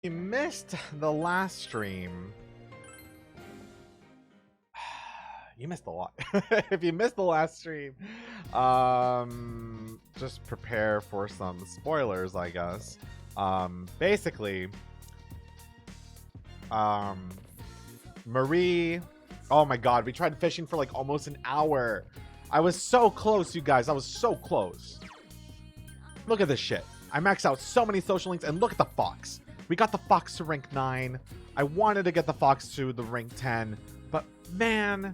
You missed the last stream. You missed a lot. If you missed the last stream, just prepare for some spoilers, I guess. Basically, um, Marie. Oh my God, we tried fishing for like almost an hour. I was so close, you guys. I was so close. Look at this shit. I maxed out so many social links, and look at the fox. We got the fox to rank 9. I wanted to get the fox to the rank 10, but man,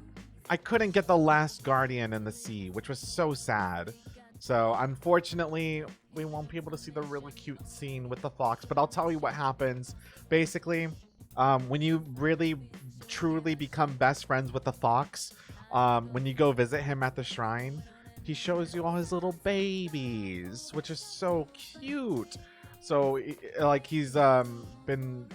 I couldn't get the last guardian in the sea, which was so sad. So unfortunately, we won't be able to see the really cute scene with the fox, but I'll tell you what happens. Basically, when you really truly become best friends with the fox, when you go visit him at the shrine, he shows you all his little babies, which is so cute. So like he's been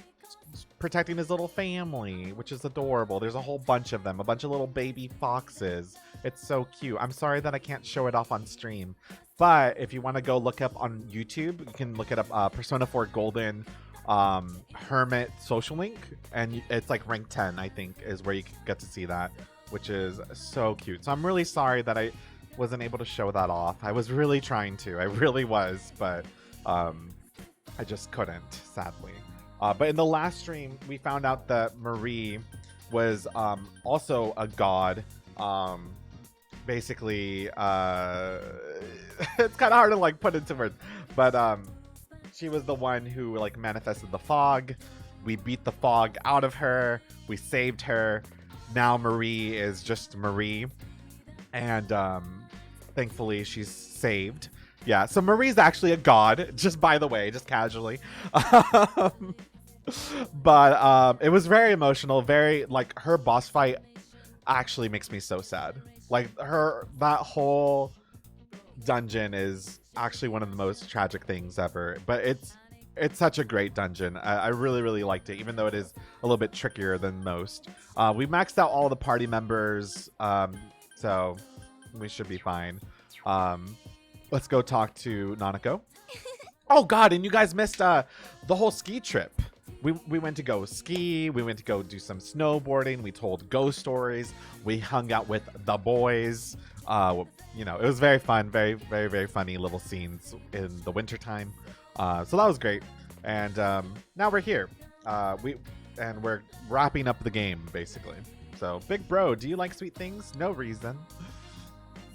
protecting his little family, which is adorable. There's a whole bunch of them, a bunch of little baby foxes. It's so cute. I'm sorry that I can't show it off on stream, but if you want to go look up on YouTube, you can look it up, Persona 4 Golden Hermit social link, and it's like rank 10, I think, is where you can get to see that, which is so cute. So I'm really sorry that I wasn't able to show that off. I was really trying to. I really was, but I just couldn't, sadly. But in the last stream, we found out that Marie was also a god. Basically, it's kind of hard to like put into words, but she was the one who like manifested the fog. We beat the fog out of her. We saved her. Now Marie is just Marie, and thankfully she's saved. Yeah, so Marie's actually a god, just by the way, just casually. But it was very emotional, very like her boss fight actually makes me so sad. Like that whole dungeon is actually one of the most tragic things ever, but it's such a great dungeon. I really liked it, even though it is a little bit trickier than most. We maxed out all the party members, so we should be fine. Let's go talk to Nanako. Oh God, and you guys missed the whole ski trip. We went to go ski, we went to go do some snowboarding, we told ghost stories, we hung out with the boys. You know, it was very fun, very funny little scenes in the wintertime. So that was great. And now we're here. We're wrapping up the game, basically. So, big bro, do you like sweet things? No reason.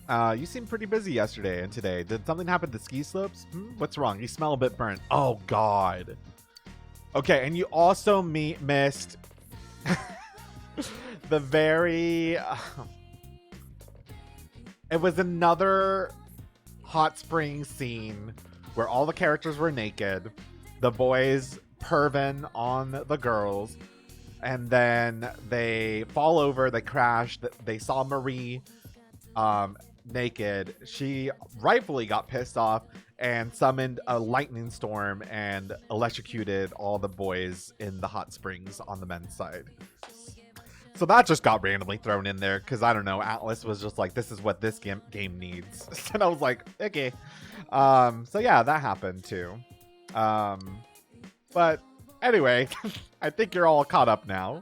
You seemed pretty busy yesterday and today. Did something happen to the ski slopes? What's wrong? You smell a bit burnt. Oh, God. Okay, and you also missed the very... it was another hot spring scene where all the characters were naked. The boys perving on the girls. And then they fall over, they crash. They saw Marie naked. She rightfully got pissed off and summoned a lightning storm and electrocuted all the boys in the hot springs on the men's side. So that just got randomly thrown in there because I don't know, Atlas was just like, this is what this game needs. And I was like, okay. So yeah, that happened too. But anyway, I think you're all caught up now.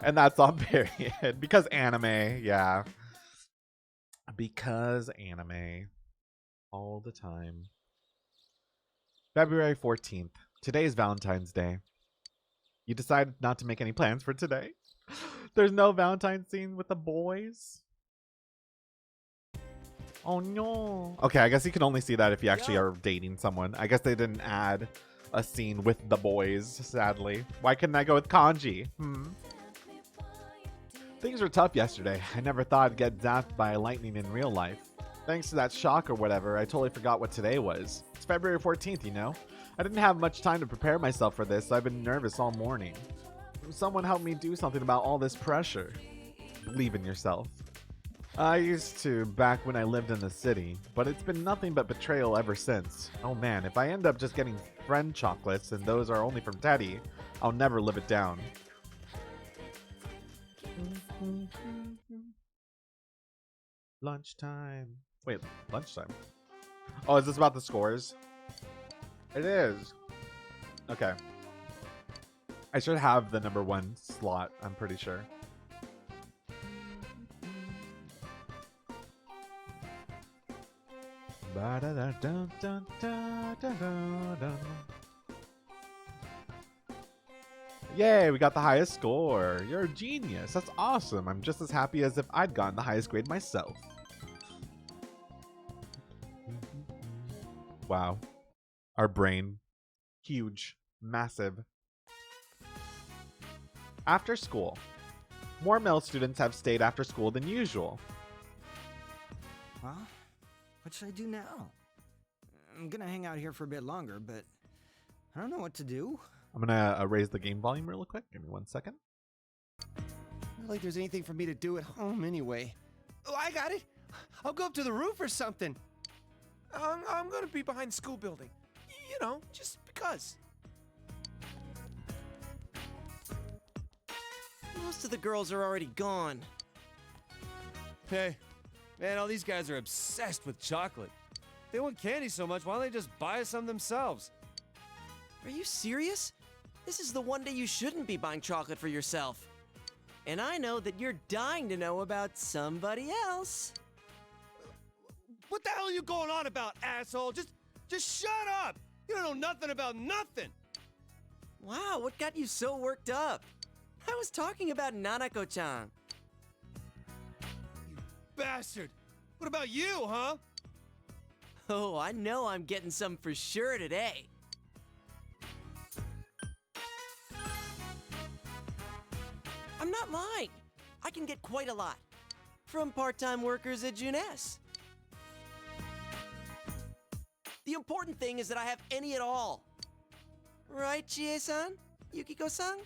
And that's on period. Because anime, yeah. Because anime. All the time. February 14th. Today is Valentine's Day. You decided not to make any plans for today? There's no Valentine's scene with the boys? Oh no. Okay, I guess you can only see that if you actually are dating someone. I guess they didn't add a scene with the boys, sadly. Why couldn't I go with Kanji? Things were tough yesterday. I never thought I'd get zapped by lightning in real life. Thanks to that shock or whatever, I totally forgot what today was. It's February 14th, you know? I didn't have much time to prepare myself for this, so I've been nervous all morning. Someone help me do something about all this pressure. Believe in yourself. I used to back when I lived in the city, but it's been nothing but betrayal ever since. Oh man, if I end up just getting friend chocolates and those are only from Teddy, I'll never live it down. Lunchtime. Wait, lunchtime? Oh, is this about the scores? It is. Okay. I should have the number 1 slot, I'm pretty sure. Yay, we got the highest score. You're a genius. That's awesome. I'm just as happy as if I'd gotten the highest grade myself. Wow. Our brain. Huge. Massive. After school. More male students have stayed after school than usual. Well, what should I do now? I'm gonna hang out here for a bit longer, but I don't know what to do. I'm gonna raise the game volume real quick. Give me 1 second. Not like there's anything for me to do at home anyway. Oh, I got it. I'll go up to the roof or something. I'm gonna be behind the school building. You know, just because. Most of the girls are already gone. Hey, man, all these guys are obsessed with chocolate. They want candy so much, why don't they just buy us some themselves? Are you serious? This is the one day you shouldn't be buying chocolate for yourself. And I know that you're dying to know about somebody else. What the hell are you going on about, asshole? Just shut up! You don't know nothing about nothing! Wow, what got you so worked up? I was talking about Nanako-chan. You bastard! What about you, huh? Oh, I know I'm getting some for sure today. I'm not lying. I can get quite a lot. From part-time workers at Junes. The important thing is that I have any at all. Right, Chie-san? Yukiko-san?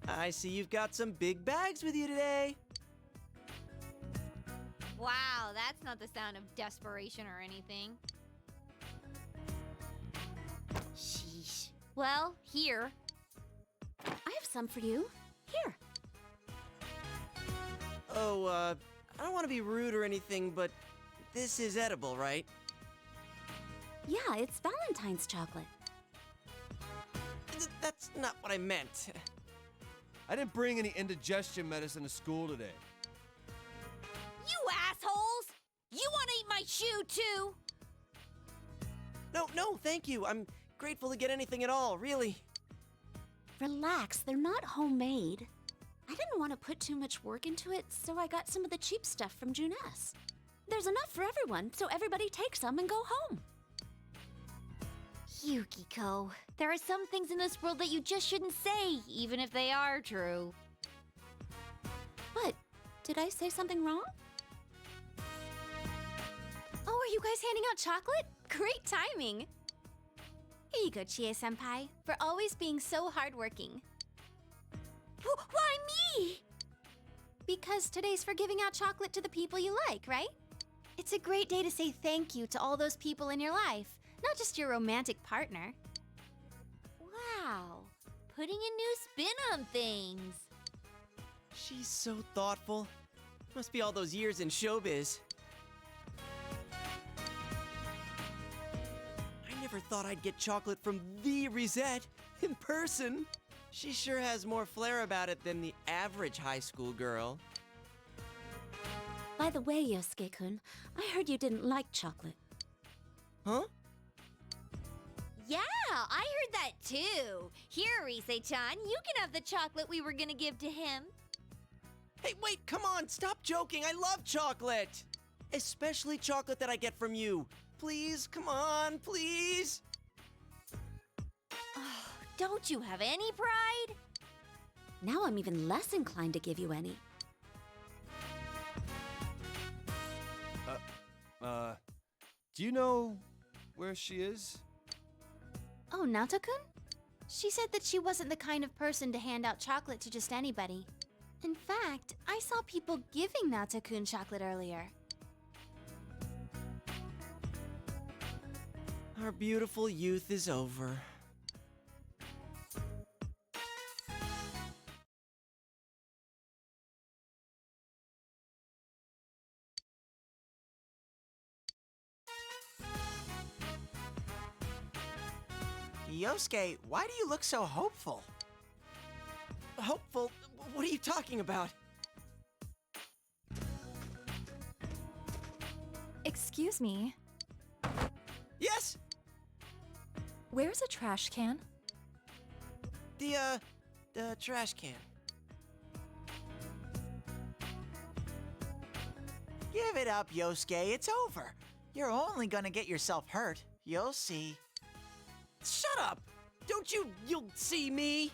I see you've got some big bags with you today. Wow, that's not the sound of desperation or anything. Sheesh. Well, here. I have some for you. Here. Oh, I don't want to be rude or anything, but this is edible, right? Yeah, it's Valentine's chocolate. That's not what I meant. I didn't bring any indigestion medicine to school today. You assholes! You want to eat my shoe, too? No, thank you. I'm grateful to get anything at all, really. Relax, they're not homemade. I didn't want to put too much work into it, so I got some of the cheap stuff from Junes. There's enough for everyone, so everybody takes some and go home. Yukiko, there are some things in this world that you just shouldn't say, even if they are true. What? Did I say something wrong? Oh, are you guys handing out chocolate? Great timing! Here you go, Chie-senpai, for always being so hardworking. Why me? Because today's for giving out chocolate to the people you like, right? It's a great day to say thank you to all those people in your life, not just your romantic partner. Wow, putting a new spin on things. She's so thoughtful. Must be all those years in showbiz. I never thought I'd get chocolate from the Risette in person. She sure has more flair about it than the average high school girl. By the way, Yosuke-kun, I heard you didn't like chocolate. Huh? Yeah, I heard that too. Here, Rise-chan, you can have the chocolate we were gonna give to him. Hey, wait, come on, stop joking. I love chocolate. Especially chocolate that I get from you. Please, come on, please. Oh, don't you have any pride? Now I'm even less inclined to give you any. Do you know where she is? Oh, Nato-kun? She said that she wasn't the kind of person to hand out chocolate to just anybody. In fact, I saw people giving Nato-kun chocolate earlier. Our beautiful youth is over. Yosuke, why do you look so hopeful? Hopeful? What are you talking about? Excuse me, Yes? where's a trash can? The trash can. Give it up, Yosuke, it's over. You're only gonna get yourself hurt. You'll see. Shut up! You'll see me!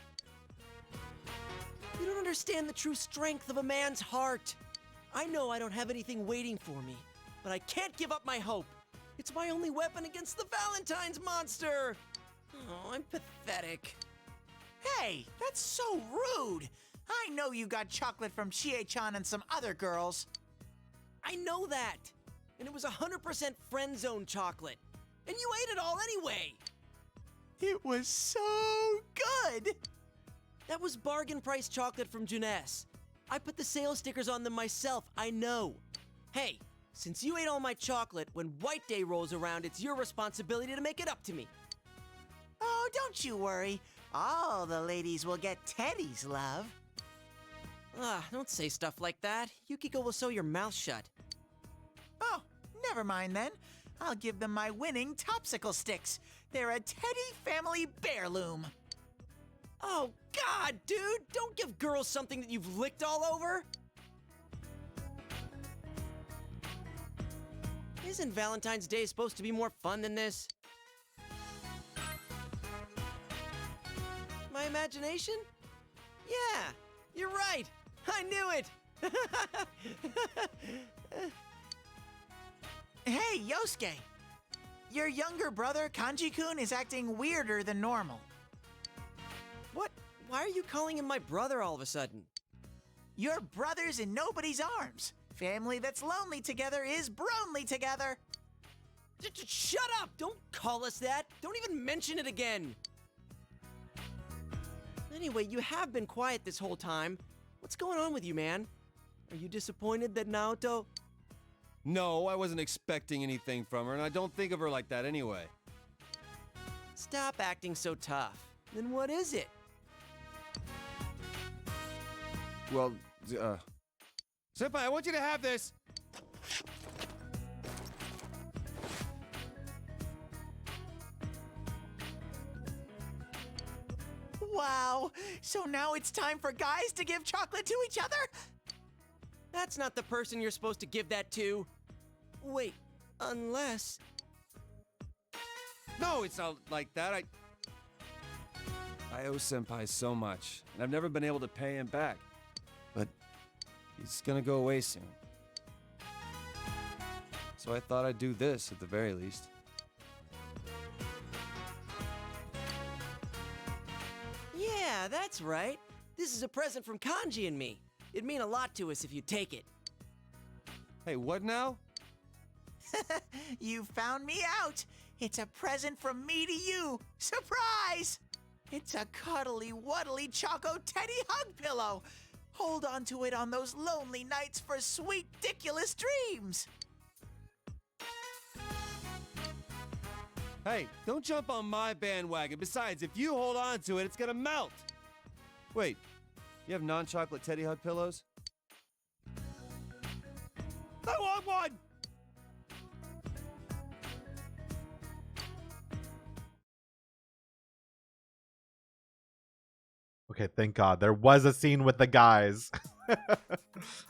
You don't understand the true strength of a man's heart. I know I don't have anything waiting for me, but I can't give up my hope. It's my only weapon against the Valentine's monster! Oh, I'm pathetic. Hey, that's so rude. I know you got chocolate from Chie-chan and some other girls. I know that! And it was 100% friend zone chocolate. And you ate it all anyway! It was so good. That was bargain price chocolate from Juness. I put the sales stickers on them myself, I know. Hey, since you ate all my chocolate, when White Day rolls around, it's your responsibility to make it up to me. Oh, don't you worry. All the ladies will get Teddy's love. Don't say stuff like that. Yukiko will sew your mouth shut. Oh, never mind then. I'll give them my winning topsicle sticks. They're a Teddy family heirloom. Oh, God, dude! Don't give girls something that you've licked all over! Isn't Valentine's Day supposed to be more fun than this? My imagination? Yeah, you're right! I knew it! Hey, Yosuke. Your younger brother, Kanji-kun, is acting weirder than normal. What? Why are you calling him my brother all of a sudden? You're brothers in nobody's arms. Family that's lonely together is bronely together. Shut up! Don't call us that! Don't even mention it again! Anyway, you have been quiet this whole time. What's going on with you, man? Are you disappointed that Naoto... No, I wasn't expecting anything from her, and I don't think of her like that anyway. Stop acting so tough. Then what is it? Well, Senpai, I want you to have this! Wow, so now it's time for guys to give chocolate to each other? That's not the person you're supposed to give that to. Wait, unless... No, it's not like that. I owe Senpai so much, and I've never been able to pay him back. But he's gonna go away soon. So I thought I'd do this at the very least. Yeah, that's right. This is a present from Kanji and me. It'd mean a lot to us if you'd take it. Hey, what now? You found me out. It's a present from me to you. Surprise! It's a cuddly, wuddly Choco Teddy hug pillow. Hold on to it on those lonely nights for sweet, ridiculous dreams. Hey, don't jump on my bandwagon. Besides, if you hold on to it, it's gonna melt. Wait, you have non-chocolate Teddy hug pillows? I want one! Okay, thank God. There was a scene with the guys.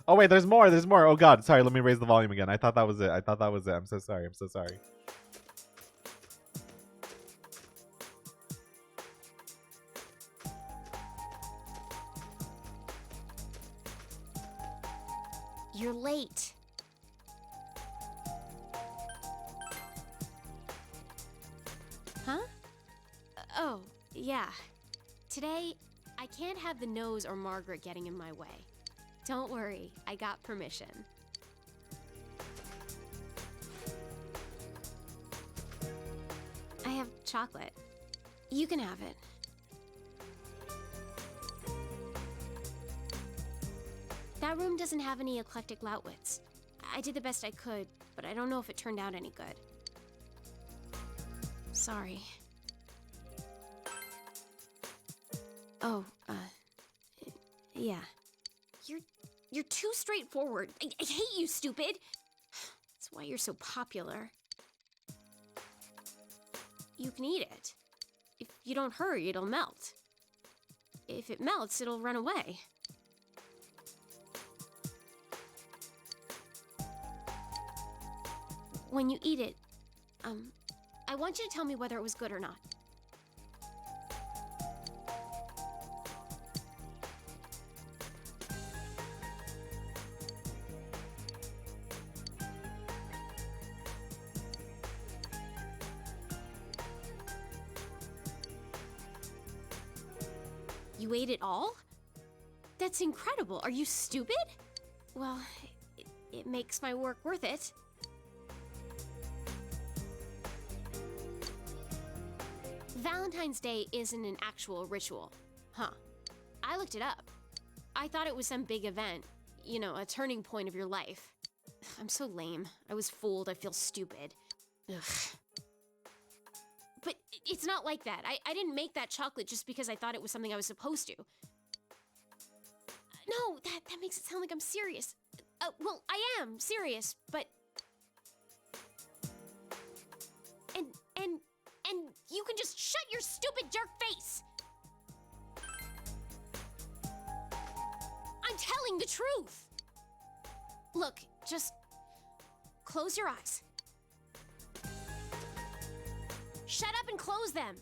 Oh, wait, there's more. There's more. Oh, God. Sorry, let me raise the volume again. I thought that was it. I thought that was it. I'm so sorry. I'm so sorry. You're late. Huh? Oh, yeah. Today, I can't have the nose or Margaret getting in my way. Don't worry, I got permission. I have chocolate. You can have it. That room doesn't have any eclectic loudwits. I did the best I could, but I don't know if it turned out any good. Sorry. Oh, yeah. You're too straightforward. I hate you, stupid. That's why you're so popular. You can eat it. If you don't hurry, it'll melt. If it melts, it'll run away. When you eat it, I want you to tell me whether it was good or not. You ate it all? That's incredible. Are you stupid? Well, it makes my work worth it. Valentine's Day isn't an actual ritual. Huh. I looked it up. I thought it was some big event. You know, a turning point of your life. I'm so lame. I was fooled. I feel stupid. Ugh. But it's not like that. I didn't make that chocolate just because I thought it was something I was supposed to. No, that makes it sound like I'm serious. Well, I am serious, but... And you can just shut your stupid jerk face! I'm telling the truth! Look, just close your eyes. Shut up and close them!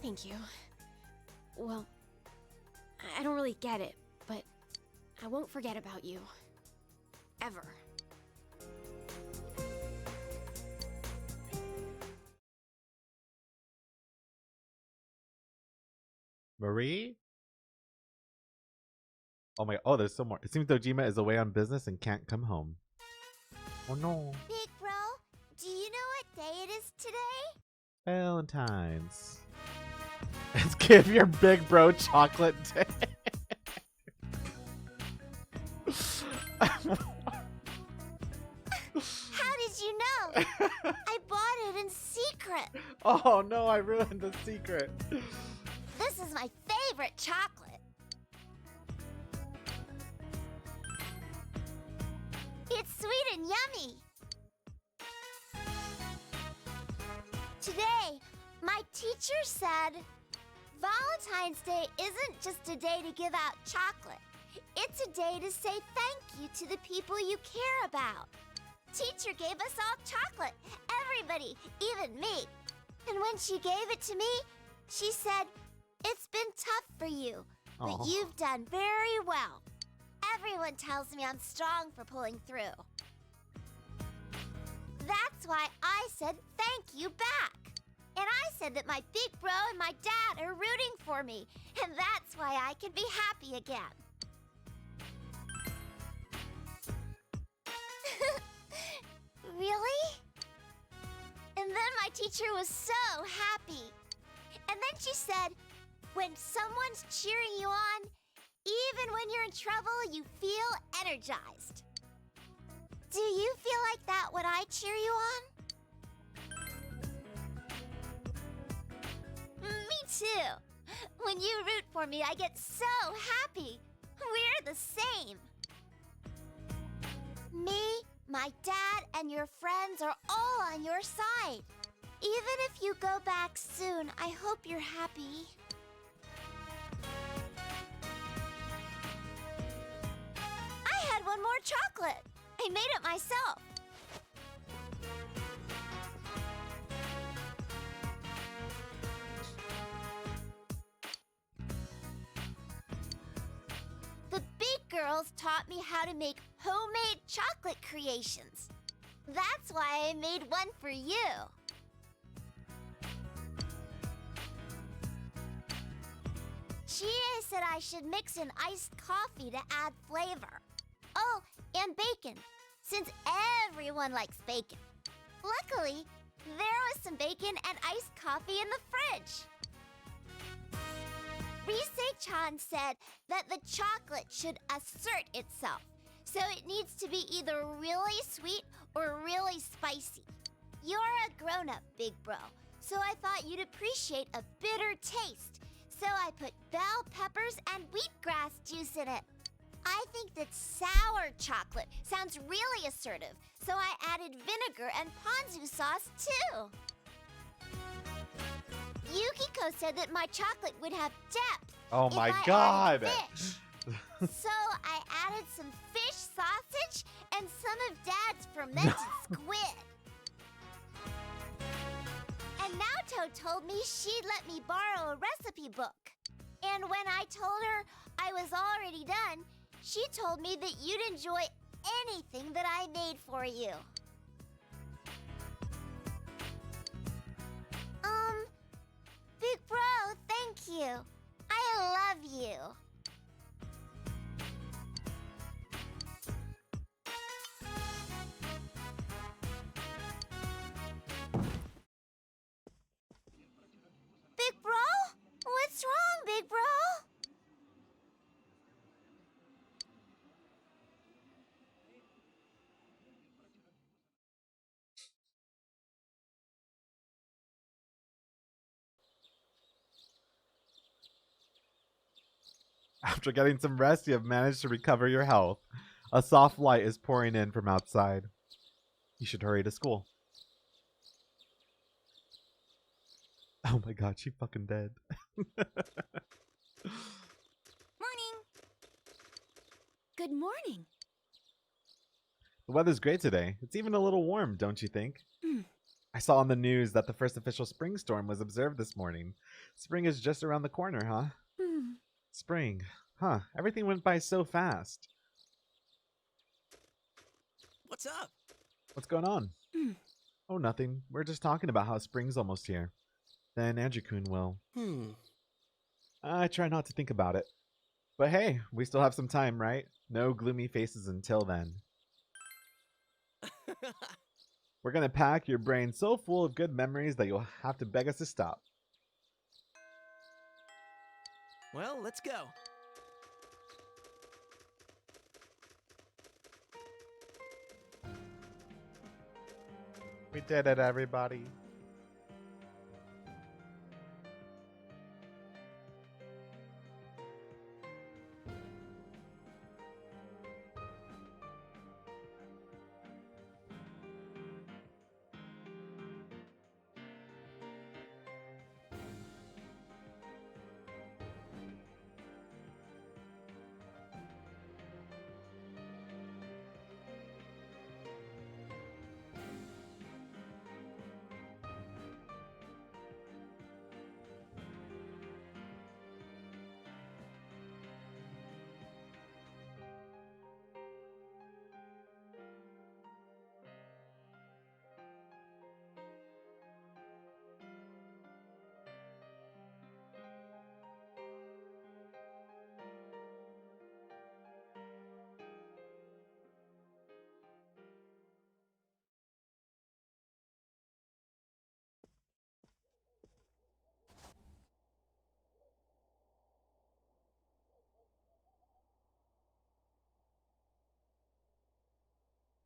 Thank you. Well, I don't really get it, but I won't forget about you. Ever. Marie? Oh my, oh, there's some more. It seems Dojima is away on business and can't come home. Oh no. Big bro, do you know what day it is today? Valentine's. Let's give your big bro chocolate day. How did you know? I bought it in secret. Oh no, I ruined the secret. This is my favorite chocolate. It's sweet and yummy. Today, my teacher said, Valentine's Day isn't just a day to give out chocolate. It's a day to say thank you to the people you care about. Teacher gave us all chocolate, everybody, even me. And when she gave it to me, she said, it's been tough for you, but Aw. you've done very well. Everyone tells me I'm strong for pulling through. That's why I said thank you back. And I said that my big bro and my dad are rooting for me, and that's why I can be happy again. Really? And then my teacher was so happy. And then she said, when someone's cheering you on, even when you're in trouble, you feel energized. Do you feel like that when I cheer you on? Me too. When you root for me, I get so happy. We're the same. Me, my dad, and your friends are all on your side. Even if you go back soon, I hope you're happy. I had one more chocolate. I made it myself. The big girls taught me how to make homemade chocolate creations. That's why I made one for you. Chie said I should mix in iced coffee to add flavor. Oh, and bacon, since everyone likes bacon. Luckily, there was some bacon and iced coffee in the fridge. Rise-chan said that the chocolate should assert itself, so it needs to be either really sweet or really spicy. You're a grown-up, big bro, so I thought you'd appreciate a bitter taste. So I put bell peppers and wheatgrass juice in it. I think that sour chocolate sounds really assertive, so I added vinegar and ponzu sauce too. Yukiko said that my chocolate would have depth. Oh if my I God. added fish. So I added some fish sausage and some of Dad's fermented squid. And Naoto told me she'd let me borrow a recipe book. And when I told her I was already done, she told me that you'd enjoy anything that I made for you. Big bro, thank you. I love you. Big bro? What's wrong, big bro? After getting some rest, you have managed to recover your health. A soft light is pouring in from outside. You should hurry to school. Oh my god, she fucking dead. Morning. Good morning. The weather's great today. It's even a little warm, don't you think? I saw on the news that the first official spring storm was observed this morning. Spring is just around the corner, huh? Spring. Huh. Everything went by so fast. What's up? What's going on? Oh, nothing. We're just talking about how spring's almost here. Then Andrew-kun will. I try not to think about it. But hey, we still have some time, right? No gloomy faces until then. We're gonna pack your brain so full of good memories that you'll have to beg us to stop. Well, let's go. We did it, everybody.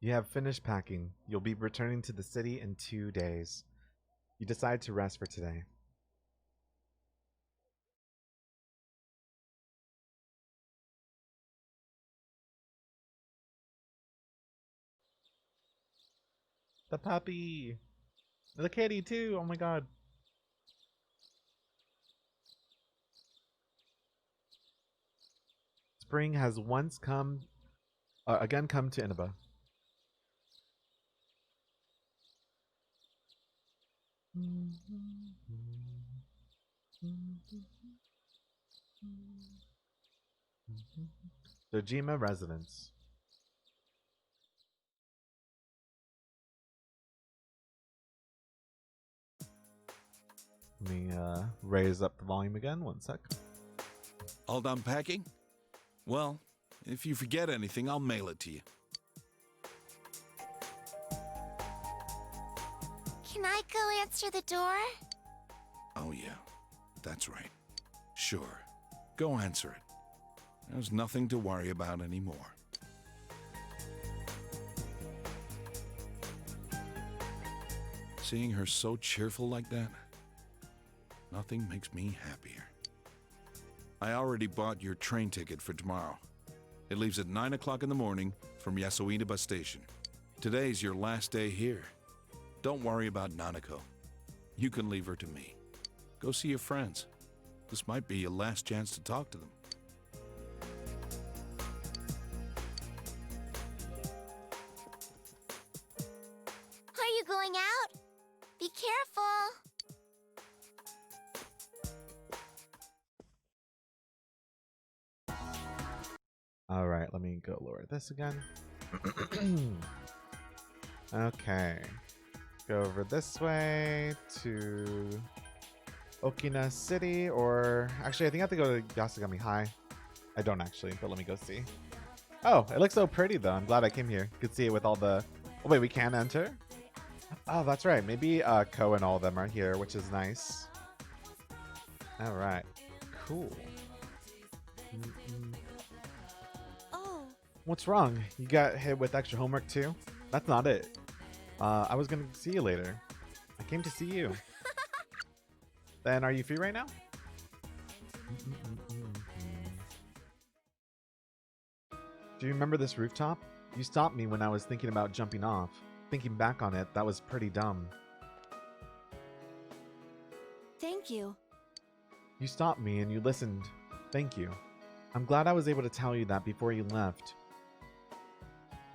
You have finished packing. You'll be returning to the city in 2 days. You decide to rest for today. The puppy! The kitty too! Oh my god. Spring has once again come to Inaba. The Jima residence. Let me raise up the volume again. 1 sec. All done packing? Well, if you forget anything, I'll mail it to you. Can I go answer the door? Oh, yeah. That's right. Sure. Go answer it. There's nothing to worry about anymore. Seeing her so cheerful like that, Nothing makes me happier. I already bought your train ticket for tomorrow. It leaves at 9 o'clock in the morning from Yasuina bus station. Today's your last day here. Don't worry about Nanako. You can leave her to me. Go see your friends. This might be your last chance to talk to them. Are you going out? Be careful. All right, let me go lower this again. Okay. Go over this way to Okina City, or actually, I think I have to go to Yasugami High. I don't actually, but let me go see. Oh, it looks so pretty though. I'm glad I came here. Could see it with all the... Oh, wait, we can enter? Oh, that's right. Maybe Ko and all of them are here, which is nice. All right. Cool. Oh. What's wrong? You got hit with extra homework too? That's not it. I was gonna see you later. I came to see you. Then are you free right now? Do you remember this rooftop? You stopped me when I was thinking about jumping off. Thinking back on it, that was pretty dumb. Thank you. You stopped me and you listened. Thank you. I'm glad I was able to tell you that before you left.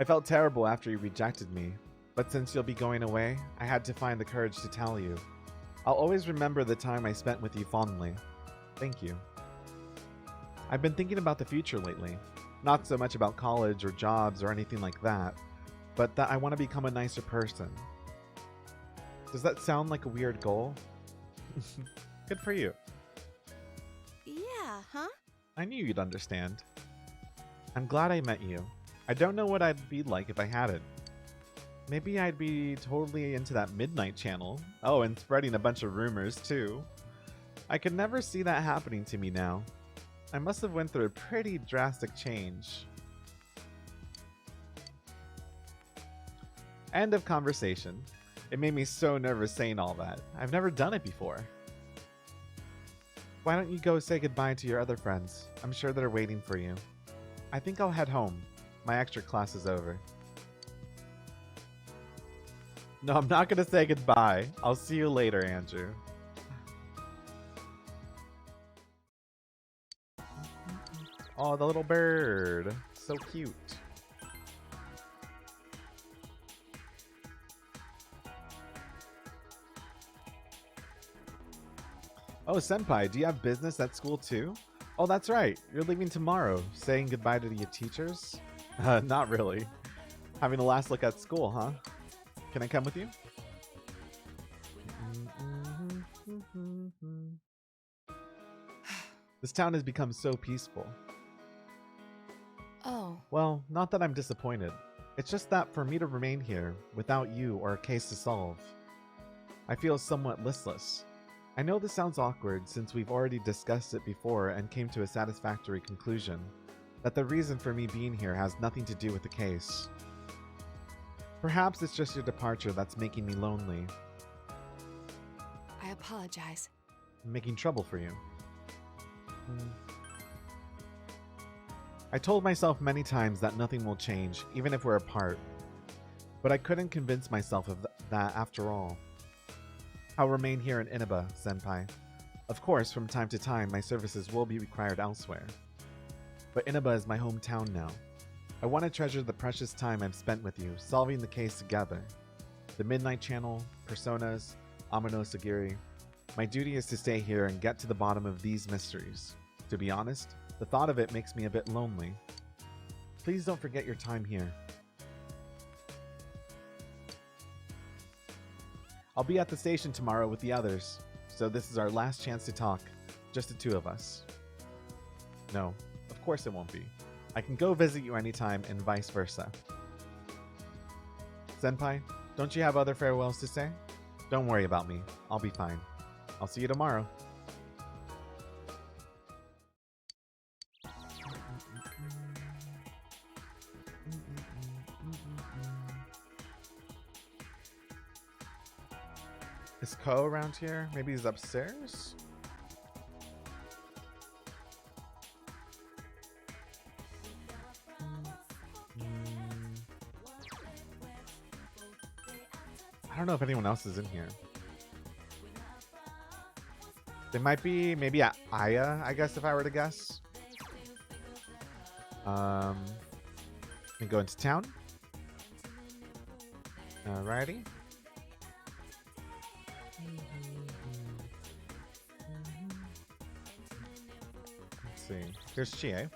I felt terrible after you rejected me, but since you'll be going away, I had to find the courage to tell you. I'll always remember the time I spent with you fondly. Thank you. I've been thinking about the future lately. Not so much about college or jobs or anything like that, but that I want to become a nicer person. Does that sound like a weird goal? Good for you. Yeah, huh? I knew you'd understand. I'm glad I met you. I don't know what I'd be like if I hadn't. Maybe I'd be totally into that midnight channel. Oh, and spreading a bunch of rumors too. I could never see that happening to me now. I must have went through a pretty drastic change. End of conversation. It made me so nervous saying all that. I've never done it before. Why don't you go say goodbye to your other friends? I'm sure they're waiting for you. I think I'll head home. My extra class is over. No, I'm not gonna say goodbye. I'll see you later, Andrew. Oh, the little bird. So cute. Oh, Senpai, do you have business at school too? Oh, that's right. You're leaving tomorrow. Saying goodbye to your teachers? Not really. Having a last look at school, huh? Can I come with you? This town has become so peaceful. Oh. Well, not that I'm disappointed. It's just that for me to remain here, without you or a case to solve, I feel somewhat listless. I know this sounds awkward since we've already discussed it before and came to a satisfactory conclusion, that the reason for me being here has nothing to do with the case. Perhaps it's just your departure that's making me lonely. I apologize. Making trouble for you. I told myself many times that nothing will change, even if we're apart. But I couldn't convince myself of that after all. I'll remain here in Inaba, Senpai. Of course, from time to time, my services will be required elsewhere. But Inaba is my hometown now. I want to treasure the precious time I've spent with you, solving the case together. The Midnight Channel, Personas, Amano Sagiri. My duty is to stay here and get to the bottom of these mysteries. To be honest, the thought of it makes me a bit lonely. Please don't forget your time here. I'll be at the station tomorrow with the others, so this is our last chance to talk. Just the two of us. No, of course it won't be. I can go visit you anytime and vice versa. Senpai, don't you have other farewells to say? Don't worry about me. I'll be fine. I'll see you tomorrow. Is Ko around here? Maybe he's upstairs? I don't know if anyone else is in here. They might be maybe at Aya, I guess, if I were to guess. And go into town. Alrighty. Let's see. Here's Chie.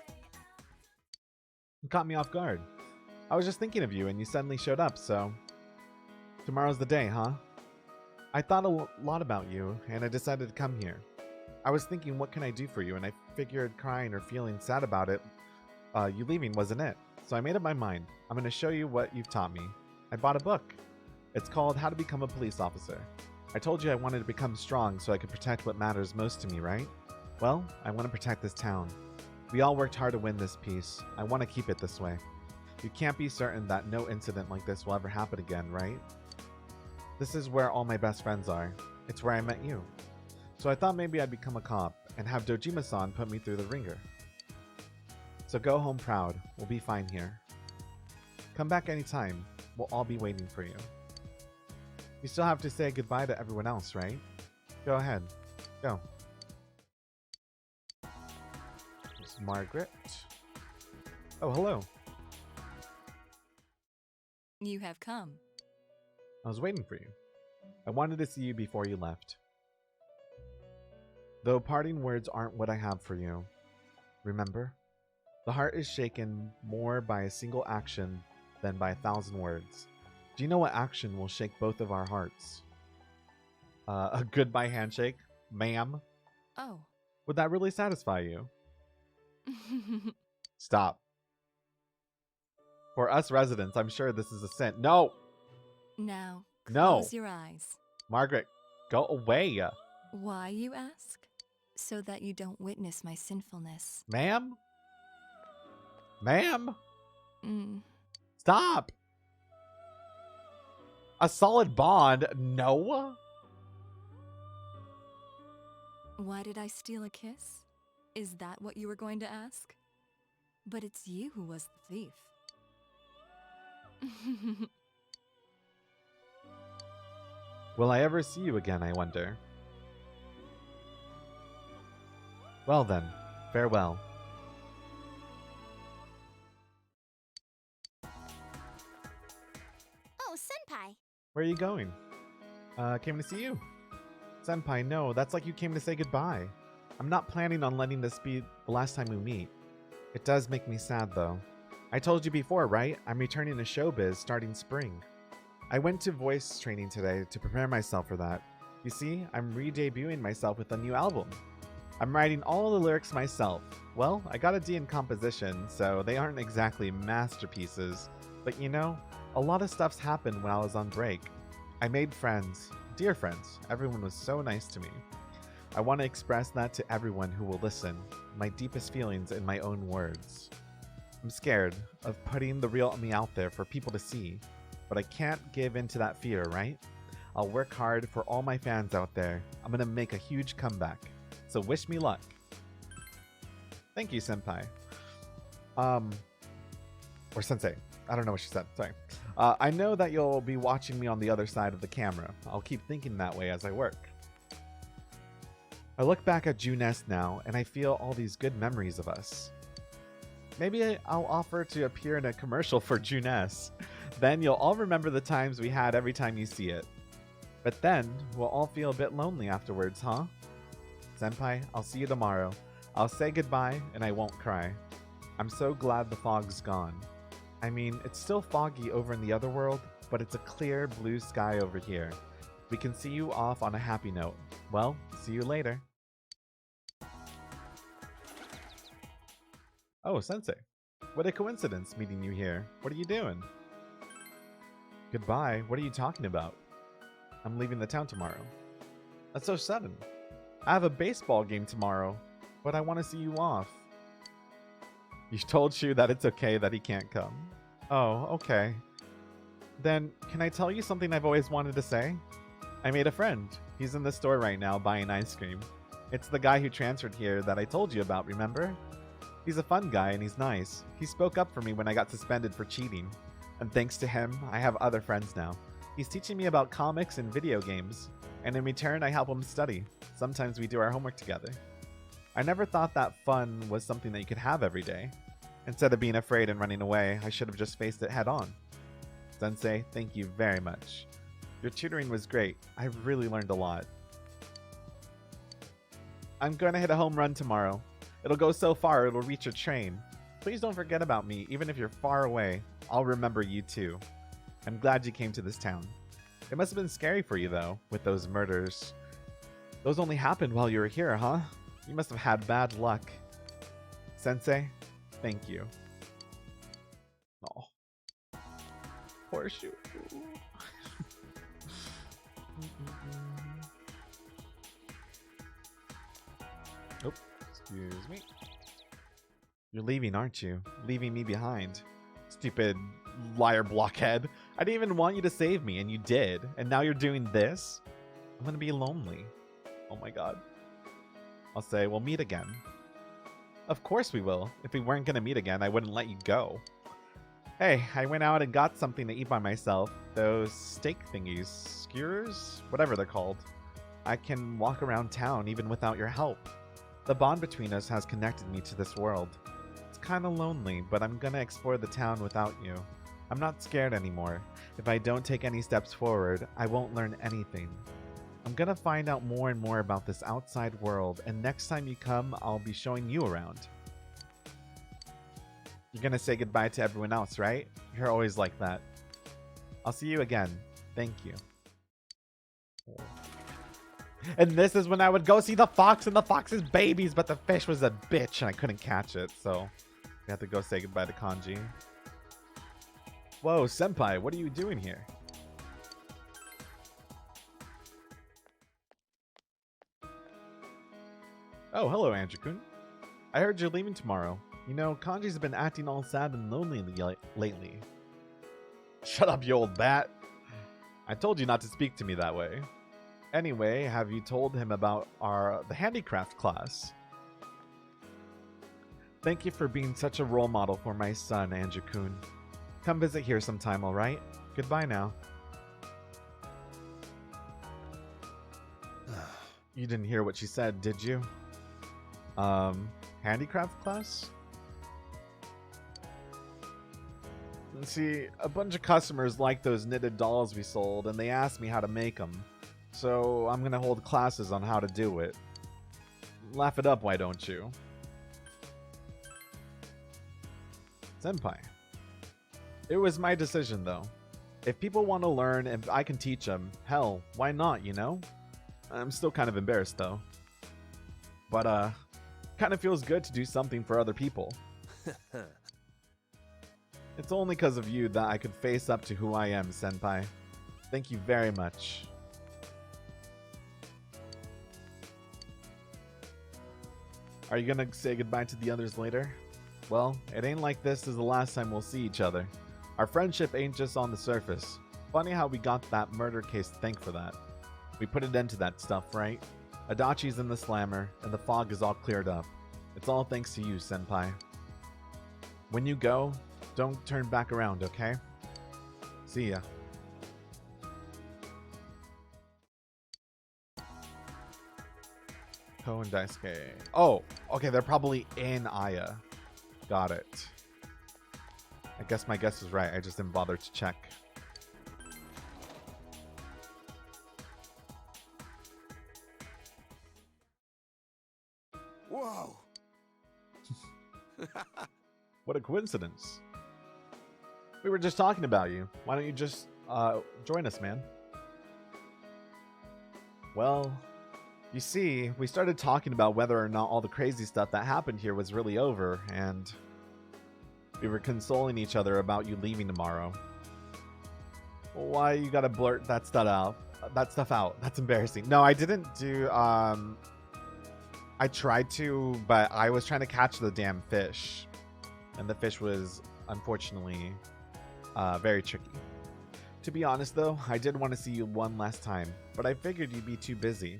You caught me off guard. I was just thinking of you and you suddenly showed up, so... Tomorrow's the day, huh? I thought a lot about you and I decided to come here. I was thinking, what can I do for you? And I figured crying or feeling sad about it, you leaving wasn't it. So I made up my mind. I'm going to show you what you've taught me. I bought a book. It's called How to Become a Police Officer. I told you I wanted to become strong so I could protect what matters most to me, right? Well, I want to protect this town. We all worked hard to win this peace. I want to keep it this way. You can't be certain that no incident like this will ever happen again, right? This is where all my best friends are. It's where I met you. So I thought maybe I'd become a cop and have Dojima-san put me through the ringer. So go home proud. We'll be fine here. Come back anytime. We'll all be waiting for you. You still have to say goodbye to everyone else, right? Go ahead. Go. It's Margaret. Oh, hello. You have come. I was waiting for you. I wanted to see you before you left. Though parting words aren't what I have for you. Remember? The heart is shaken more by a single action than by 1,000 words. Do you know what action will shake both of our hearts? A goodbye handshake, ma'am? Oh. Would that really satisfy you? Stop. For us residents, I'm sure this is a sin. No! Now, No. close your eyes. Margaret, go away. Why, you ask? So that you don't witness my sinfulness. Ma'am? Ma'am? Mm. Stop! A solid bond? No? Why did I steal a kiss? Is that what you were going to ask? But it's you who was the thief. Will I ever see you again, I wonder? Well then, farewell. Oh, Senpai. Where are you going? Came to see you. Senpai, no, that's like you came to say goodbye. I'm not planning on letting this be the last time we meet. It does make me sad, though. I told you before, right? I'm returning to showbiz starting spring. I went to voice training today to prepare myself for that. You see, I'm re-debuting myself with a new album. I'm writing all the lyrics myself. Well, I got a D in composition, so they aren't exactly masterpieces. But you know, a lot of stuff's happened when I was on break. I made friends, dear friends. Everyone was so nice to me. I want to express that to everyone who will listen, my deepest feelings in my own words. I'm scared of putting the real me out there for people to see, but I can't give in to that fear, right? I'll work hard for all my fans out there. I'm gonna make a huge comeback. So wish me luck. Thank you, Senpai. Or Sensei. I don't know what she said. Sorry. I know that you'll be watching me on the other side of the camera. I'll keep thinking that way as I work. I look back at Juness now, and I feel all these good memories of us. Maybe I'll offer to appear in a commercial for Juness. Then you'll all remember the times we had every time you see it. But then, we'll all feel a bit lonely afterwards, huh? Senpai, I'll see you tomorrow. I'll say goodbye, and I won't cry. I'm so glad the fog's gone. I mean, it's still foggy over in the other world, but it's a clear blue sky over here. We can see you off on a happy note. Well, see you later. Oh, Sensei. What a coincidence meeting you here. What are you doing? Goodbye? What are you talking about? I'm leaving the town tomorrow. That's so sudden. I have a baseball game tomorrow, but I want to see you off. You told Shu that it's okay that he can't come. Oh, okay. Then, can I tell you something I've always wanted to say? I made a friend. He's in the store right now buying ice cream. It's the guy who transferred here that I told you about, remember? He's a fun guy and he's nice. He spoke up for me when I got suspended for cheating. And thanks to him, I have other friends now. He's teaching me about comics and video games, and in return I help him study. Sometimes we do our homework together. I never thought that fun was something that you could have every day. Instead of being afraid and running away, I should have just faced it head on. Sensei, thank you very much. Your tutoring was great. I really learned a lot. I'm going to hit a home run tomorrow. It'll go so far it'll reach a train. Please don't forget about me, even if you're far away. I'll remember you too. I'm glad you came to this town. It must have been scary for you though, with those murders. Those only happened while you were here, huh? You must have had bad luck. Sensei, thank you. Oh. Horseshoe. Oh, excuse me. You're leaving, aren't you? Leaving me behind. Stupid liar blockhead. I didn't even want you to save me, and you did. And now you're doing this? I'm gonna be lonely. Oh my god. I'll say, we'll meet again. Of course we will. If we weren't gonna meet again, I wouldn't let you go. Hey, I went out and got something to eat by myself. Those steak thingies. Skewers? Whatever they're called. I can walk around town even without your help. The bond between us has connected me to this world. It's kinda lonely, but I'm gonna explore the town without you. I'm not scared anymore. If I don't take any steps forward, I won't learn anything. I'm gonna find out more and more about this outside world, and next time you come, I'll be showing you around. You're gonna say goodbye to everyone else, right? You're always like that. I'll see you again. Thank you. And this is when I would go see the fox and the fox's babies, but the fish was a bitch and I couldn't catch it, so we had to go say goodbye to Kanji. Whoa, senpai, what are you doing here? Oh, hello, Andrew-kun. I heard you're leaving tomorrow. You know, Kanji's been acting all sad and lonely lately. Shut up, you old bat. I told you not to speak to me that way. Anyway, have you told him about the handicraft class? Thank you for being such a role model for my son, Andrew-kun. Come visit here sometime, alright? Goodbye now. You didn't hear what she said, did you? Handicraft class? See, a bunch of customers like those knitted dolls we sold, and they asked me how to make them. So I'm gonna hold classes on how to do it. Laugh it up, why don't you? Senpai. It was my decision, though. If people want to learn and I can teach them, hell, why not, you know? I'm still kind of embarrassed, though. But, kind of feels good to do something for other people. It's only because of you that I could face up to who I am, senpai. Thank you very much. Are you gonna say goodbye to the others later? Well, it ain't like this is the last time we'll see each other. Our friendship ain't just on the surface. Funny how we got that murder case to thank for that. We put an end to that stuff, right? Adachi's in the slammer, and the fog is all cleared up. It's all thanks to you, senpai. When you go, don't turn back around, okay? See ya. Ko and Daisuke. Oh, okay, they're probably in Aya. Got it. I guess my guess was right. I just didn't bother to check. Whoa! What a coincidence. We were just talking about you. Why don't you just join us, man? Well, you see, we started talking about whether or not all the crazy stuff that happened here was really over, and we were consoling each other about you leaving tomorrow. Why you gotta blurt that stuff out? That's embarrassing. No, I didn't do. I tried to, but I was trying to catch the damn fish, and the fish was unfortunately very tricky. To be honest, though, I did want to see you one last time, but I figured you'd be too busy.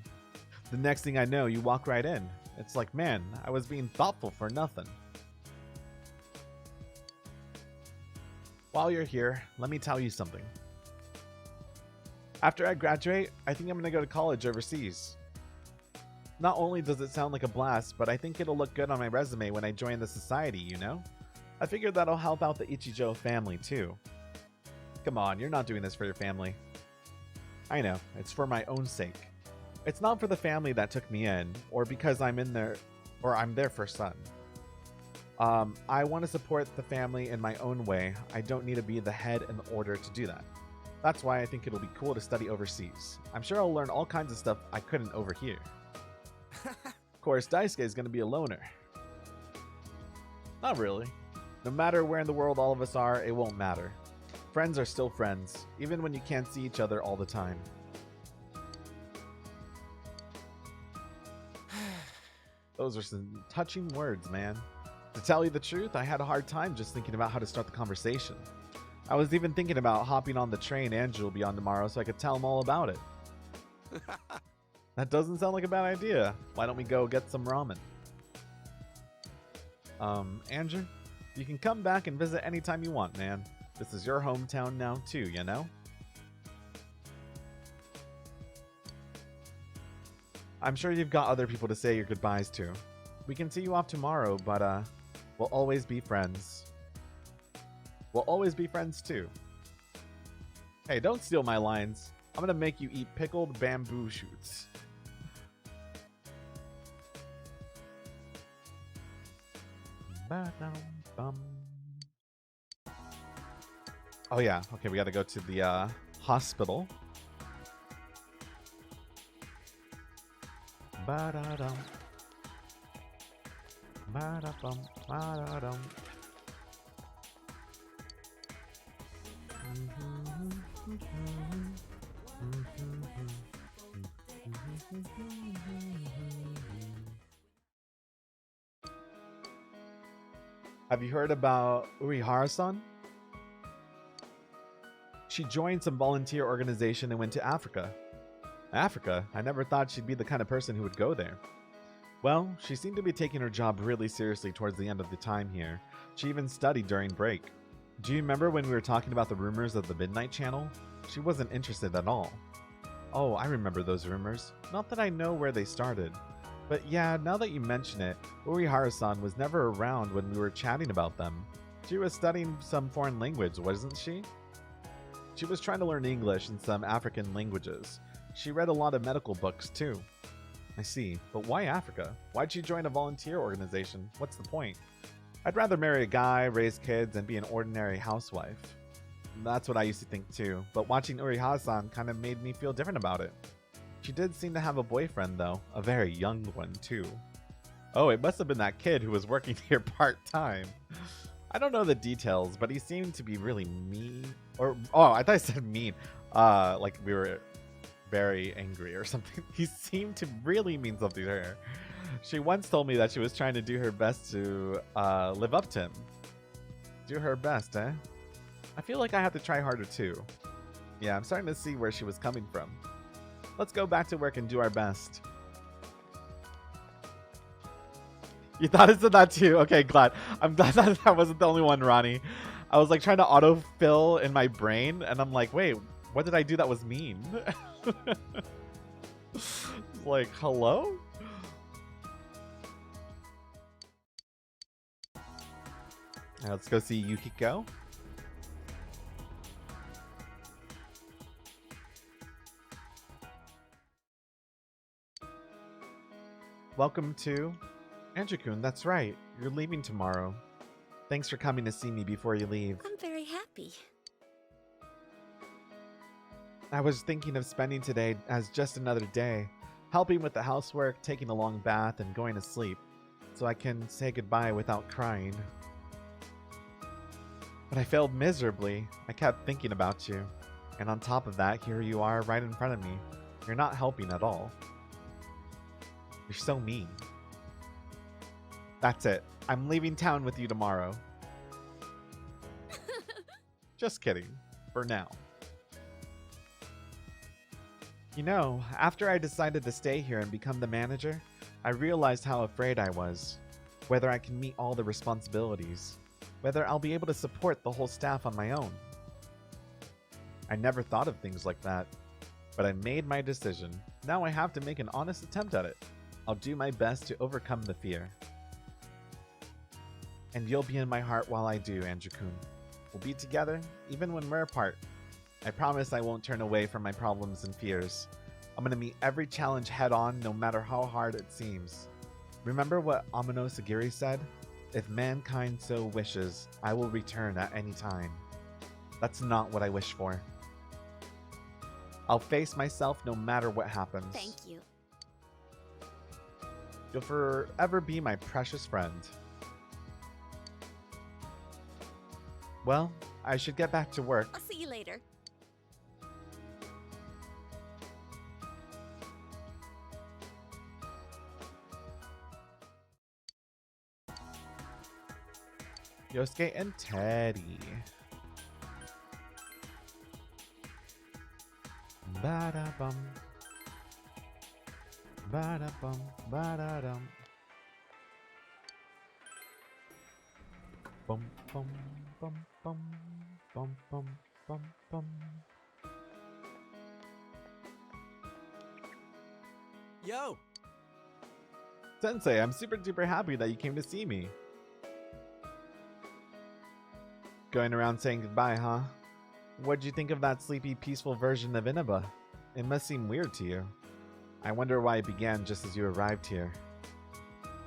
The next thing I know, you walk right in. It's like, man, I was being thoughtful for nothing. While you're here, let me tell you something. After I graduate, I think I'm gonna go to college overseas. Not only does it sound like a blast, but I think it'll look good on my resume when I join the society, you know? I figured that'll help out the Ichijo family too. Come on, you're not doing this for your family. I know, it's for my own sake. It's not for the family that took me in, or because I'm in there, or I'm their first son. I want to support the family in my own way. I don't need to be the head in order to do that. That's why I think it'll be cool to study overseas. I'm sure I'll learn all kinds of stuff I couldn't over here. Of course, Daisuke is going to be a loner. Not really. No matter where in the world all of us are, it won't matter. Friends are still friends, even when you can't see each other all the time. Those are some touching words, man. To tell you the truth, I had a hard time just thinking about how to start the conversation. I was even thinking about hopping on the train Andrew will be on tomorrow so I could tell him all about it. That doesn't sound like a bad idea. Why don't we go get some ramen? Andrew, you can come back and visit anytime you want, man. This is your hometown now too, you know? I'm sure you've got other people to say your goodbyes to. We can see you off tomorrow, but we'll always be friends. We'll always be friends too. Hey, don't steal my lines. I'm gonna make you eat pickled bamboo shoots. Oh yeah, okay, we gotta go to the hospital. Ba-da-dum. Ba-da-bum, ba-da-dum. Have you heard about Urihara-san? She joined some volunteer organization and went to Africa. Africa? I never thought she'd be the kind of person who would go there. Well, she seemed to be taking her job really seriously towards the end of the time here. She even studied during break. Do you remember when we were talking about the rumors of the Midnight Channel? She wasn't interested at all. Oh, I remember those rumors. Not that I know where they started. But yeah, now that you mention it, Urihara-san was never around when we were chatting about them. She was studying some foreign language, wasn't she? She was trying to learn English and some African languages. She read a lot of medical books too. I see, but why Africa? Why'd she join a volunteer organization? What's the point? I'd rather marry a guy, raise kids, and be an ordinary housewife. That's what I used to think too, but watching Urihara-san kind of made me feel different about it. She did seem to have a boyfriend though, a very young one too. Oh, it must have been that kid who was working here part-time. I don't know the details, but he seemed to be really mean. Or, oh, I thought I said mean. Like we were very angry or something. He seemed to really mean something to her. She once told me that she was trying to do her best to live up to him. Do her best, eh? I feel like I have to try harder too. Yeah, I'm starting to see where she was coming from. Let's go back to work and do our best. You thought it said that too? Okay, glad. I'm glad that I wasn't the only one, Ronnie. I was like trying to autofill in my brain, and I'm like, wait, what did I do that was mean? Like, hello? Right, let's go see Yukiko. Welcome to Andrew-kun, that's right. You're leaving tomorrow. Thanks for coming to see me before you leave. I'm very happy. I was thinking of spending today as just another day, helping with the housework, taking a long bath, and going to sleep, so I can say goodbye without crying. But I failed miserably. I kept thinking about you. And on top of that, here you are right in front of me. You're not helping at all. You're so mean. That's it. I'm leaving town with you tomorrow. Just kidding. For now. You know, after I decided to stay here and become the manager, I realized how afraid I was. Whether I can meet all the responsibilities. Whether I'll be able to support the whole staff on my own. I never thought of things like that. But I made my decision. Now I have to make an honest attempt at it. I'll do my best to overcome the fear. And you'll be in my heart while I do, Andrew-kun. We'll be together, even when we're apart. I promise I won't turn away from my problems and fears. I'm gonna meet every challenge head-on, no matter how hard it seems. Remember what Onigiri said? If mankind so wishes, I will return at any time. That's not what I wish for. I'll face myself no matter what happens. Thank you. You'll forever be my precious friend. Well, I should get back to work. I'll see you later. Yosuke and Teddy. Ba-da-bum. Ba-da-bum. Ba-da-dum. Bum bum bum bum bum bum bum bum. Yo! Sensei, I'm super duper happy that you came to see me. Going around saying goodbye, huh? What'd you think of that sleepy, peaceful version of Inaba? It must seem weird to you. I wonder why it began just as you arrived here.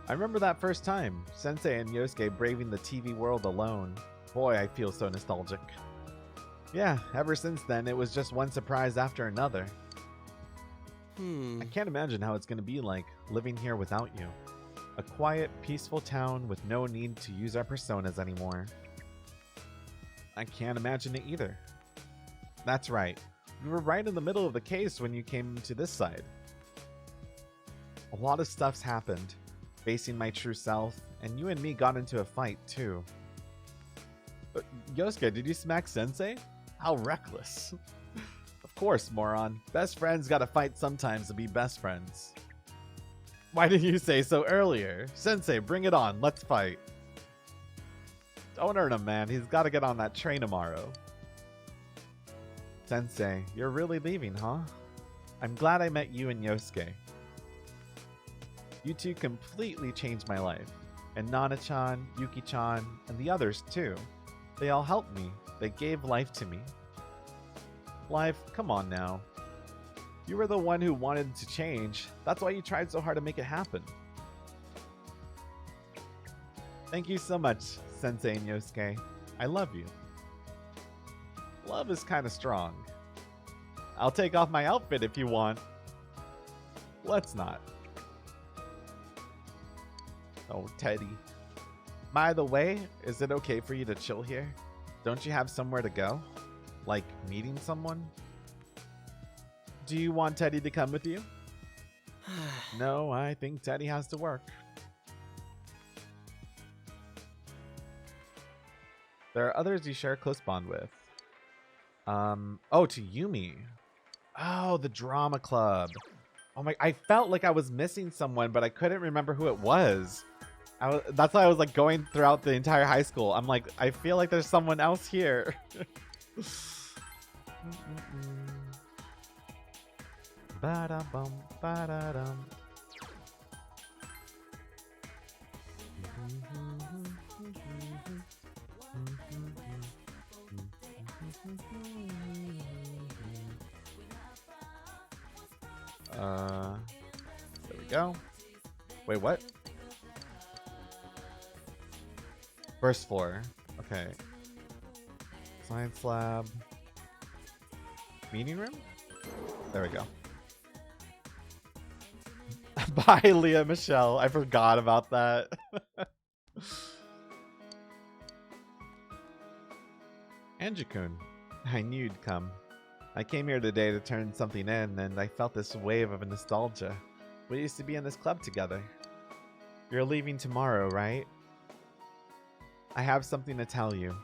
I remember that first time, Sensei and Yosuke braving the TV world alone. Boy, I feel so nostalgic. Yeah, ever since then, it was just one surprise after another. I can't imagine how it's going to be like living here without you. A quiet, peaceful town with no need to use our personas anymore. I can't imagine it either. That's right. We were right in the middle of the case when you came to this side. A lot of stuff's happened, facing my true self, and you and me got into a fight too. But Yosuke, did you smack Sensei? How reckless. Of course, moron. Best friends gotta fight sometimes to be best friends. Why didn't you say so earlier? Sensei, bring it on. Let's fight. Don't hurt him, man. He's gotta get on that train tomorrow. Sensei, you're really leaving, huh? I'm glad I met you and Yosuke. You two completely changed my life. And Nana-chan, Yuki-chan, and the others too. They all helped me. They gave life to me. Life, come on now. You were the one who wanted to change. That's why you tried so hard to make it happen. Thank you so much, Sensei and Yosuke. I love you. Love is kind of strong. I'll take off my outfit if you want. Let's not. Oh, Teddy. By the way, is it okay for you to chill here? Don't you have somewhere to go? Like meeting someone? Do you want Teddy to come with you? No, I think Teddy has to work. There are others you share a close bond with. Oh, to Yumi. Oh, the drama club. Oh my, I felt like I was missing someone, but I couldn't remember who it was. That's why I was like going throughout the entire high school. I'm like, I feel like there's someone else here. Ba-da-bum, ba-da-dum. There we go. Wait, what? First floor. Okay. Science lab. Meeting room? There we go. Bye, Leah Michelle. I forgot about that. Anji-kun, I knew you'd come. I came here today to turn something in, and I felt this wave of nostalgia. We used to be in this club together. You're leaving tomorrow, right? I have something to tell you.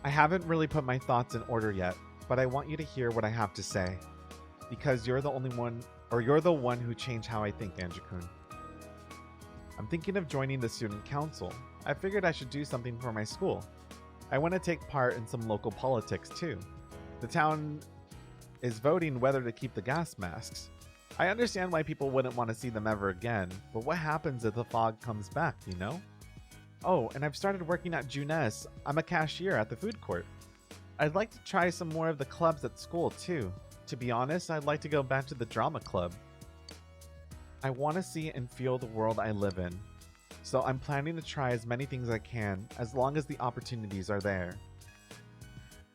I haven't really put my thoughts in order yet, but I want you to hear what I have to say. Because you're the only one, or you're the one who changed how I think, Anji-kun. I'm thinking of joining the student council. I figured I should do something for my school. I want to take part in some local politics too. The town is voting whether to keep the gas masks. I understand why people wouldn't want to see them ever again, but what happens if the fog comes back, you know? Oh, and I've started working at Junes. I'm a cashier at the food court. I'd like to try some more of the clubs at school, too. To be honest, I'd like to go back to the drama club. I want to see and feel the world I live in. So I'm planning to try as many things I can, as long as the opportunities are there.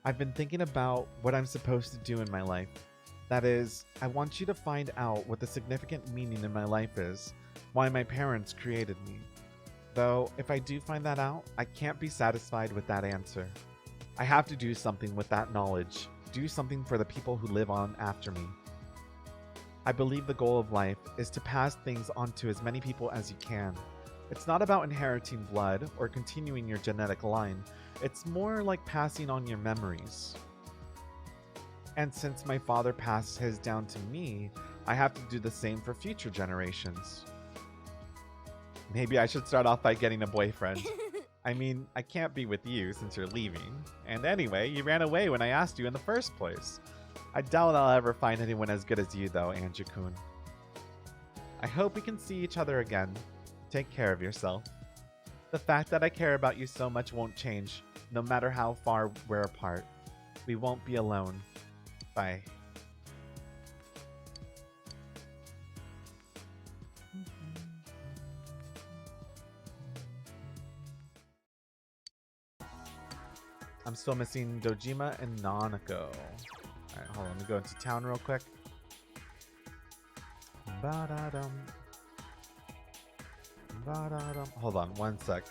I've been thinking about what I'm supposed to do in my life. That is, I want you to find out what the significant meaning in my life is, why my parents created me. Though, if I do find that out, I can't be satisfied with that answer. I have to do something with that knowledge, do something for the people who live on after me. I believe the goal of life is to pass things on to as many people as you can. It's not about inheriting blood or continuing your genetic line. It's more like passing on your memories. And since my father passed his down to me, I have to do the same for future generations. Maybe I should start off by getting a boyfriend. I mean, I can't be with you since you're leaving. And anyway, you ran away when I asked you in the first place. I doubt I'll ever find anyone as good as you though, Andrew-kun. I hope we can see each other again. Take care of yourself. The fact that I care about you so much won't change, no matter how far we're apart. We won't be alone. Bye. I'm still missing Dojima and Nanako. Alright, hold on. Let me go into town real quick. Ba-da-dum. Ba-da-dum. Hold on one sec.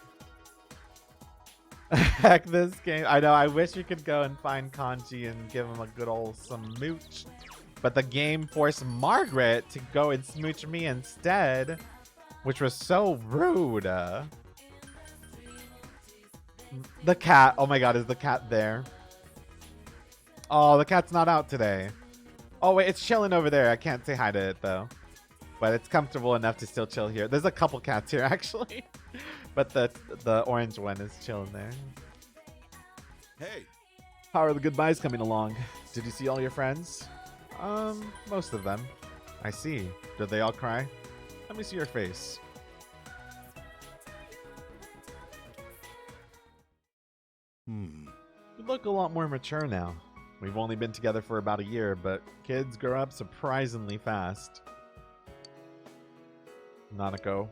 Heck, this game. I know, I wish you could go and find Kanji and give him a good old smooch. But the game forced Margaret to go and smooch me instead, which was so rude. The cat. Oh my god, is the cat there? Oh, the cat's not out today. Oh wait, it's chilling over there. I can't say hi to it though. But it's comfortable enough to still chill here. There's a couple cats here actually. But the orange one is chilling there. Hey, How are the goodbyes coming along? Did you see all your friends? Most of them. I see. Did they all cry? Let me see your face. You look a lot more mature now. We've only been together for about a year, but kids grow up surprisingly fast. Nanako,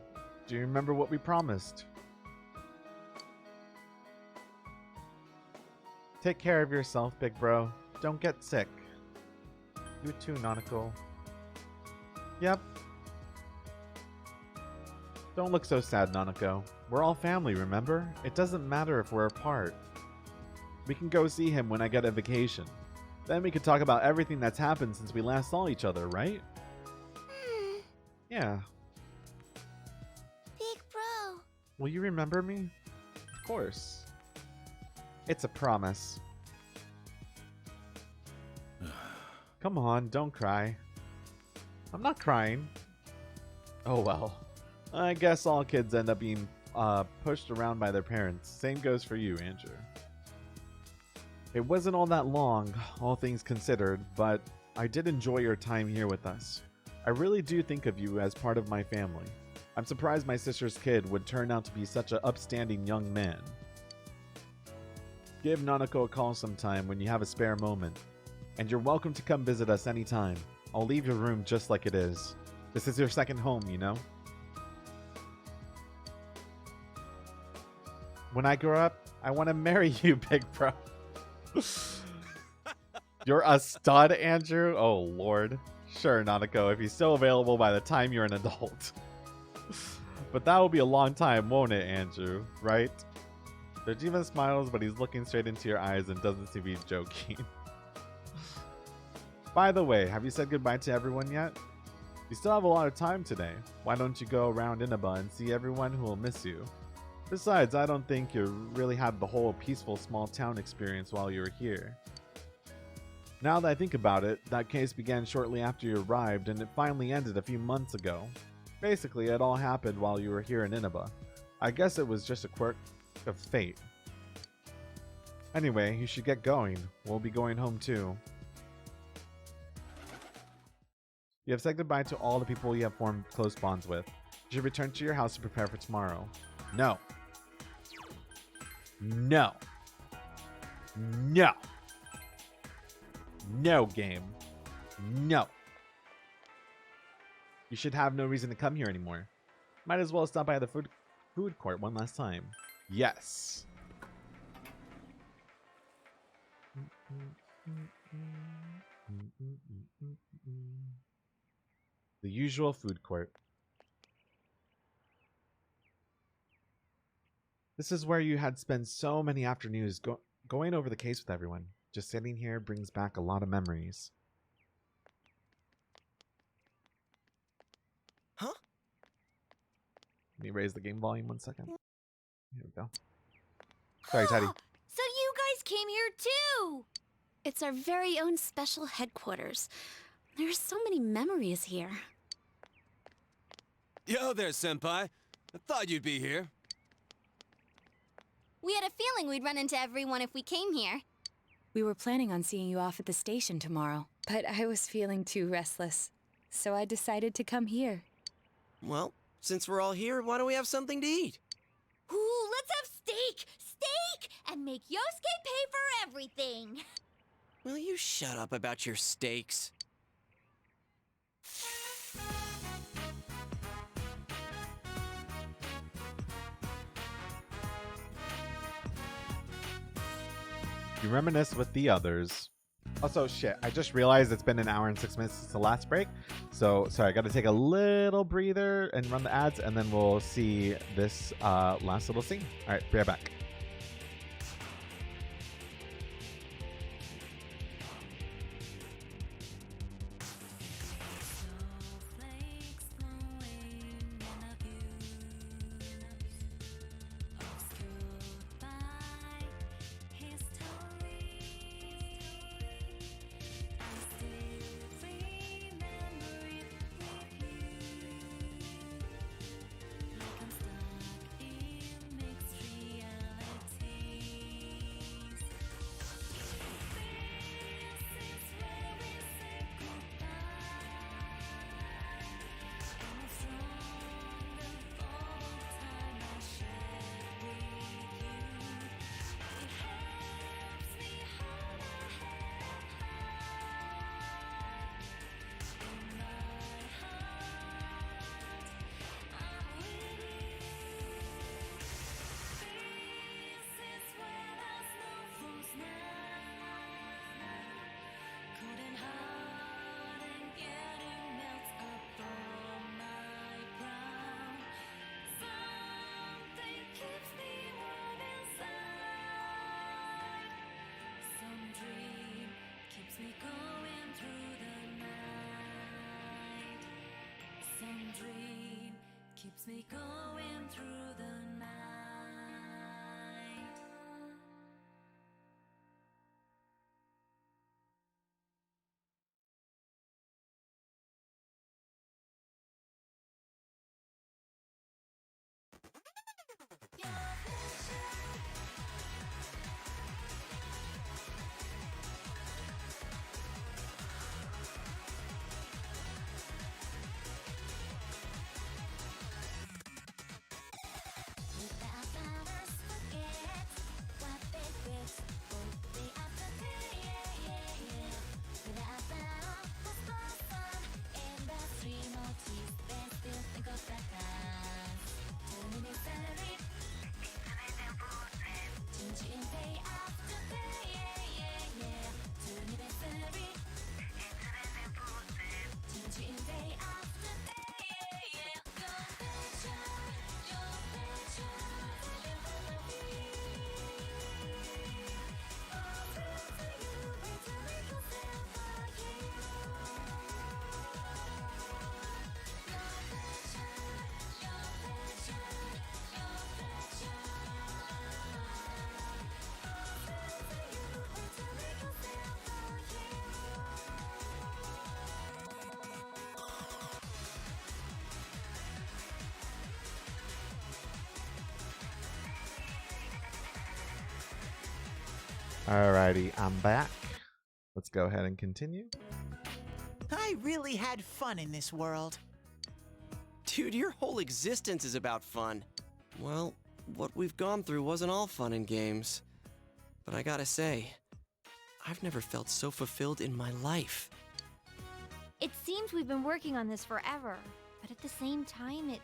do you remember what we promised? Take care of yourself, big bro. Don't get sick. You too, Nanako. Yep. Don't look so sad, Nanako. We're all family, remember? It doesn't matter if we're apart. We can go see him when I get a vacation. Then we can talk about everything that's happened since we last saw each other, right? Yeah. Big bro. Will you remember me? Of course. It's a promise. Come on, don't cry. I'm not crying. Oh well. I guess all kids end up being pushed around by their parents. Same goes for you, Andrew. It wasn't all that long, all things considered, but I did enjoy your time here with us. I really do think of you as part of my family. I'm surprised my sister's kid would turn out to be such an upstanding young man. Give Nanako a call sometime when you have a spare moment. And you're welcome to come visit us anytime. I'll leave your room just like it is. This is your second home, you know? When I grow up, I want to marry you, big bro. You're a stud, Andrew? Oh, Lord. Sure, Nanako, if he's still available by the time you're an adult. But that will be a long time, won't it, Andrew? Right? Dojima smiles, but he's looking straight into your eyes and doesn't seem to be joking. By the way, have you said goodbye to everyone yet? You still have a lot of time today. Why don't you go around Inaba and see everyone who will miss you? Besides, I don't think you really had the whole peaceful small town experience while you were here. Now that I think about it, that case began shortly after you arrived and it finally ended a few months ago. Basically, it all happened while you were here in Inaba. I guess it was just a quirk of fate. Anyway, you should get going. We'll be going home too. You have said goodbye to all the people you have formed close bonds with. You should return to your house to prepare for tomorrow. No. No. No. No, game. No. You should have no reason to come here anymore. Might as well stop by the food court one last time. Yes. The usual food court. This is where you had spent so many afternoons going over the case with everyone. Just sitting here brings back a lot of memories. Huh? Let me raise the game volume 1 second. Here we go. Sorry, Teddy. So you guys came here too! It's our very own special headquarters. There are so many memories here. Yo there, Senpai. I thought you'd be here. We had a feeling we'd run into everyone if we came here. We were planning on seeing you off at the station tomorrow, but I was feeling too restless, so I decided to come here. Well, since we're all here, why don't we have something to eat? Ooh, let's have steak! Steak! And make Yosuke pay for everything! Will you shut up about your steaks? You reminisce with the others. Also, shit, I just realized it's been an hour and 6 minutes since the last break. So, sorry, I got to take a little breather and run the ads, and then we'll see this last little scene. All right, be right back. Keeps me going through the night. Without Alrighty, I'm back. Let's go ahead and continue. I really had fun in this world. Dude, your whole existence is about fun. Well, what we've gone through wasn't all fun and games. But I gotta say, I've never felt so fulfilled in my life. It seems we've been working on this forever, but at the same time, it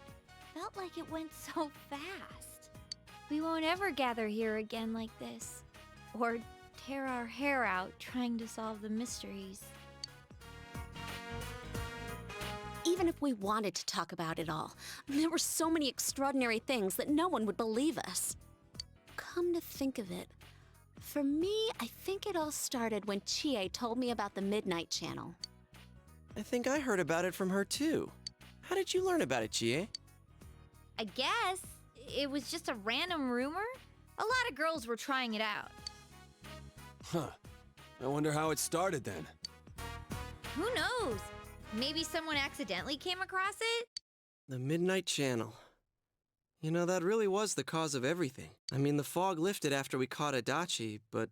felt like it went so fast. We won't ever gather here again like this, or tear our hair out trying to solve the mysteries. Even if we wanted to talk about it all, there were so many extraordinary things that no one would believe us. Come to think of it, for me, I think it all started when Chie told me about the Midnight Channel. I think I heard about it from her too. How did you learn about it, Chie? I guess it was just a random rumor. A lot of girls were trying it out. Huh. I wonder how it started then. Who knows? Maybe someone accidentally came across it? The Midnight Channel. You know, that really was the cause of everything. I mean, the fog lifted after we caught Adachi, but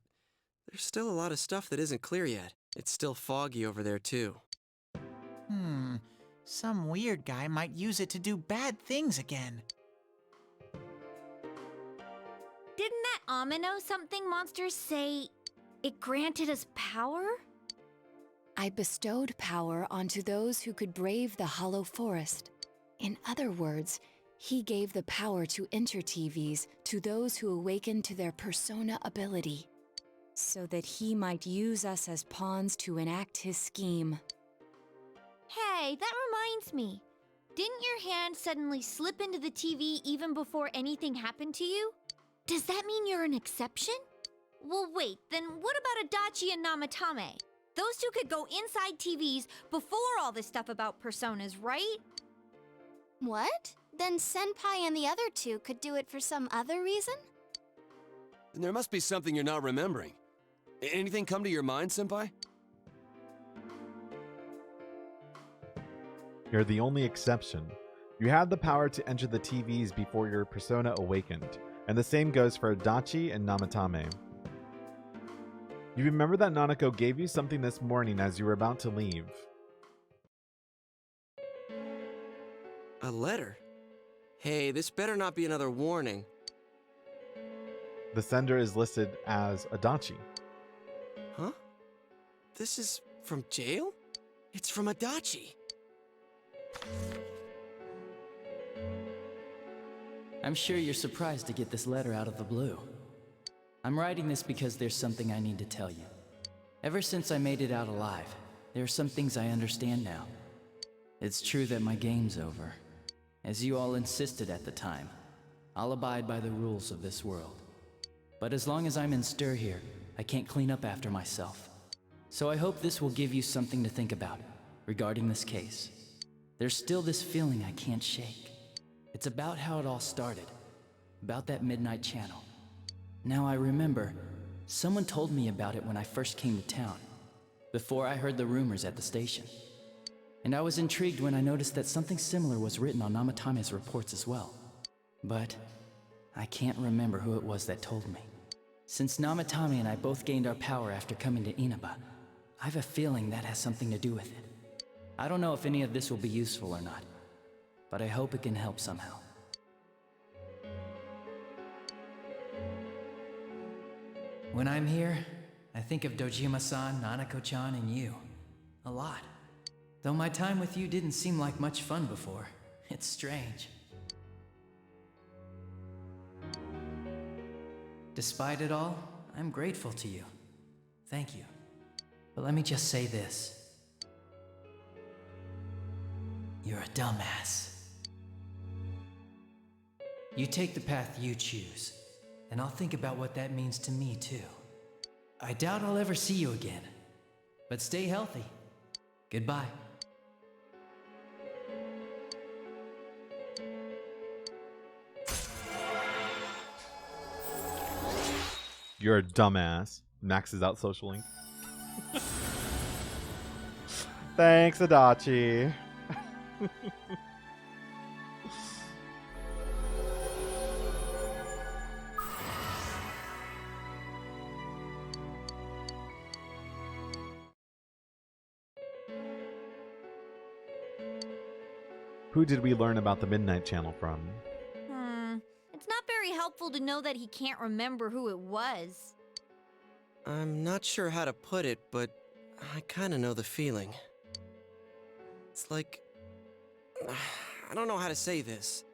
there's still a lot of stuff that isn't clear yet. It's still foggy over there, too. Some weird guy might use it to do bad things again. Didn't that Amino something monsters say it granted us power? I bestowed power onto those who could brave the hollow forest. In other words, he gave the power to enter TVs to those who awakened to their persona ability, so that he might use us as pawns to enact his scheme. Hey, that reminds me. Didn't your hand suddenly slip into the TV even before anything happened to you? Does that mean you're an exception? Well, wait, then what about Adachi and Namatame? Those two could go inside TVs before all this stuff about personas, right? What? Then Senpai and the other two could do it for some other reason? Then there must be something you're not remembering. Anything come to your mind, Senpai? You're the only exception. You had the power to enter the TVs before your persona awakened, and the same goes for Adachi and Namatame. You remember that Nanako gave you something this morning as you were about to leave. A letter? Hey, this better not be another warning. The sender is listed as Adachi. Huh? This is from jail? It's from Adachi. I'm sure you're surprised to get this letter out of the blue. I'm writing this because there's something I need to tell you. Ever since I made it out alive, there are some things I understand now. It's true that my game's over. As you all insisted at the time, I'll abide by the rules of this world. But as long as I'm in stir here, I can't clean up after myself. So I hope this will give you something to think about regarding this case. There's still this feeling I can't shake. It's about how it all started, about that Midnight Channel. Now I remember, someone told me about it when I first came to town, before I heard the rumors at the station. And I was intrigued when I noticed that something similar was written on Namatame's reports as well. But I can't remember who it was that told me. Since Namatame and I both gained our power after coming to Inaba, I have a feeling that has something to do with it. I don't know if any of this will be useful or not, but I hope it can help somehow. When I'm here, I think of Dojima-san, Nanako-chan, and you. A lot. Though my time with you didn't seem like much fun before. It's strange. Despite it all, I'm grateful to you. Thank you. But let me just say this. You're a dumbass. You take the path you choose, and I'll think about what that means to me too. I doubt I'll ever see you again, but stay healthy. Goodbye. You're a dumbass. Maxes out social link. Thanks, Adachi. Who did we learn about the Midnight Channel from? It's not very helpful to know that he can't remember who it was. I'm not sure how to put it, but I kinda know the feeling. It's like... I don't know how to say this.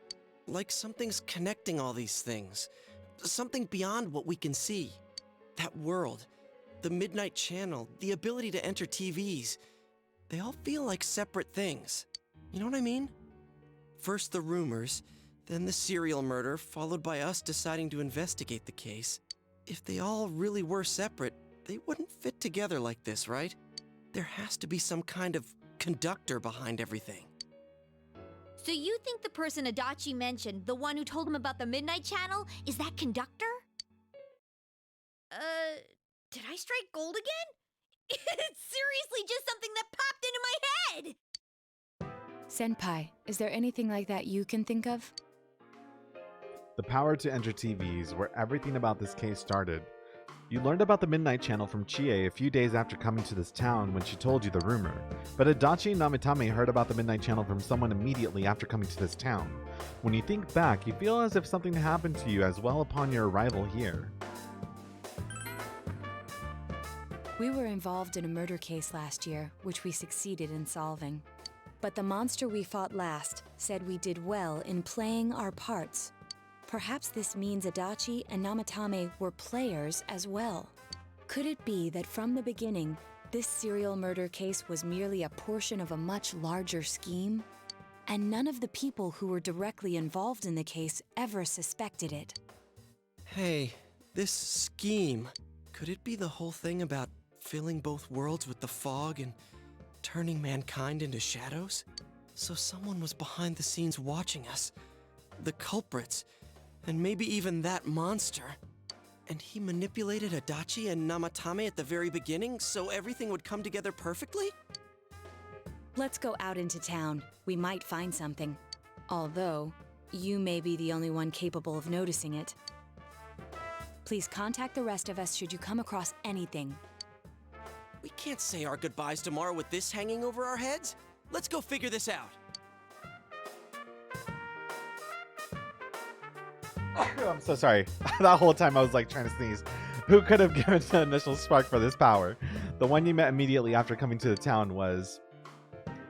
Like something's connecting all these things. Something beyond what we can see. That world, the Midnight Channel, the ability to enter TVs. They all feel like separate things. You know what I mean? First the rumors, then the serial murder, followed by us deciding to investigate the case. If they all really were separate, they wouldn't fit together like this, right? There has to be some kind of conductor behind everything. So you think the person Adachi mentioned, the one who told him about the Midnight Channel, is that conductor? Did I strike gold again? It's seriously just something that popped into my head! Senpai, is there anything like that you can think of? The power to enter TVs, where everything about this case started. You learned about the Midnight Channel from Chie a few days after coming to this town when she told you the rumor. But Adachi and Namitame heard about the Midnight Channel from someone immediately after coming to this town. When you think back, you feel as if something happened to you as well upon your arrival here. We were involved in a murder case last year, which we succeeded in solving. But the monster we fought last said we did well in playing our parts. Perhaps this means Adachi and Namitame were players as well. Could it be that from the beginning, this serial murder case was merely a portion of a much larger scheme? And none of the people who were directly involved in the case ever suspected it. Hey, this scheme, could it be the whole thing about filling both worlds with the fog and turning mankind into shadows? So someone was behind the scenes watching us. The culprits. And maybe even that monster. And he manipulated Adachi and Namatame at the very beginning so everything would come together perfectly? Let's go out into town. We might find something. Although, you may be the only one capable of noticing it. Please contact the rest of us should you come across anything. We can't say our goodbyes tomorrow with this hanging over our heads. Let's go figure this out. I'm so sorry. That whole time I was like trying to sneeze. Who could have given the initial spark for this power? The one you met immediately after coming to the town was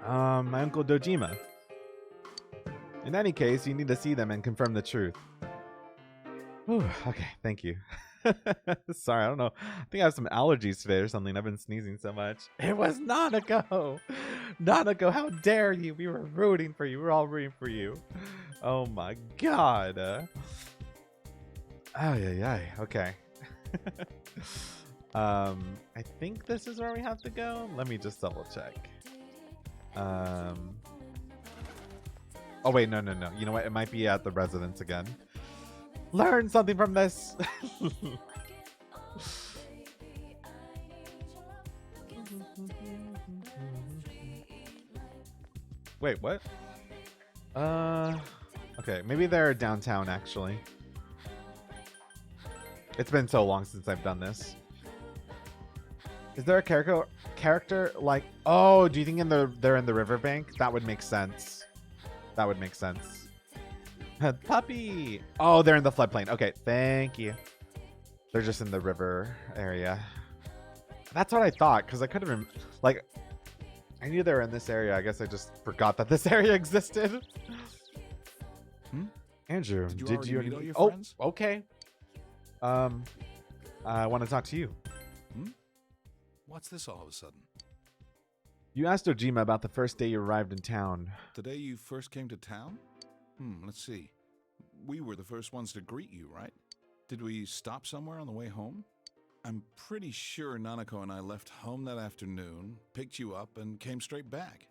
my Uncle Dojima. In any case, you need to see them and confirm the truth. Whew, okay, thank you. Sorry, I don't know. I think I have some allergies today or something. I've been sneezing so much. It was Nanako! Nanako, how dare you? We were rooting for you. We were all rooting for you. Oh my god. Okay. I think this is where we have to go. Let me just double check. Oh wait, no. You know what? It might be at the residence again. Learn something from this. Wait, what? Okay, maybe they're downtown actually. It's been so long since I've done this. Is there a character like? Oh, do you think they're in the riverbank? That would make sense. That would make sense. Puppy. Oh, they're in the floodplain. Okay, thank you. They're just in the river area. That's what I thought, because I could have like, I knew they were in this area. I guess I just forgot that this area existed. Andrew, did you meet all your oh, friends? okay. I want to talk to you. What's this all of a sudden? You asked Ojima about the first day you arrived in town. The day you first came to town? Let's see. We were the first ones to greet you, right? Did we stop somewhere on the way home? I'm pretty sure Nanako and I left home that afternoon, picked you up, and came straight back.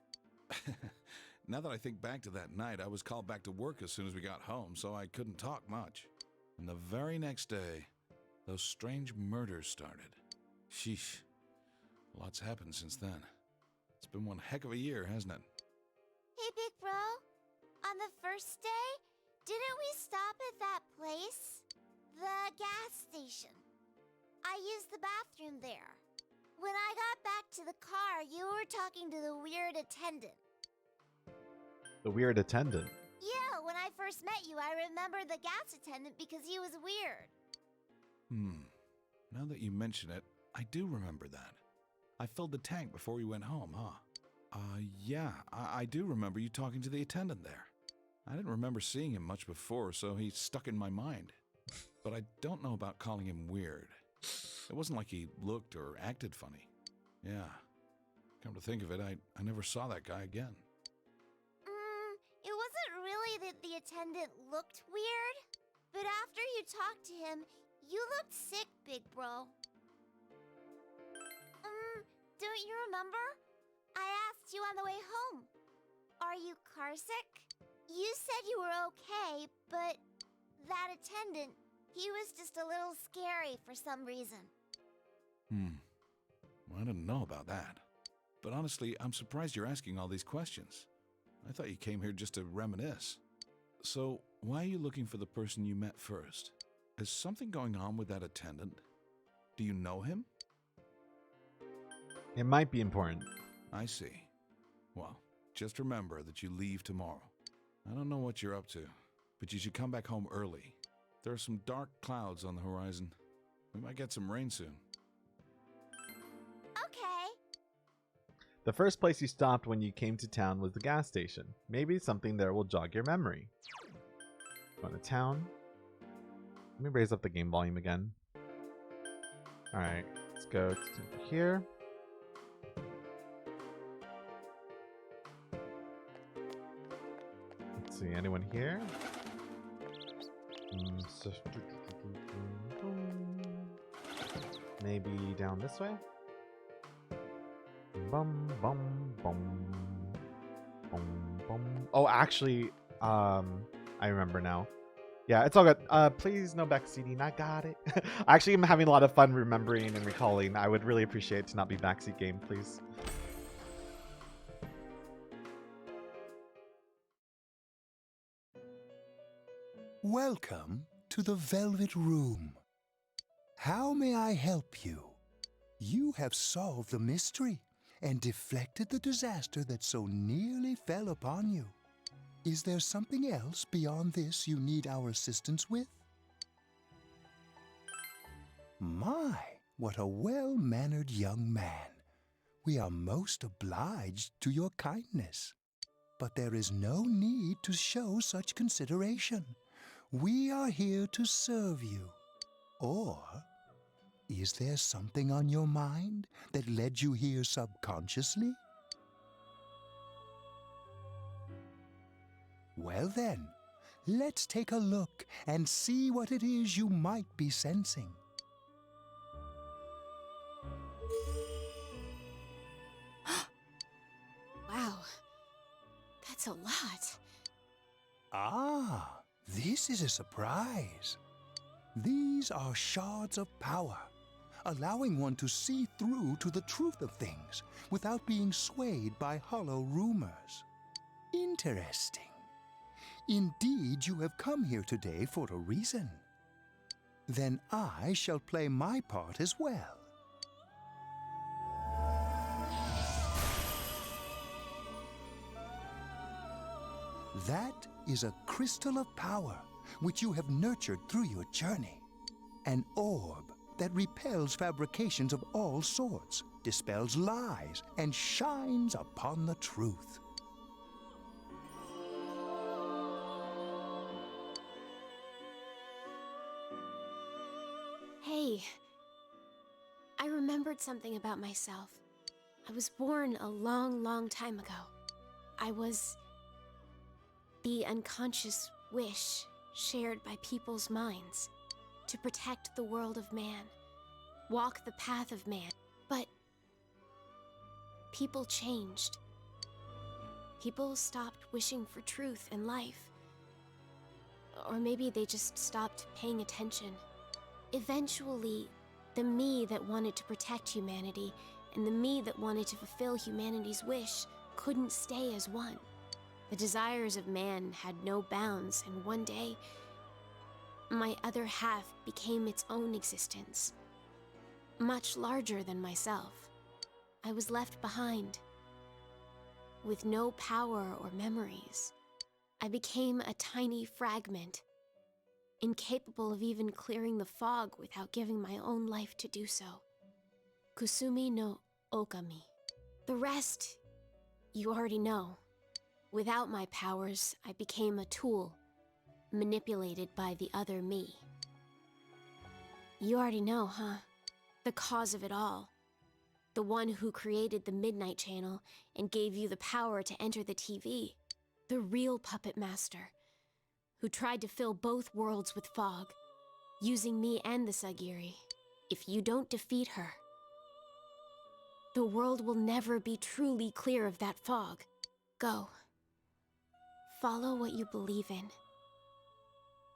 Now that I think back to that night, I was called back to work as soon as we got home, so I couldn't talk much. And the very next day, those strange murders started. Sheesh. Lots happened since then. It's been one heck of a year, hasn't it? Hey, big bro. On the first day, didn't we stop at that place? The gas station. I used the bathroom there. When I got back to the car, you were talking to the weird attendant. The weird attendant. Yeah, when I first met you, I remember the gas attendant because he was weird. Now that you mention it, I do remember that. I filled the tank before we went home, huh? Yeah, I do remember you talking to the attendant there. I didn't remember seeing him much before, so he stuck in my mind. But I don't know about calling him weird. It wasn't like he looked or acted funny. Yeah. Come to think of it, I never saw that guy again. It wasn't really that the attendant looked weird, but after you talked to him, you looked sick, big bro. Don't you remember? I asked you on the way home. Are you car sick? You said you were okay, but that attendant, he was just a little scary for some reason. Well, I didn't know about that. But honestly, I'm surprised you're asking all these questions. I thought you came here just to reminisce. So, why are you looking for the person you met first? Is something going on with that attendant? Do you know him? It might be important. I see. Well, just remember that you leave tomorrow. I don't know what you're up to, but you should come back home early. There are some dark clouds on the horizon. We might get some rain soon. Okay. The first place you stopped when you came to town was the gas station. Maybe something there will jog your memory. Going to town. Let me raise up the game volume again. Alright, let's go to here. Let's see, anyone here? Maybe down this way? Bum, bum, bum. Bum, bum. Oh, actually, I remember now. Yeah, it's all good. Please no backseating. I got it. I actually am having a lot of fun remembering and recalling. I would really appreciate it to not be backseat game, please. Welcome to the Velvet Room. How may I help you? You have solved the mystery and deflected the disaster that so nearly fell upon you. Is there something else beyond this you need our assistance with? My, what a well-mannered young man. We are most obliged to your kindness. But there is no need to show such consideration. We are here to serve you. Or is there something on your mind that led you here subconsciously? Well then, let's take a look and see what it is you might be sensing. Wow, that's a lot. Ah, this is a surprise. These are shards of power, allowing one to see through to the truth of things without being swayed by hollow rumors. Interesting. Indeed, you have come here today for a reason. Then I shall play my part as well. That is a crystal of power which you have nurtured through your journey. An orb that repels fabrications of all sorts, dispels lies, and shines upon the truth. Hey, I remembered something about myself. I was born a long, long time ago. I was the unconscious wish shared by people's minds to protect the world of man, walk the path of man. But people changed. People stopped wishing for truth in life. Or maybe they just stopped paying attention. Eventually, the me that wanted to protect humanity and the me that wanted to fulfill humanity's wish couldn't stay as one. The desires of man had no bounds, and one day, my other half became its own existence, much larger than myself. I was left behind, with no power or memories. I became a tiny fragment, incapable of even clearing the fog without giving my own life to do so. Kusumi no Okami. The rest, you already know. Without my powers, I became a tool, manipulated by the other me. You already know, huh? The cause of it all. The one who created the Midnight Channel and gave you the power to enter the TV. The real puppet master, who tried to fill both worlds with fog, using me and the Sagiri. If you don't defeat her, the world will never be truly clear of that fog. Go. Follow what you believe in.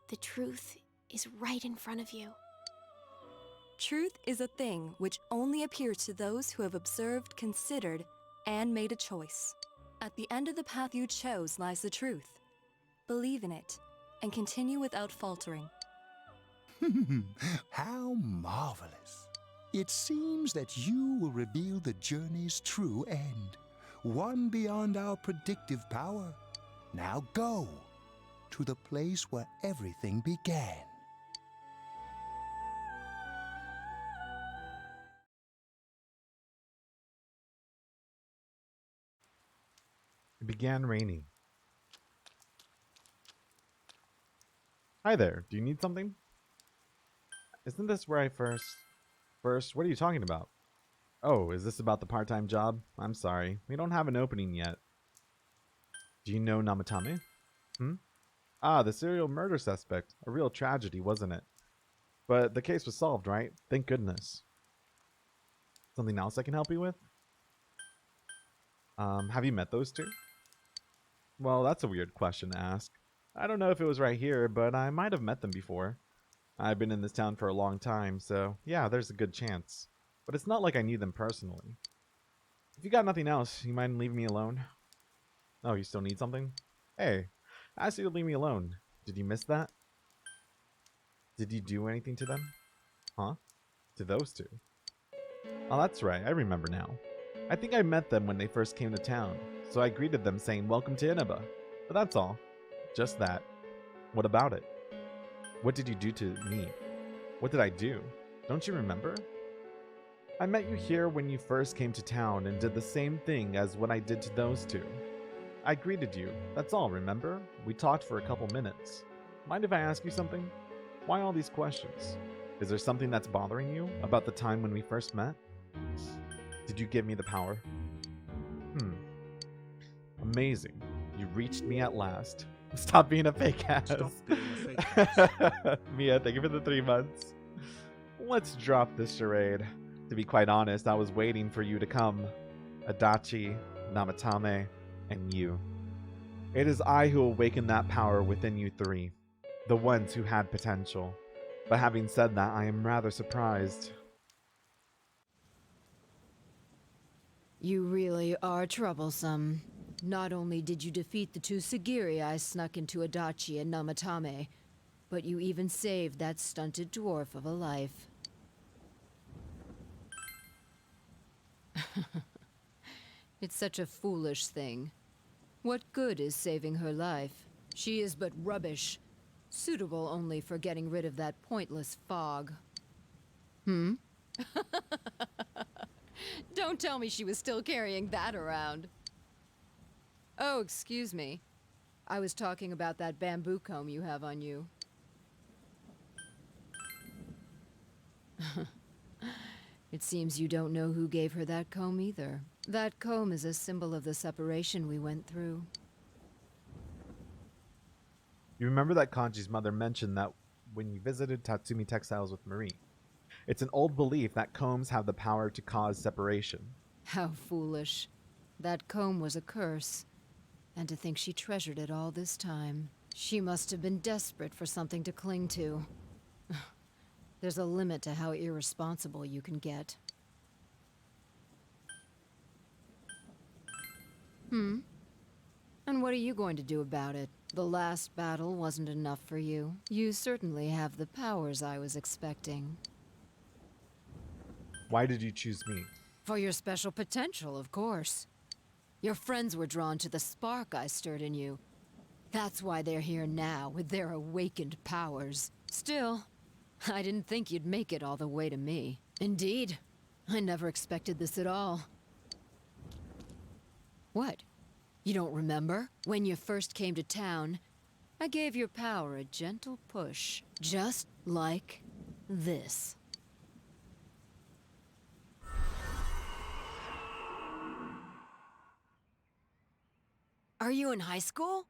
The truth is right in front of you. Truth is a thing which only appears to those who have observed, considered, and made a choice. At the end of the path you chose lies the truth. Believe in it, and continue without faltering. How marvelous. It seems that you will reveal the journey's true end, one beyond our predictive power. Now go to the place where everything began. It began raining. Hi there, do you need something? Isn't this where I first, what are you talking about? Oh, is this about the part-time job? I'm sorry, we don't have an opening yet. Do you know Namatame? Ah, the serial murder suspect. A real tragedy, wasn't it? But the case was solved, right? Thank goodness. Something else I can help you with? Have you met those two? Well, that's a weird question to ask. I don't know if it was right here, but I might have met them before. I've been in this town for a long time, so yeah, there's a good chance. But it's not like I knew them personally. If you got nothing else, you mind leaving me alone? Oh, you still need something? Hey, I asked you to leave me alone. Did you miss that? Did you do anything to them? Huh? To those two? Oh, that's right, I remember now. I think I met them when they first came to town, so I greeted them saying, "Welcome to Inaba." But that's all. Just that. What about it? What did you do to me? What did I do? Don't you remember? I met you here when you first came to town and did the same thing as what I did to those two. I greeted you, that's all, remember? We talked for a couple minutes. Mind if I ask you something? Why all these questions? Is there something that's bothering you about the time when we first met? Did you give me the power? Amazing. You reached me at last. Stop being a fake ass. Stop being a fake ass. Mia, thank you for the 3 months. Let's drop this charade. To be quite honest, I was waiting for you to come. Adachi, Namatame, and you. It is I who awakened that power within you three. The ones who had potential. But having said that, I am rather surprised. You really are troublesome. Not only did you defeat the two Sagiri I snuck into Adachi and Namatame, but you even saved that stunted dwarf of a life. It's such a foolish thing. What good is saving her life? She is but rubbish, suitable only for getting rid of that pointless fog. Don't tell me she was still carrying that around. Oh, excuse me. I was talking about that bamboo comb you have on you. It seems you don't know who gave her that comb either. That comb is a symbol of the separation we went through. You remember that Kanji's mother mentioned that when you visited Tatsumi Textiles with Marie. It's an old belief that combs have the power to cause separation. How foolish. That comb was a curse. And to think she treasured it all this time. She must have been desperate for something to cling to. There's a limit to how irresponsible you can get. And what are you going to do about it? The last battle wasn't enough for you. You certainly have the powers I was expecting. Why did you choose me? For your special potential, of course. Your friends were drawn to the spark I stirred in you. That's why they're here now, with their awakened powers. Still, I didn't think you'd make it all the way to me. Indeed, I never expected this at all. What? You don't remember? When you first came to town, I gave your power a gentle push. Just like this. Are you in high school?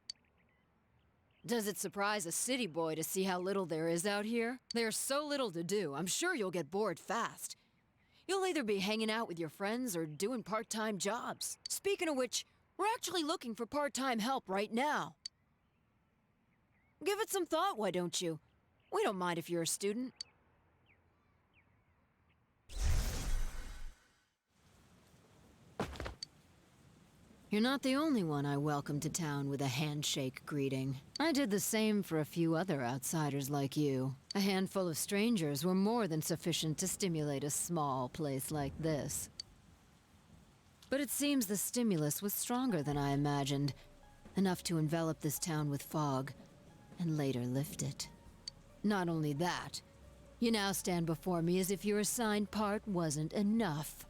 Does it surprise a city boy to see how little there is out here? There's so little to do, I'm sure you'll get bored fast. You'll either be hanging out with your friends or doing part-time jobs. Speaking of which, we're actually looking for part-time help right now. Give it some thought, why don't you? We don't mind if you're a student. You're not the only one I welcomed to town with a handshake greeting. I did the same for a few other outsiders like you. A handful of strangers were more than sufficient to stimulate a small place like this. But it seems the stimulus was stronger than I imagined. Enough to envelop this town with fog, and later lift it. Not only that, you now stand before me as if your assigned part wasn't enough.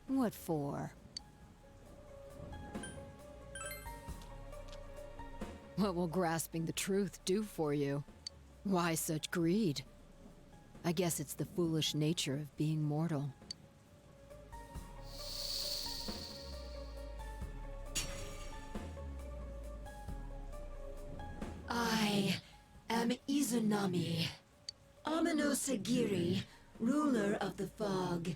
What for? What will grasping the truth do for you? Why such greed? I guess it's the foolish nature of being mortal. I am Izanami. Amino-Sagiri, ruler of the fog,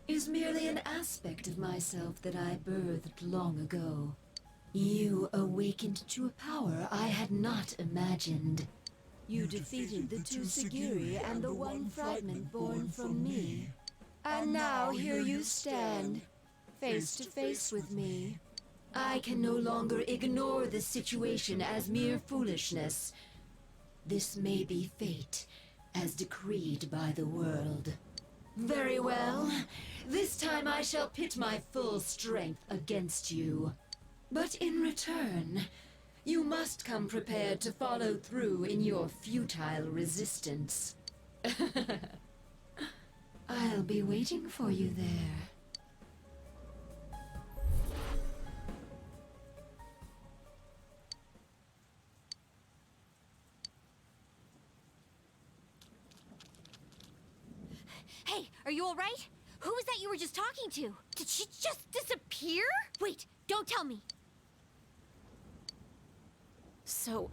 is merely an aspect of myself that I birthed long ago. You awakened to a power I had not imagined. You defeated the two Sagiri and the one fragment born from me. And now here you stand, face to face with me. I can no longer ignore this situation as mere foolishness. This may be fate, as decreed by the world. Very well. This time I shall pit my full strength against you. But in return, you must come prepared to follow through in your futile resistance. I'll be waiting for you there. Hey, are you all right? Who was that you were just talking to? Did she just disappear? Wait, don't tell me. So,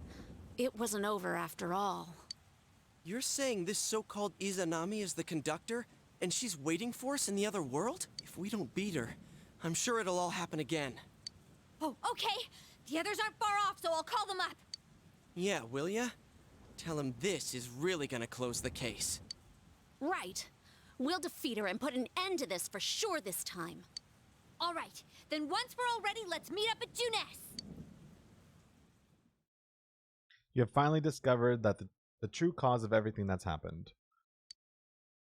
it wasn't over after all. You're saying this so-called Izanami is the conductor, and she's waiting for us in the other world? If we don't beat her, I'm sure it'll all happen again. Oh, okay. The others aren't far off, so I'll call them up. Yeah, will ya? Tell him this is really gonna close the case. Right. We'll defeat her and put an end to this for sure this time. All right, then once we're all ready, let's meet up at Junes. You have finally discovered that the true cause of everything that's happened.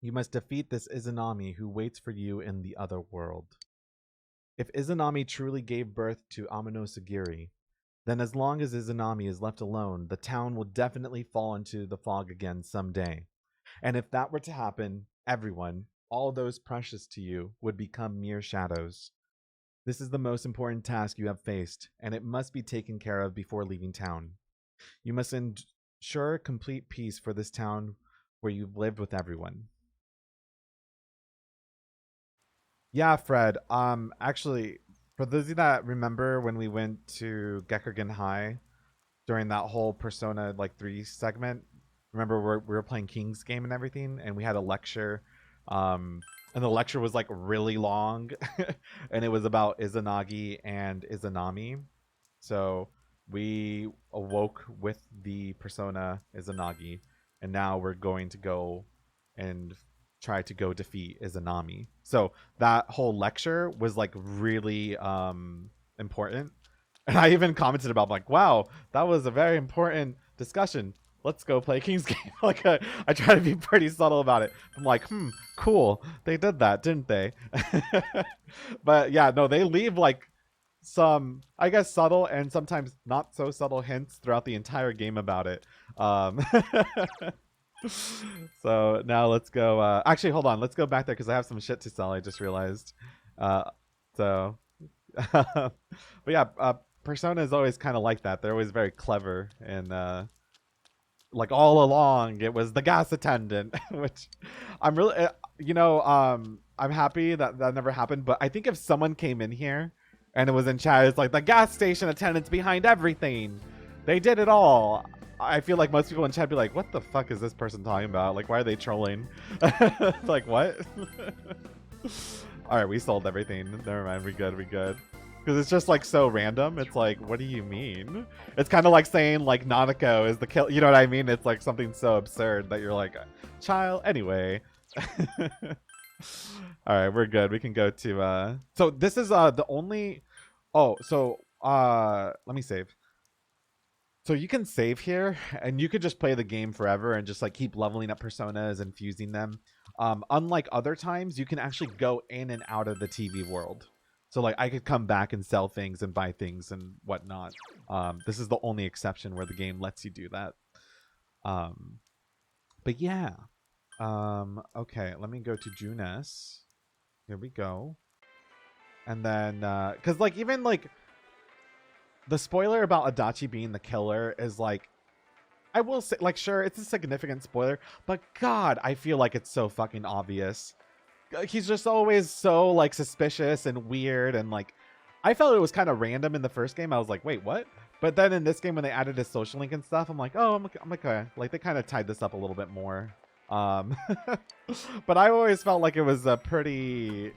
You must defeat this Izanami who waits for you in the other world. If Izanami truly gave birth to Amino-Sagiri, then as long as Izanami is left alone, the town will definitely fall into the fog again someday. And if that were to happen, everyone, all those precious to you, would become mere shadows. This is the most important task you have faced, and it must be taken care of before leaving town. You must ensure complete peace for this town where you've lived with everyone. Yeah, Fred. Actually, for those of you that remember when we went to Gekkergen High during that whole Persona 3 segment, remember we were playing King's game and everything, and we had a lecture, and the lecture was really long, and it was about Izanagi and Izanami. So we awoke with the persona Izanagi, and now we're going to go and try to go defeat Izanami. So that whole lecture was really important, and I even commented about wow, that was a very important discussion. Let's go play King's game. I try to be pretty subtle about it. I'm cool. They did that, didn't they? But yeah, no, they leave some, I guess, subtle and sometimes not so subtle hints throughout the entire game about it. So now let's go. Actually, hold on. Let's go back there because I have some shit to sell. I just realized. So, but yeah, Persona is always kind of like that. They're always very clever and like all along it was the gas attendant, which I'm really, I'm happy that that never happened. But I think if someone came in here and it was in chat, it's like the gas station attendant's behind everything. They did it all. I feel like most people in chat be like, what the fuck is this person talking about? Like, why are they trolling? Like, what? All right, we sold everything. Never mind. We good. Because it's just like so random. It's like, what do you mean? It's kind of like saying like Nanako is the kill. You know what I mean? It's like something so absurd that you're like, child. Anyway. All right, we're good. We can go to so this is the only. Oh, so let me save. So you can save here and you could just play the game forever and just like keep leveling up personas and fusing them. Unlike other times, you can actually go in and out of the TV world. So like I could come back and sell things and buy things and whatnot. This is the only exception where the game lets you do that. But yeah. Okay, let me go to Junes. Here we go. And then, cause like even like the spoiler about Adachi being the killer is like, I will say, like, sure, it's a significant spoiler, but God, I feel like it's so fucking obvious. He's just always so like suspicious and weird, and like I felt it was kind of random in the first game. I was like, wait, what? But then in this game when they added his social link and stuff, I'm like, oh, I'm okay. Like they kind of tied this up a little bit more. But I always felt like it was a pretty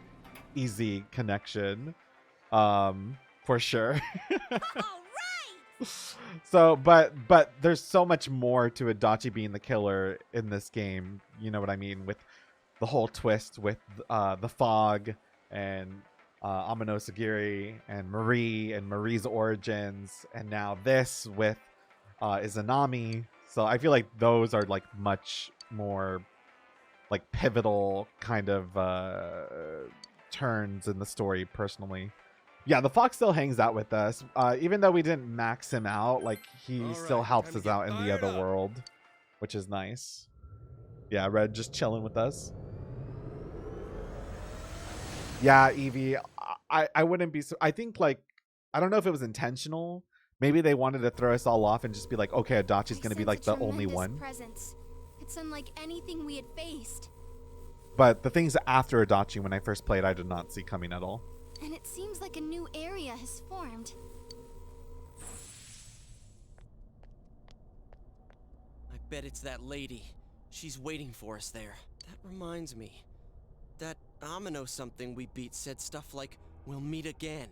easy connection, for sure. So, but there's so much more to Adachi being the killer in this game. You know what I mean? With the whole twist with the fog and Amano Sagiri and Marie's origins, and now this with Izanami. So I feel like those are like much more like pivotal kind of turns in the story personally. Yeah, the fox still hangs out with us. Even though we didn't max him out, like he still helps us out in the other world, which is nice. Yeah, Red just chilling with us. Yeah, Evie, I wouldn't be. I think like, I don't know if it was intentional. Maybe they wanted to throw us all off and just be like, okay, Adachi's going to be like the only one. Presence. It's unlike anything we had faced. But the things after Adachi, when I first played, I did not see coming at all. And it seems like a new area has formed. I bet it's that lady. She's waiting for us there. That reminds me. That Amano something we beat said stuff like, we'll meet again.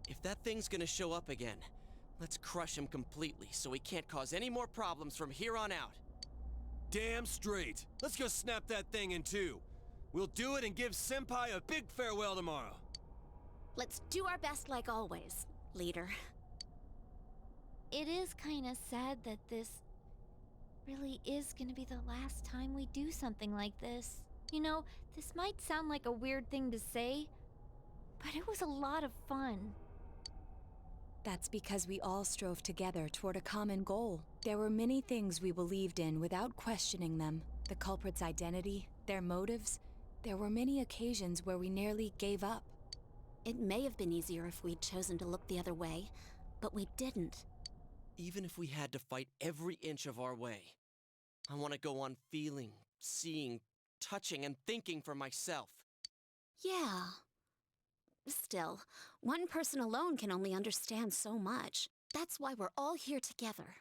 If that thing's gonna show up again, let's crush him completely so he can't cause any more problems from here on out. Damn straight. Let's go snap that thing in two. We'll do it and give Senpai a big farewell tomorrow. Let's do our best like always, leader. It is kind of sad that this really is gonna be the last time we do something like this. You know, this might sound like a weird thing to say, but it was a lot of fun. That's because we all strove together toward a common goal. There were many things we believed in without questioning them. The culprit's identity, their motives. There were many occasions where we nearly gave up. It may have been easier if we'd chosen to look the other way, but we didn't. Even if we had to fight every inch of our way, I want to go on feeling, seeing, touching, and thinking for myself. Yeah. Still, one person alone can only understand so much. That's why we're all here together.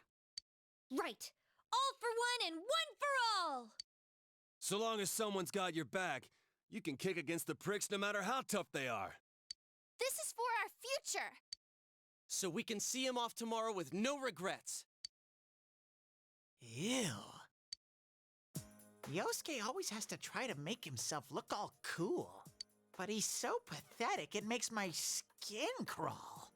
Right! All for one and one for all! So long as someone's got your back, you can kick against the pricks no matter how tough they are. This is for our future! So we can see him off tomorrow with no regrets. Ew. Yosuke always has to try to make himself look all cool. But he's so pathetic, it makes my skin crawl.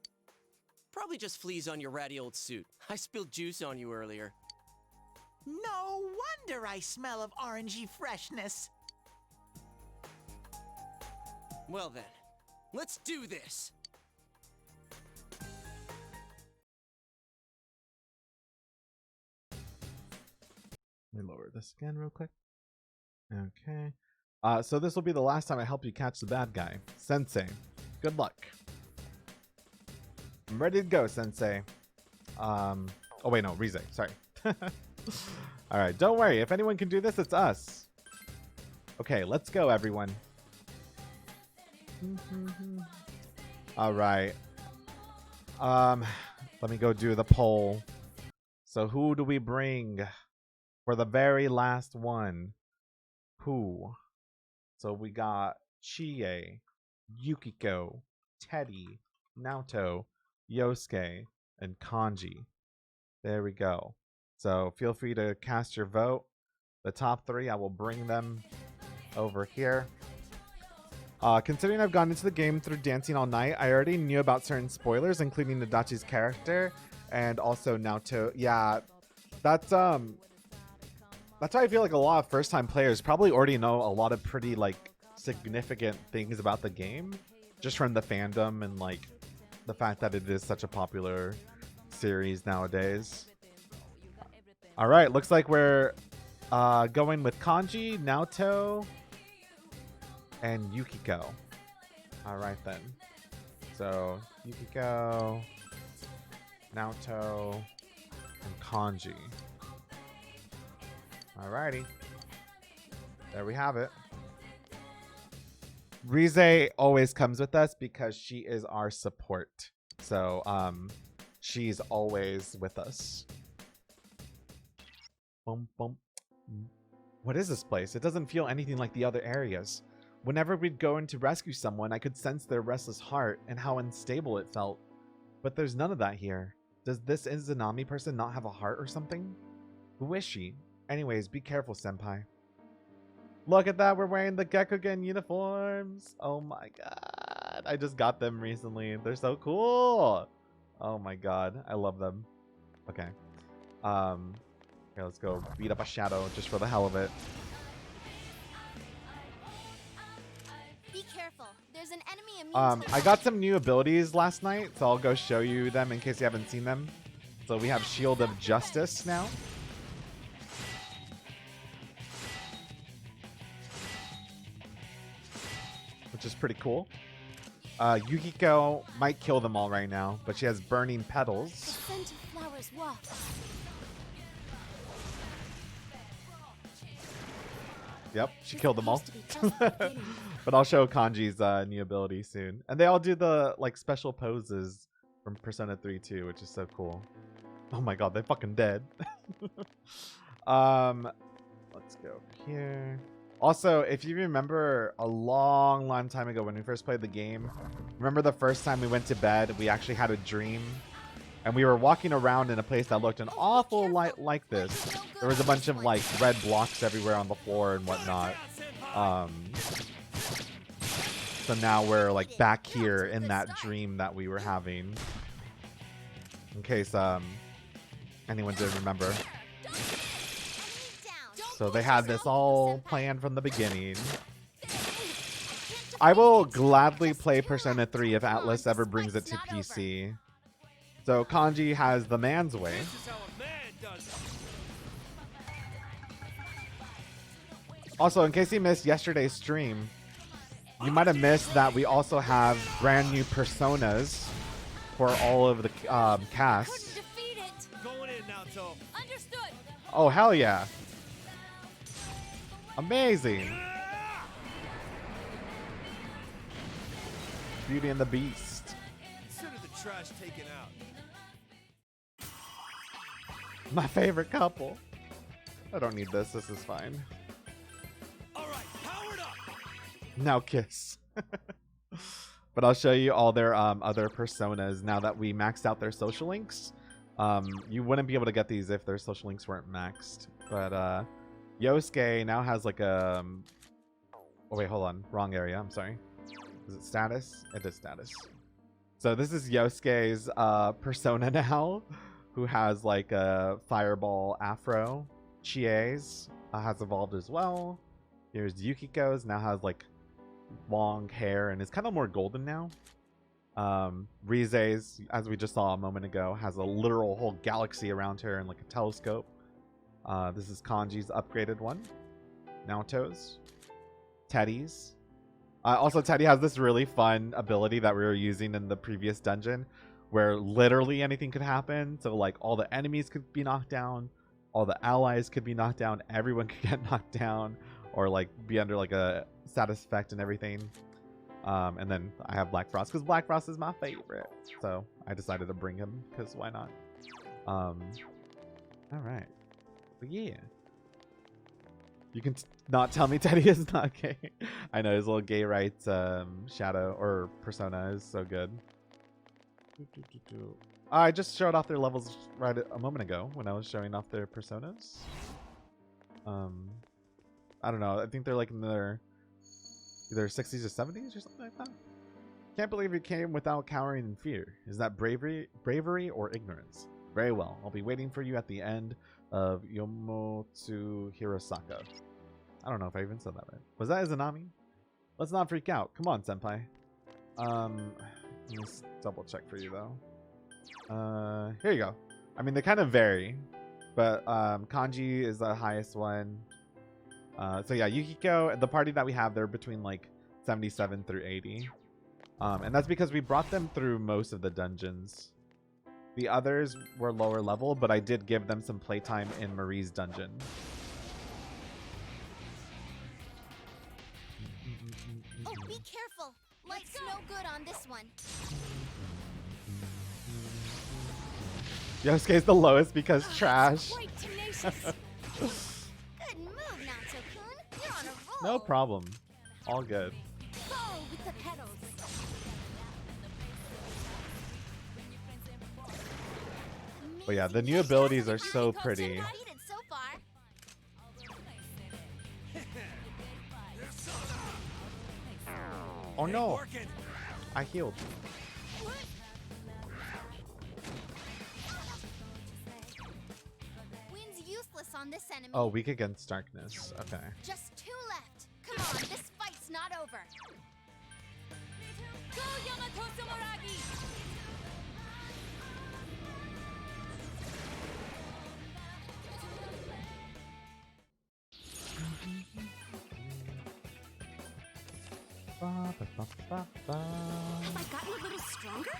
Probably just fleas on your ratty old suit. I spilled juice on you earlier. No wonder I smell of orangey freshness. Well then, let's do this! Let me lower this again real quick. Okay. So this will be the last time I help you catch the bad guy. Sensei, good luck. I'm ready to go, Sensei. Oh wait, no, Rize, sorry. Alright, don't worry. If anyone can do this, it's us. Okay, let's go, everyone. Alright. Let me go do the poll. So who do we bring for the very last one? Who? So we got Chie, Yukiko, Teddy, Naoto, Yosuke, and Kanji. There we go. So feel free to cast your vote. The top 3, I will bring them over here. Considering I've gone into the game through Dancing All Night, I already knew about certain spoilers, including Nadachi's character and also Naoto. Yeah, that's why I feel like a lot of first-time players probably already know a lot of pretty like significant things about the game, just from the fandom and like the fact that it is such a popular series nowadays. All right, looks like we're going with Kanji, Naoto, and Yukiko. All right then. So Yukiko, Naoto, and Kanji. Alrighty. There we have it. Rize always comes with us because she is our support. So she's always with us. Bum, bum. What is this place? It doesn't feel anything like the other areas. Whenever we'd go in to rescue someone, I could sense their restless heart and how unstable it felt. But there's none of that here. Does this Izanami person not have a heart or something? Who is she? Anyways, be careful, senpai. Look at that, we're wearing the Gekugen uniforms. Oh my god. I just got them recently. They're so cool. Oh my god. I love them. Okay. Okay, let's go beat up a shadow just for the hell of it. Be careful. There's an enemy immune to I got some new abilities last night, so I'll go show you them in case you haven't seen them. So we have Shield of Justice now. Which is pretty cool. Yukiko might kill them all right now, but she has Burning Petals. The scent of flowers wafts. Yep, she killed them all. But I'll show Kanji's new ability soon. And they all do the like special poses from Persona 3 too, which is so cool. Oh my god, they're fucking dead. Let's go here. Also, if you remember a long time ago when we first played the game, remember the first time we went to bed, we actually had a dream and we were walking around in a place that looked an awful lot like this. There was a bunch of like red blocks everywhere on the floor and whatnot. So now we're like back here in that dream that we were having. In case anyone didn't remember. So they had this all planned from the beginning. I will gladly play Persona 3 if Atlas ever brings it to PC. So Kanji has the man's way. Also, in case you missed yesterday's stream, you might have missed that we also have brand new personas for all of the cast. Oh, hell yeah. Amazing. Beauty and the Beast. Consider the trash taken out. My favorite couple. I don't need this. This is fine. All right, powered up. Now kiss. But I'll show you all their other personas now that we maxed out their social links. You wouldn't be able to get these if their social links weren't maxed. But Yosuke now has like a... Oh wait, hold on. Wrong area. I'm sorry. Is it status? It is status. So this is Yosuke's persona now, who has like a fireball afro. Chie's has evolved as well. Here's Yukiko's, now has like long hair and is kind of more golden now. Rize's, as we just saw a moment ago, has a literal whole galaxy around her and like a telescope. This is Kanji's upgraded one. Naoto's. Teddy's. Also, Teddy has this really fun ability that we were using in the previous dungeon where literally anything could happen. So, like, all the enemies could be knocked down. All the allies could be knocked down. Everyone could get knocked down. Or, like, be under, like, a status effect and everything. And then I have Black Frost because Black Frost is my favorite. So, I decided to bring him because why not? Alright. But yeah. You can not tell me Teddy is not gay. I know his little gay rights shadow or persona is so good. I just showed off their levels right a moment ago when I was showing off their personas. I don't know. I think they're like in their either 60s or 70s or something like that. Can't believe you came without cowering in fear. Is that bravery or ignorance? Very well. I'll be waiting for you at the end of Yomotsu Hirosaka. I don't know if I even said that right. Was that Izanami? Let's not freak out. Come on, senpai. Let me double check for you though. Here you go. I mean, they kind of vary, but Kanji is the highest one. So yeah, Yukiko, the party that we have, they're between like 77 through 80. And that's because we brought them through most of the dungeons. The others were lower level, but I did give them some playtime in Marie's dungeon. Oh, be careful. Light's no good on this one. Yosuke's the lowest because trash. Quite tenacious. Good move, Natsu-kun. You're on a roll. No problem. All good. Go with the pedals. But yeah, the new abilities are so pretty. So far. Oh no! I healed. Wind's useless on this enemy. Oh, weak against darkness. Okay. Just 2 left. Come on, this fight's not over. Go, Yamato Sumeragi! Have I gotten a little stronger?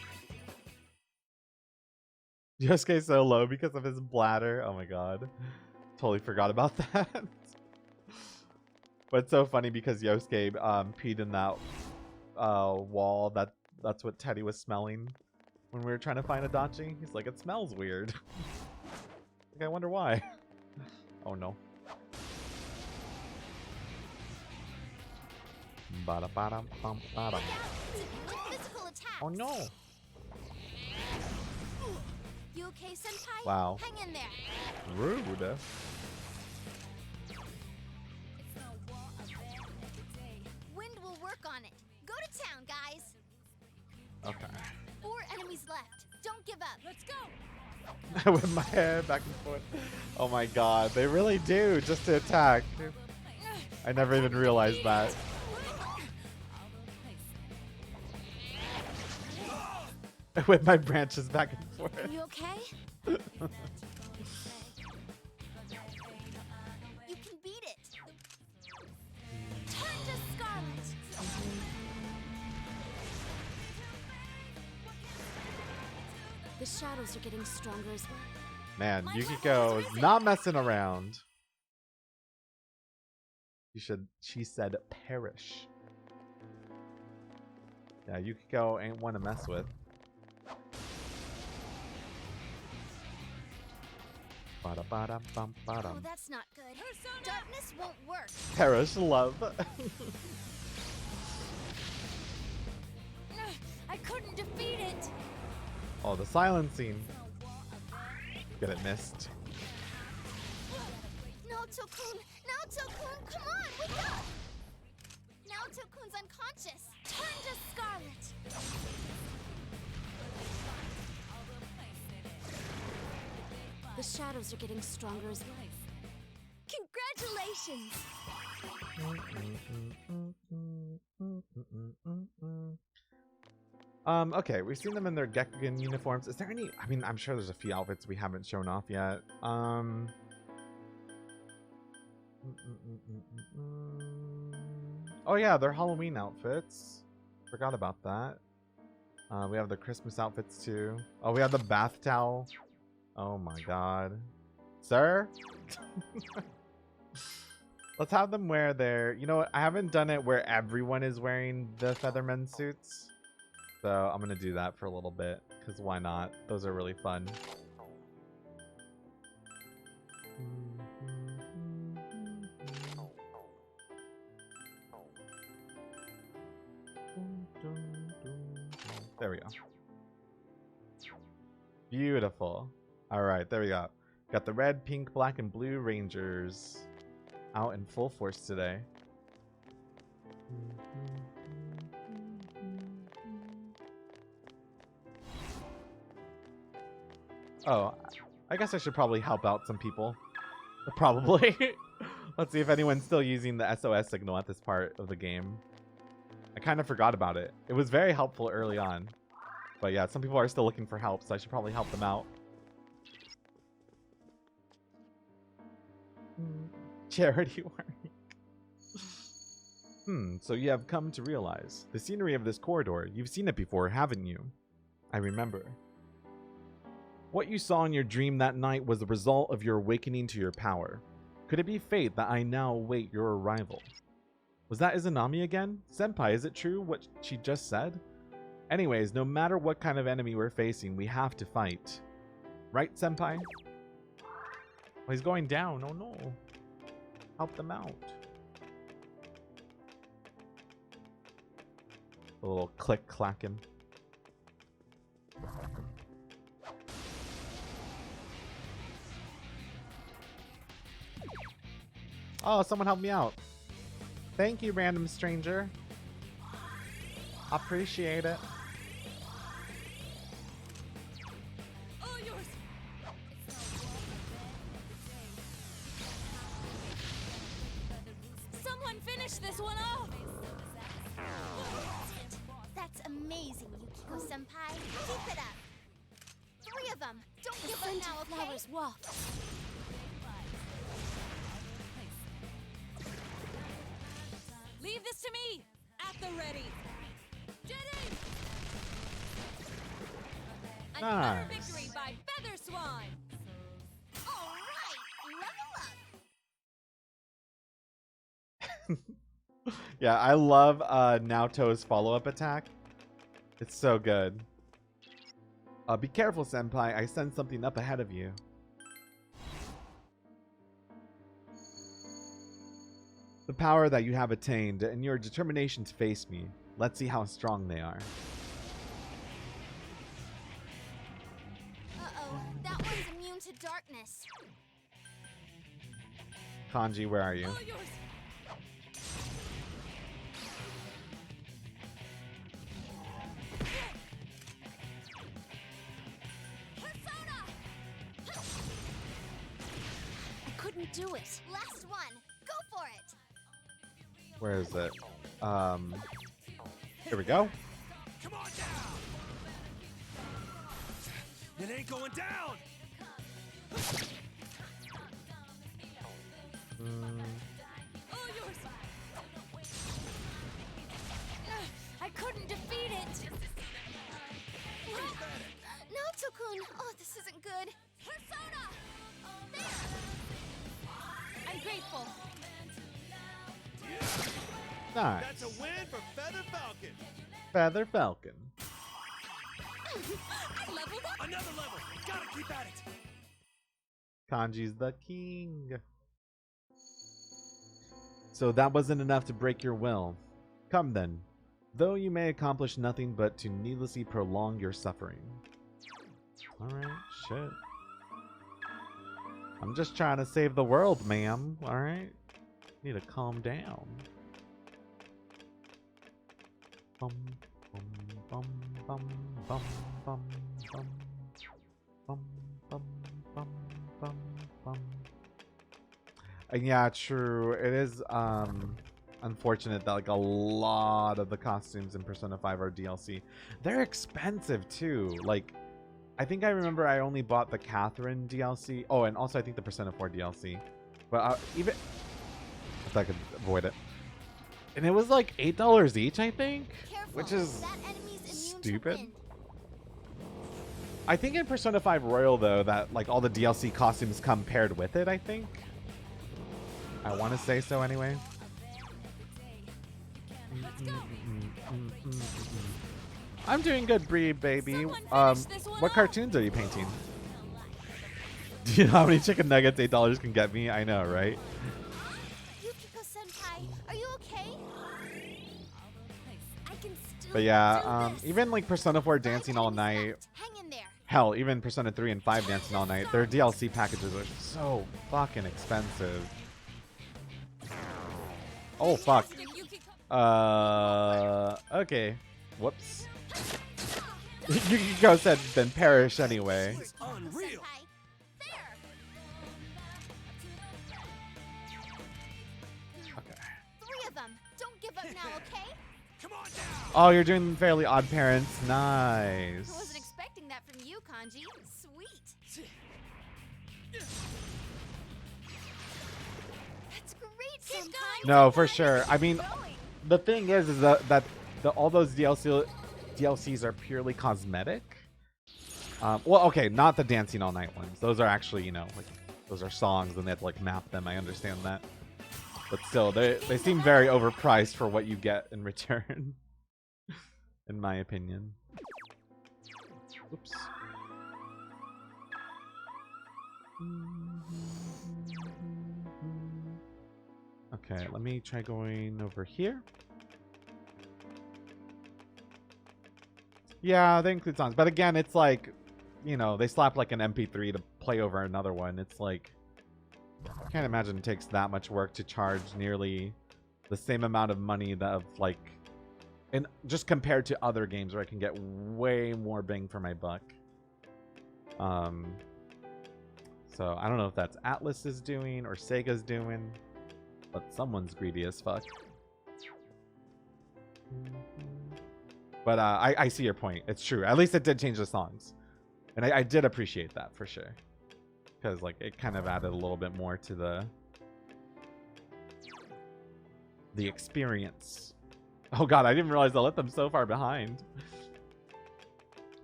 Yosuke's so low because of his bladder. Oh my god. Totally forgot about that. But it's so funny because Yosuke peed in that wall. That's what Teddy was smelling when we were trying to find Adachi. He's like, it smells weird. Like, I wonder why. Oh no. Ba-da-ba-dum-bum-ba-dum. Physical attack. Oh no. You okay, senpai? Wow. Hang in there. Rude. Wind will work on it. Go to town, guys. Okay. 4 enemies left. Don't give up. Let's go. With my head back and forth. Oh my god, they really do just to attack. I never even realized that. With my branches back and forth. You okay? You can beat it. Turn to Scarlet. The shadows are getting stronger as well. Man, Yukiko is not messing around. She said perish. Yeah, Yukiko ain't one to mess with. Oh, that's not good. Darkness won't work. Perish love. I couldn't defeat it. Oh, the silencing. Get it missed. Naoto-kun! Naoto-kun, come on, wake up! Naoto-kun's unconscious. Turn to Scarlet. The shadows are getting stronger as well. Congratulations! Okay, we've seen them in their Gekkoukan uniforms. Is there any... I mean, I'm sure there's a few outfits we haven't shown off yet. Oh yeah, they're Halloween outfits. Forgot about that. We have the Christmas outfits too. Oh, we have the bath towel. Oh my god. Sir? Let's have them wear their... You know what? I haven't done it where everyone is wearing the Featherman suits. So I'm going to do that for a little bit. Because why not? Those are really fun. There we go. Beautiful. All right, there we go. Got the red, pink, black, and blue Rangers out in full force today. Oh, I guess I should probably help out some people. Probably. Let's see if anyone's still using the SOS signal at this part of the game. I kind of forgot about it. It was very helpful early on. But yeah, some people are still looking for help, so I should probably help them out. Charity work. So you have come to realize the scenery of this corridor. You've seen it before, haven't you? I remember. What you saw in your dream that night was the result of your awakening to your power. Could it be fate that I now await your arrival? Was that Izanami again? Senpai, is it true what she just said? Anyways, no matter what kind of enemy we're facing, we have to fight. Right, Senpai? Oh, he's going down. Oh no. Help them out. A little click clacking. Oh, someone help me out. Thank you, random stranger. Appreciate it. Someone finish this one off! That's amazing, Yukiko-senpai. Keep it up. 3 of them. Don't give up now, okay? Flowers waft. Leave this to me! At the ready! Jetting! Another Nice. victory by Feather Swan! Alright, level up! Yeah, I love Naoto's follow-up attack. It's so good. Be careful, Senpai. I sense something up ahead of you. The power that you have attained and your determination to face me. Let's see how strong they are. Uh-oh, that one's immune to darkness. Kanji, where are you? All yours. I couldn't do it. Last one. Go for it. Where is it? Here we go. Come on down! It ain't going down! All yours. I couldn't defeat it. Naoto-kun. Oh, this isn't good. Persona! There! I'm grateful. Nice. That's a win for Feather Falcon! Feather Falcon. I leveled up. Another level! Gotta keep at it! Kanji's the king. So that wasn't enough to break your will. Come then. Though you may accomplish nothing but to needlessly prolong your suffering. Alright, shit. I'm just trying to save the world, ma'am. Alright? Need to calm down. Bum, bum, bum, bum, bum, bum, bum. Bum, bum, bum, bum, bum. Yeah, true. It is unfortunate that like a lot of the costumes in Persona 5 are DLC. They're expensive too. Like, I think I remember I only bought the Catherine DLC. Oh, and also I think the Persona 4 DLC. But if I could avoid it. And it was like $8 each, I think, which is stupid. I think in Persona 5 Royal, though, that like all the DLC costumes come paired with it, I think. I want to say so anyway. I'm doing good, Bree, baby. What cartoons are you painting? Do you know how many chicken nuggets $8 can get me? I know, right? Yukiko-senpai, are you okay? I can still But yeah, even like Persona 4 Dancing All Night. Hell, even Persona 3 and 5 Dancing All Night. Their DLC packages are so fucking expensive. Oh, fuck. Okay. Whoops. Yukiko said, then perish anyway. Unreal. Three of them. Don't give up now, okay? Come on down. Oh, you're doing Fairly Odd Parents. Nice. I wasn't expecting that from you, Kanji. Sweet. That's great, senpai. No, for sure. I mean, the thing is that all those DLCs are purely cosmetic. Well, okay, not the Dancing All Night ones. Those are actually, you know, like those are songs and they have to like map them. I understand that, but still, they seem very overpriced for what you get in return, in my opinion. Oops. Okay, let me try going over here. Yeah, they include songs. But again, it's like, you know, they slap like an MP3 to play over another one. It's like, I can't imagine it takes that much work to charge nearly the same amount of money that of like, and just compared to other games where I can get way more bang for my buck. So I don't know if that's Atlas is doing or Sega's doing, but someone's greedy as fuck. But I see your point. It's true. At least it did change the songs. And I did appreciate that for sure. Because like it kind of added a little bit more to the experience. Oh god, I didn't realize I let them so far behind.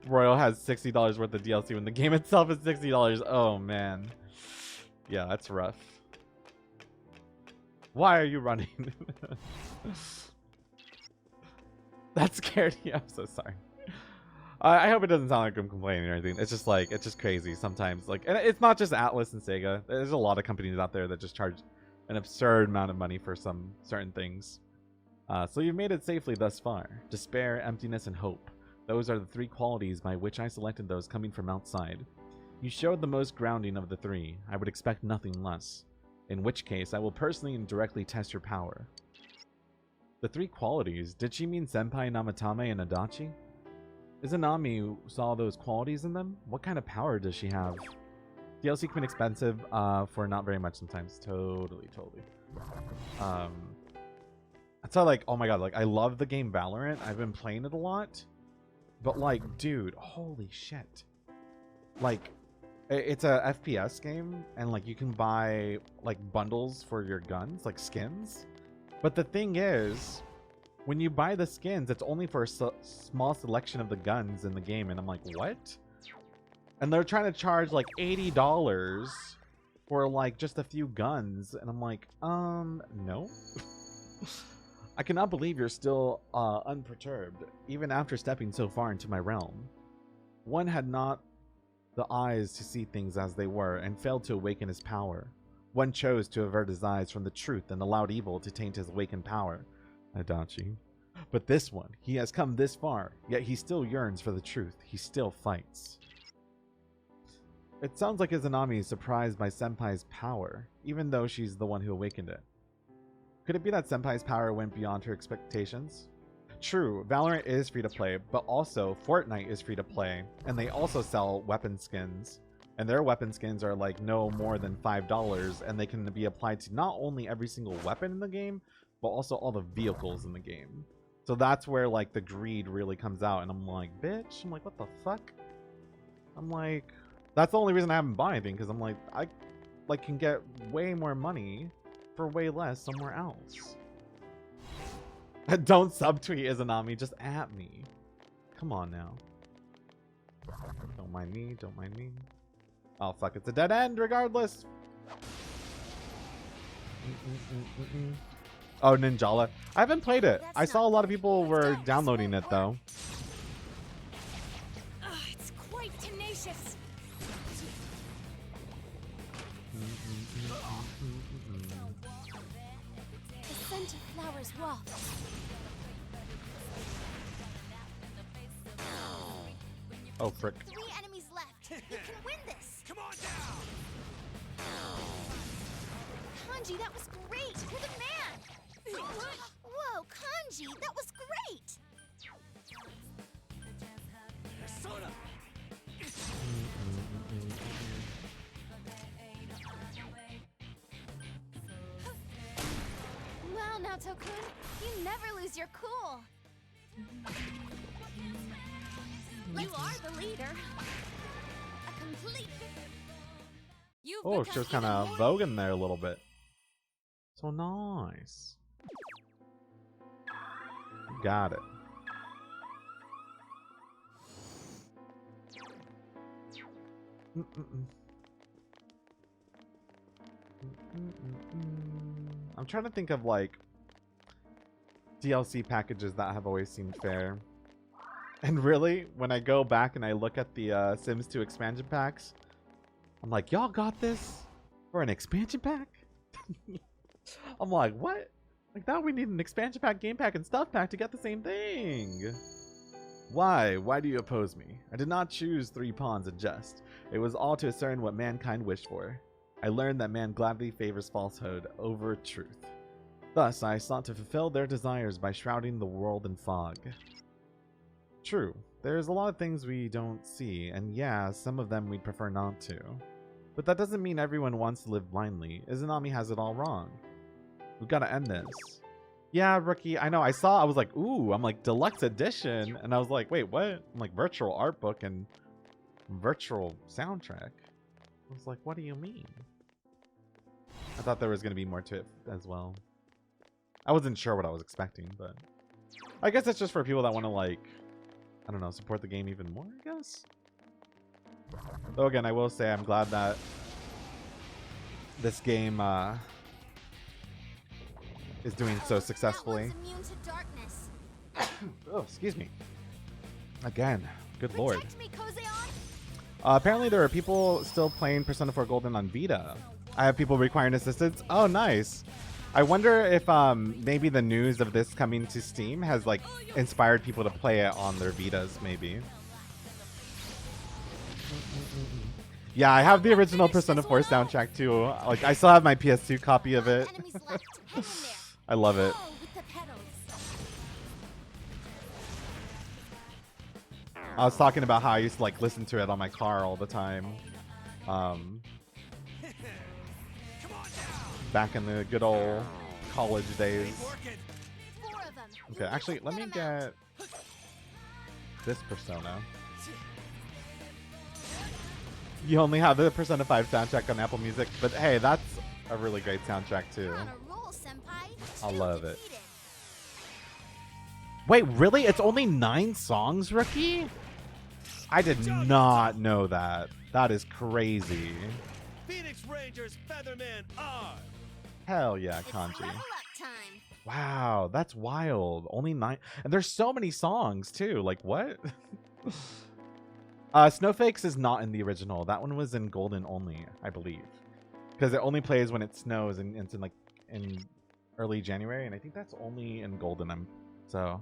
Royal has $60 worth of DLC when the game itself is $60. Oh man. Yeah, that's rough. Why are you running? That scared you. I'm so sorry. I hope it doesn't sound like I'm complaining or anything. It's just like, it's just crazy sometimes. Like, and it's not just Atlas and Sega. There's a lot of companies out there that just charge an absurd amount of money for some certain things. So you've made it safely thus far. Despair, emptiness, and hope. Those are the three qualities by which I selected those coming from outside. You showed the most grounding of the three. I would expect nothing less. In which case, I will personally and directly test your power. The three qualities. Did she mean Senpai, Namatame, and Adachi? Izanami saw those qualities in them? What kind of power does she have? DLC can be expensive for not very much sometimes. Totally. That's how, like, oh my god, like, I love the game Valorant. I've been playing it a lot. But, like, dude, holy shit. Like, it's a FPS game, and, like, you can buy, like, bundles for your guns, like, skins. But the thing is, when you buy the skins, it's only for a small selection of the guns in the game, and I'm like, what? And they're trying to charge like $80 for like just a few guns, and I'm like, no. I cannot believe you're still unperturbed, even after stepping so far into my realm. One had not the eyes to see things as they were, and failed to awaken his power. One chose to avert his eyes from the truth and allowed evil to taint his awakened power. Adachi. But this one, he has come this far, yet he still yearns for the truth. He still fights. It sounds like Izanami is surprised by Senpai's power, even though she's the one who awakened it. Could it be that Senpai's power went beyond her expectations? True, Valorant is free to play, but also Fortnite is free to play, and they also sell weapon skins. And their weapon skins are like no more than $5, and they can be applied to not only every single weapon in the game, but also all the vehicles in the game. So that's where like the greed really comes out, and I'm like, bitch, I'm like, what the fuck? I'm like, that's the only reason I haven't bought anything, because I'm like, I like can get way more money for way less somewhere else. Don't subtweet Izanami, just at me. Come on now. Don't mind me, don't mind me. Oh fuck, it's a dead end regardless. Oh, Ninjala. I haven't played it. I saw a lot of people were downloading it though. It's quite tenacious. The scent of flowers wafts. Oh frick. 3 enemies left. You can win this. Come on down. Kanji, that was great. You're the man. Whoa, Kanji, that was great. Soda. Wow, Naoto-kun, you never lose your cool. You are the leader. A complete. Oh, she was kind of voguing there a little bit. So nice. Got it. I'm trying to think of like DLC packages that have always seemed fair. And really, when I go back and I look at the Sims 2 expansion packs, I'm like, y'all got this for an expansion pack? I'm like, what? Like now we need an expansion pack, game pack, and stuff pack to get the same thing. Why? Why do you oppose me? I did not choose 3 pawns in jest. It was all to discern what mankind wished for. I learned that man gladly favors falsehood over truth. Thus, I sought to fulfill their desires by shrouding the world in fog. True, there's a lot of things we don't see, and yeah, some of them we'd prefer not to. But that doesn't mean everyone wants to live blindly. Izanami has it all wrong. We've got to end this. Yeah, Rookie, I know, I was like, ooh, I'm like, deluxe edition, and I was like, wait, what? I'm like, virtual art book and virtual soundtrack. I was like, what do you mean? I thought there was going to be more to it as well. I wasn't sure what I was expecting, but I guess it's just for people that want to, like, I don't know, support the game even more, I guess? Though again, I will say I'm glad that this game is doing so successfully. Oh, excuse me. Again, good lord. Apparently there are people still playing Persona 4 Golden on Vita. I have people requiring assistance. Oh, nice. I wonder if maybe the news of this coming to Steam has like inspired people to play it on their Vitas, maybe. Yeah, I have the original Persona 4 soundtrack too. Like, I still have my PS2 copy of it. I love it. I was talking about how I used to like listen to it on my car all the time. Back in the good old college days. Okay, actually, let me get this Persona. You only have the Persona 5 soundtrack on Apple Music, but hey, that's a really great soundtrack too. I love it. Wait, really? It's only 9 songs, Rookie? I did not know that. That is crazy. Phoenix Rangers Featherman R. Hell yeah, Kanji. Wow, that's wild. Only 9. And there's so many songs too. Like, what? Snowflakes is not in the original. That one was in Golden only, I believe. Because it only plays when it snows and it's in like in early January, and I think that's only in Golden. But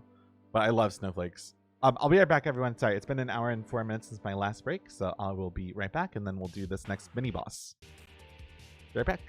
I love Snowflakes. I'll be right back, everyone. Sorry, it's been an hour and 4 minutes since my last break, so I will be right back, and then we'll do this next mini boss. Be right back.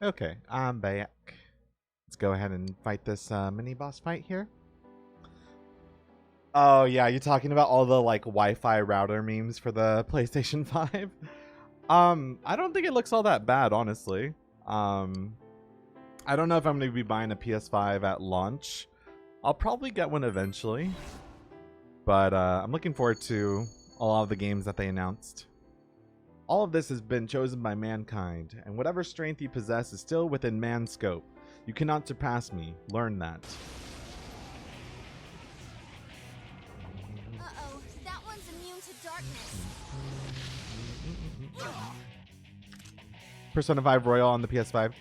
Okay, I'm back. Let's go ahead and fight this mini boss fight here. Oh yeah, you talking about all the like Wi-Fi router memes for the PlayStation 5? I don't think it looks all that bad, honestly. I don't know if I'm going to be buying a PS5 at launch. I'll probably get one eventually. But I'm looking forward to a lot of the games that they announced. All of this has been chosen by mankind, and whatever strength you possess is still within man's scope. You cannot surpass me. Learn that. Uh-oh, that one's immune to darkness. Persona 5 Royal on the PS5.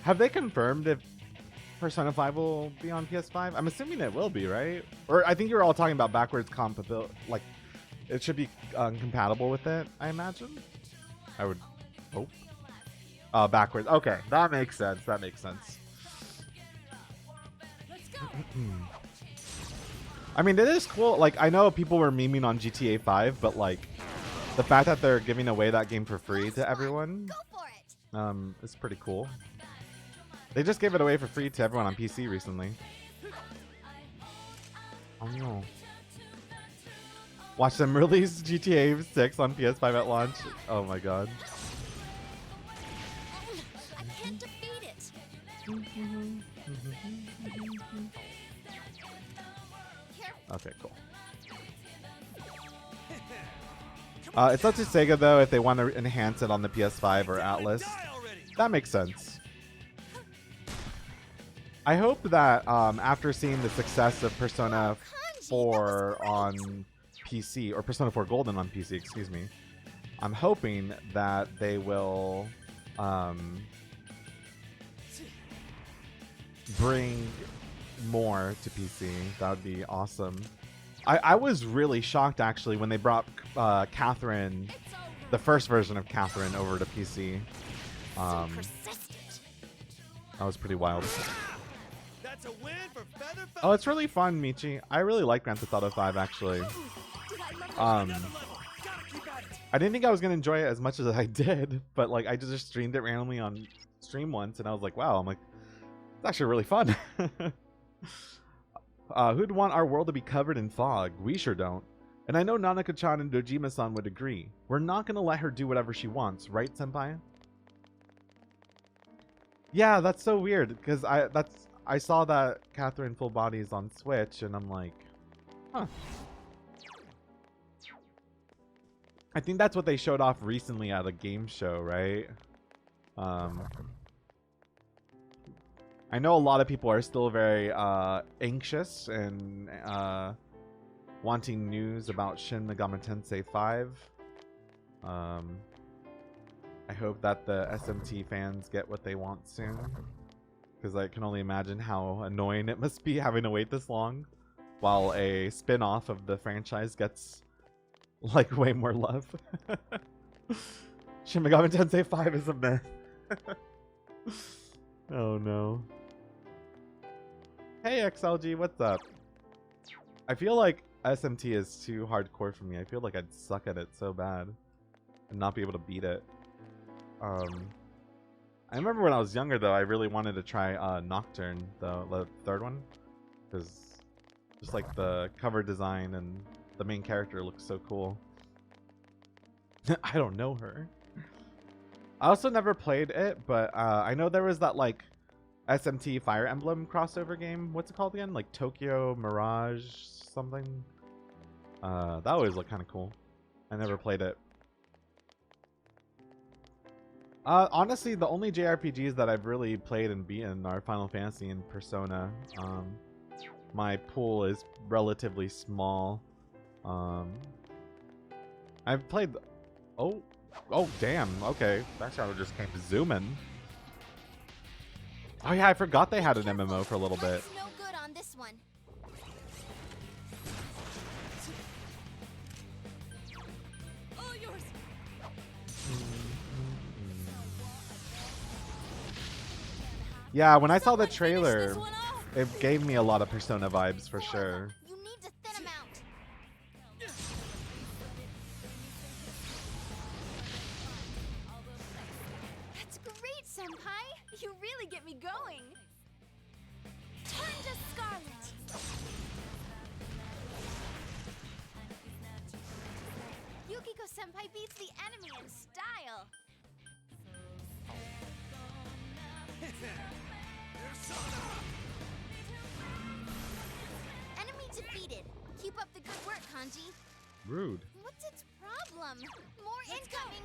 Have they confirmed if Persona 5 will be on PS5? I'm assuming it will be, right? Or I think you were all talking about backwards compatibility, like it should be compatible with it, I imagine. I would hope. Backwards. Okay, that makes sense. That makes sense. I mean, it is cool. Like, I know people were memeing on GTA 5, but like the fact that they're giving away that game for free to everyone is pretty cool. They just gave it away for free to everyone on PC recently. Oh no. Watch them release GTA 6 on PS5 at launch. Oh my god. I can't defeat it. Okay, cool. It's up to Sega though if they want to enhance it on the PS5 or Atlas. That makes sense. I hope that after seeing the success of Persona 4 on PC, or Persona 4 Golden on PC, excuse me, I'm hoping that they will bring more to PC. That would be awesome. I was really shocked actually when they brought Catherine, the first version of Catherine, over to PC. That was pretty wild. That's a win for Feather. Oh, it's really fun, Michi. I really like Grand Theft Auto 5 actually. I didn't think I was gonna enjoy it as much as I did, but like I just streamed it randomly on stream once, and I was like, wow, I'm like, it's actually really fun. Who'd want our world to be covered in fog? We sure don't. And I know Nanako-chan and Dojima-san would agree. We're not gonna let her do whatever she wants, right, Senpai? Yeah, that's so weird because I saw that Catherine Full Body is on Switch, and I'm like, huh. I think that's what they showed off recently at a game show, right? I know a lot of people are still very anxious and wanting news about Shin Megami Tensei 5. I hope that the SMT fans get what they want soon, because I can only imagine how annoying it must be having to wait this long while a spin-off of the franchise gets like way more love. Shin Megami Tensei 5 is a myth. Oh no. Hey XLG, what's up? I feel like SMT is too hardcore for me. I feel like I'd suck at it so bad and not be able to beat it. I remember when I was younger though, I really wanted to try Nocturne, the third one, because just like the cover design and the main character looks so cool. I don't know her. I also never played it, but I know there was that like SMT Fire Emblem crossover game. What's it called again? Like Tokyo Mirage something. That always looked kind of cool. I never played it. Honestly, the only JRPGs that I've really played and beaten are Final Fantasy and Persona. My pool is relatively small. I've played... Oh, damn. Okay. That shadow just came zooming. Oh, yeah, I forgot they had an MMO for a little bit. No good on this one. All yours. Yeah, when I saw the trailer, it gave me a lot of Persona vibes for sure. You need to thin him out. That's great, Senpai! You really get me going! Turn to Scarlet! Yukiko Senpai beats the enemy in style! Enemy defeated. Keep up the good work, Kanji. Rude. What's its problem? More incoming.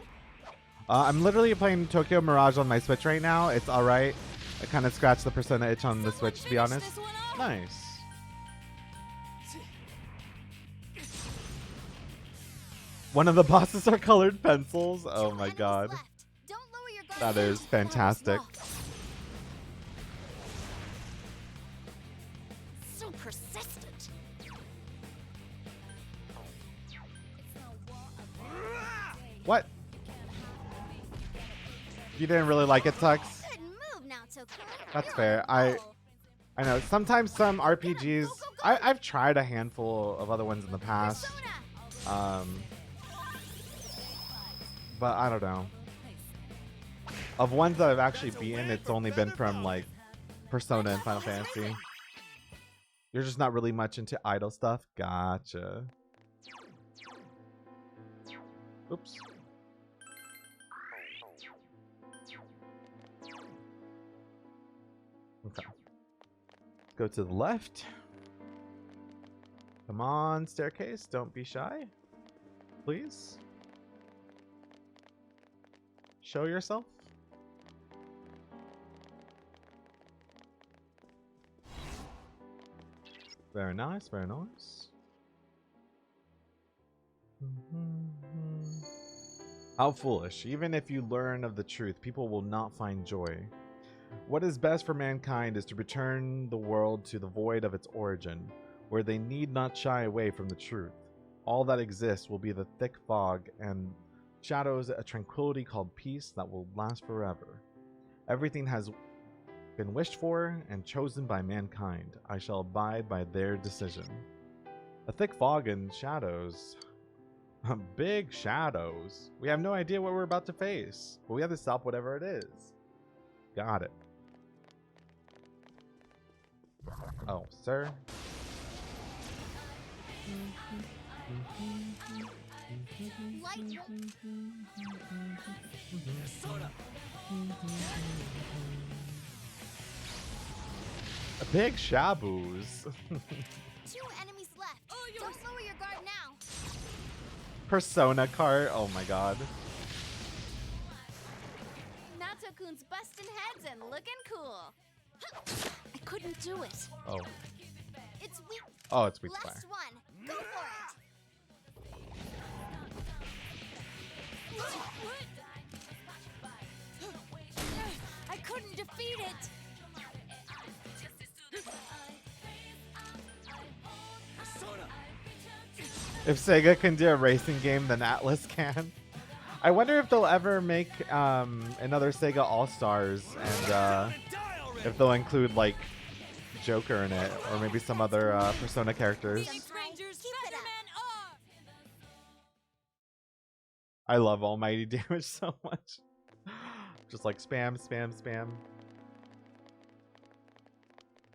I'm literally playing Tokyo Mirage on my Switch right now. It's alright. I kind of scratched the Persona itch on the Switch, to be honest. Nice. One of the bosses are colored pencils. Oh my god. That is fantastic. So persistent. What? You didn't really like it, Tux? Good move now, Tokyo. That's fair. I know sometimes some RPGs I've tried a handful of other ones in the past. But I don't know. Of ones that I've actually beaten, it's only been from like Persona and Final Fantasy. You're just not really much into idle stuff? Gotcha. Oops. Okay. Go to the left. Come on, staircase. Don't be shy. Please. Show yourself. Very nice, very nice. How foolish. Even if you learn of the truth, people will not find joy. What is best for mankind is to return the world to the void of its origin, where they need not shy away from the truth. All that exists will be the thick fog and shadows, a tranquility called peace that will last forever. Everything has been wished for and chosen by mankind. I shall abide by their decision. A thick fog and shadows. Big shadows. We have no idea what we're about to face, but we have to stop whatever it is. Got it. Oh, sir. Light. A big shaboos. 2 enemies left. Don't lower your guard now. Persona cart. Oh my god. Nato-kun's busting heads and looking cool. I couldn't do it. Oh. It's weak. Oh, it's weak fire. Last one. Go for it. I couldn't defeat it. If Sega can do a racing game, then Atlas can. I wonder if they'll ever make another Sega All-Stars, and if they'll include like Joker in it, or maybe some other Persona characters. I love almighty damage so much. Just like spam, spam, spam.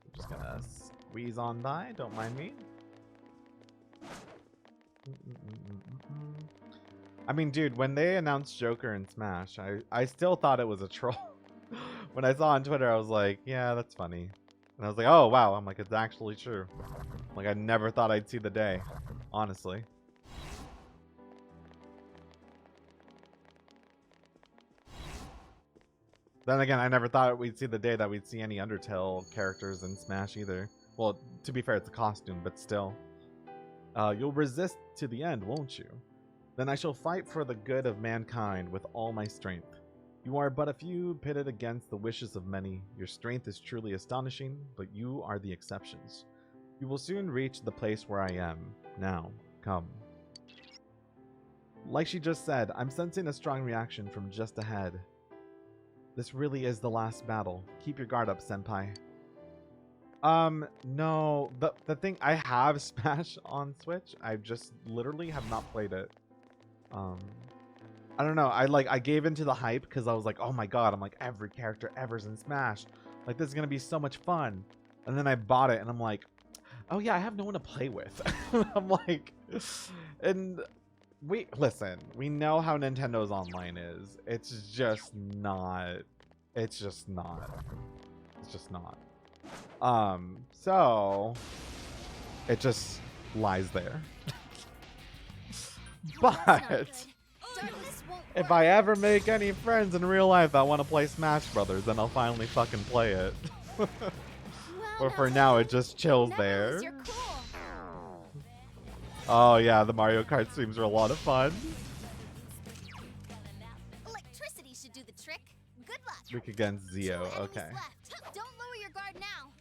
I'm just gonna squeeze on by, don't mind me. I mean, dude, when they announced Joker in Smash, I still thought it was a troll. When I saw on Twitter, I was like, yeah, that's funny. And I was like, oh, wow. I'm like, it's actually true. Like, I never thought I'd see the day, honestly. Then again, I never thought we'd see the day that we'd see any Undertale characters in Smash either. Well, to be fair, it's a costume, but still. You'll resist to the end, won't you? Then I shall fight for the good of mankind with all my strength. You are but a few pitted against the wishes of many. Your strength is truly astonishing, but you are the exceptions. You will soon reach the place where I am. Now, come. Like she just said, I'm sensing a strong reaction from just ahead. This really is the last battle. Keep your guard up, senpai. No. The thing, I have Smash on Switch. I just literally have not played it. I don't know. I gave into the hype because I was like, oh my god, I'm like, every character ever's in Smash. Like, this is gonna be so much fun. And then I bought it and I'm like, oh yeah, I have no one to play with. I'm like, and listen, we know how Nintendo's online is. It's just not. So it just lies there. But if I ever make any friends in real life that want to play Smash Brothers, then I'll finally fucking play it. But for now, it just chills there. Oh yeah, the Mario Kart streams are a lot of fun. Electricity should do the trick. Good luck. Weak against Zio, okay. Don't lower your guard now.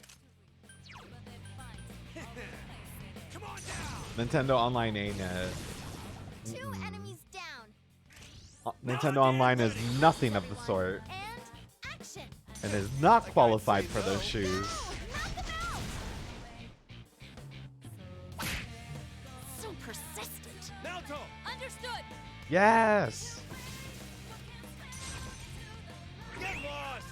Come on down. Nintendo Online ain't it. Two enemies down. Nintendo Online is nothing of the sort. Action. And is not qualified for those shoes. So persistent. Naoto. Understood. Yes. Get lost.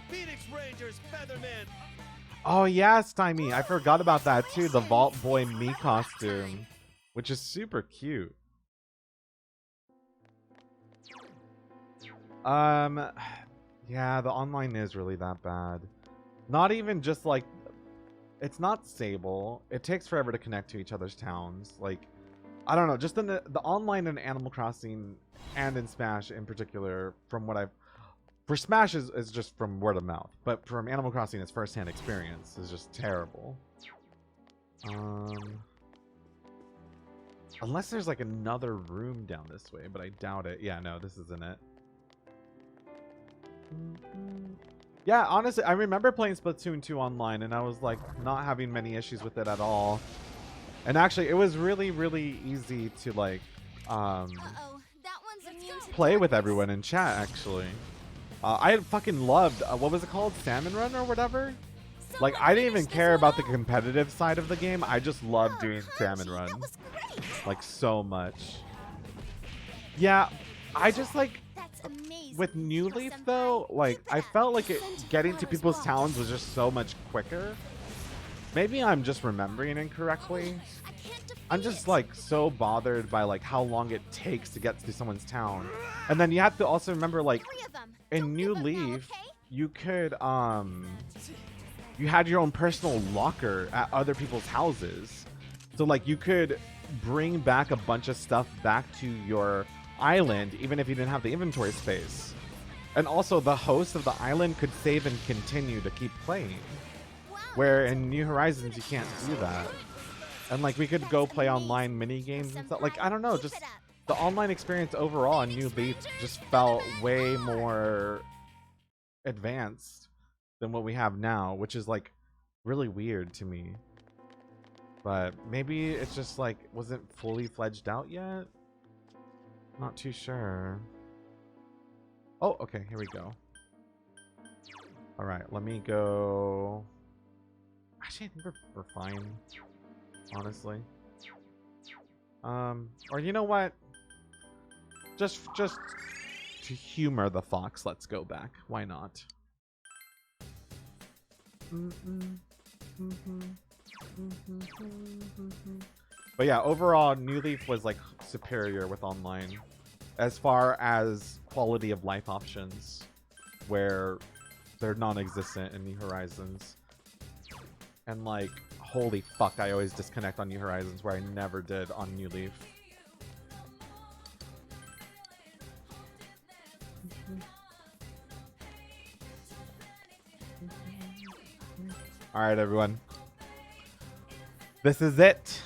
Phoenix Rangers, Featherman. Oh yes, Timey. I forgot about that too. The Vault Boy Me costume, which is super cute. Yeah, the online is really that bad. Not even just like, it's not stable. It takes forever to connect to each other's towns. Like, I don't know, just in the online in Animal Crossing and in Smash in particular, from what I've, for Smash is just from word of mouth, but from Animal Crossing, its first-hand experience is just terrible. Unless there's like another room down this way, but I doubt it. Yeah, no, this isn't it. Yeah, honestly, I remember playing Splatoon 2 online, and I was like not having many issues with it at all. And actually, it was really, really easy to like play with everyone in chat. Actually, I fucking loved what was it called, Salmon Run or whatever. Like, I didn't even care about the competitive side of the game. I just loved doing Salmon Run, like, so much. Yeah, I just like. With New Leaf though, like, I felt like getting to people's towns was just so much quicker. Maybe I'm just remembering incorrectly. I'm just like so bothered by like how long it takes to get to someone's town. And then you have to also remember, like, in New Leaf, you could you had your own personal locker at other people's houses. So like you could bring back a bunch of stuff back to your island even if you didn't have the inventory space. And also the host of the island could save and continue to keep playing, where in New Horizons you can't do that. And like we could go play online mini games and stuff. Like I don't know, just the online experience overall on New Leaf just felt way more advanced than what we have now, which is like really weird to me. But maybe it's just like wasn't fully fledged out yet. Not too sure. Oh, okay, here we go. All right, let me go. Actually, I think we're fine, honestly. Or you know what? Just to humor the fox, let's go back. Why not? But yeah, overall, New Leaf was like superior with online as far as quality of life options, where they're non-existent in New Horizons. And like, holy fuck, I always disconnect on New Horizons where I never did on New Leaf. All right, everyone. This is it.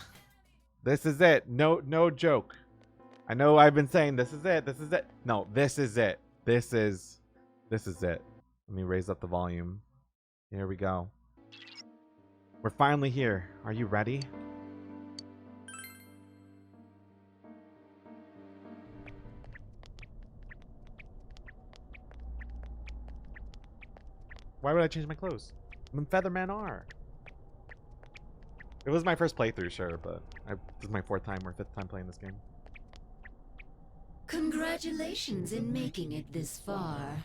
This is it. No joke. I know I've been saying this is it. This is it. No, this is it. This is it. Let me raise up the volume. Here we go. We're finally here. Are you ready? Why would I change my clothes? I'm in Featherman R. It was my first playthrough, sure, but this is my 4th time or 5th time playing this game. Congratulations in making it this far.